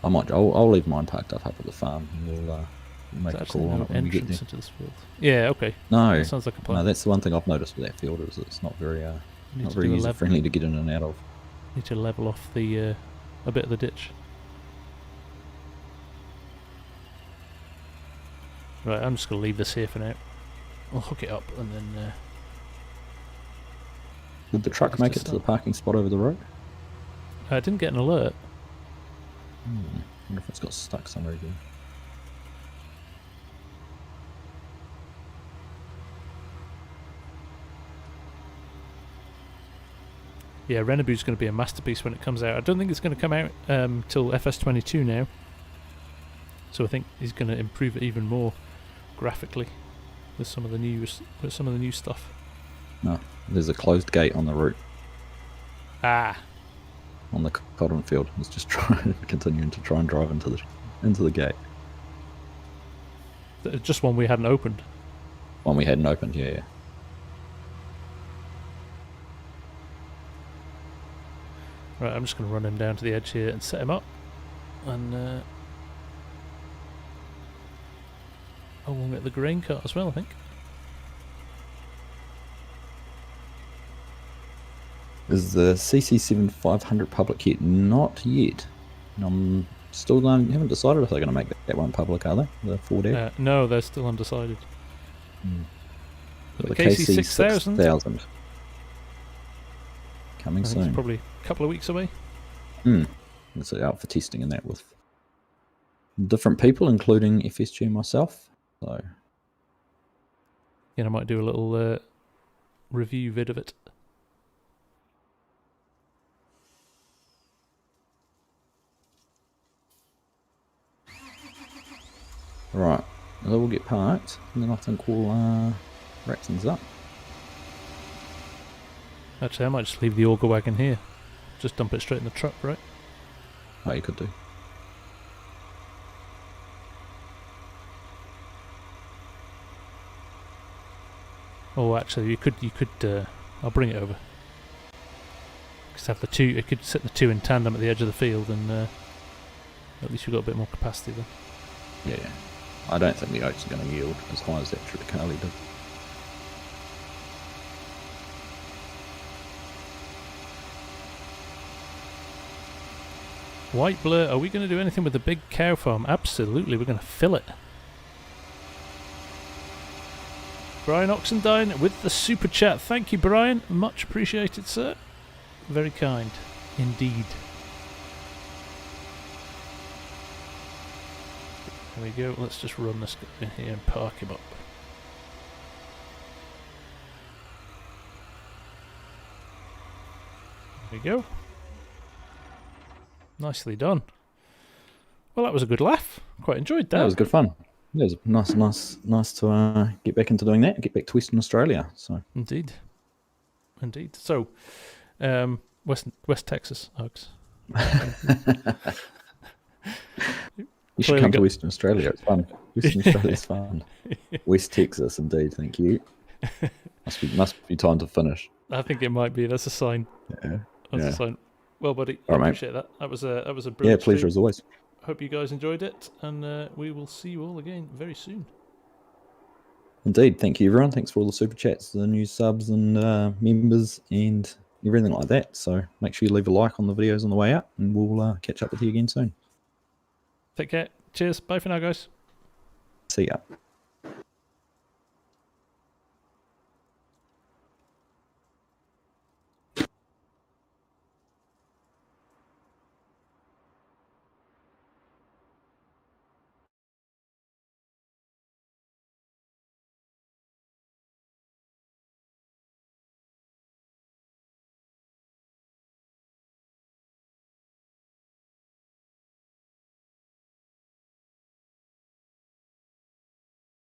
I'll leave mine parked up at the farm. And we'll make a call on it when we get there. Into this field. Yeah, okay. No, that sounds like a plan. No, that's the one thing I've noticed with that field is it's not very user friendly to get in and out of. Need to level off the a bit of the ditch. Right, I'm just going to leave this here for now. I'll hook it up and then... Did the truck make it to the parking spot over the road? I didn't get an alert. I wonder if it's got stuck somewhere again. Yeah, Renabu's going to be a masterpiece when it comes out. I don't think it's going to come out till FS22 now. So I think he's going to improve it even more graphically with some of the new stuff. No, there's a closed gate on the route. Ah. On the cotton field. It's just continuing to try and drive into the gate. Just one we hadn't opened. One we hadn't opened, yeah. Right, I'm just going to run him down to the edge here and set him up. And we'll get the grain cart as well, I think. Is the CC7 500 public yet? Not yet. I'm still haven't decided if they're going to make that one public, are they? The Ford Air? No, they're still undecided. The KC6000 coming soon. It's probably a couple of weeks away. It's out for testing and that with different people, including FSG and myself. So, yeah, I might do a little review vid of it. Right, so we'll get parked, and then I think we'll wrap things up. Actually, I might just leave the auger wagon here. Just dump it straight in the truck, right? Oh, you could do. Oh, actually, you could. I'll bring it over. Just have the two. You could set the two in tandem at the edge of the field, and at least you've got a bit more capacity then. Yeah. I don't think the oats are going to yield as high as that Triticale did. White Blur, are we going to do anything with the big cow farm? Absolutely, we're going to fill it. Brian Oxendine with the super chat. Thank you, Brian. Much appreciated, sir. Very kind indeed. There we go. Let's just run this guy in here and park him up. There we go. Nicely done. Well, that was a good laugh. Quite enjoyed that. That was good fun. It was nice to get back into doing that and get back to Western Australia. So indeed. So, West Texas, Args. You should come to Western Australia. It's fun. Western Australia's fun. West Texas, indeed. Thank you. Must be time to finish. I think it might be. That's a sign. Yeah. That's a sign. Well, buddy, All I right, appreciate that. That was a brilliant. Yeah, pleasure stream. as always. Hope you guys enjoyed it, and we will see you all again very soon. Indeed. Thank you, everyone. Thanks for all the super chats, the new subs and members and everything like that. So make sure you leave a like on the videos on the way out, and we'll catch up with you again soon. Take care. Cheers. Bye for now, guys. See ya.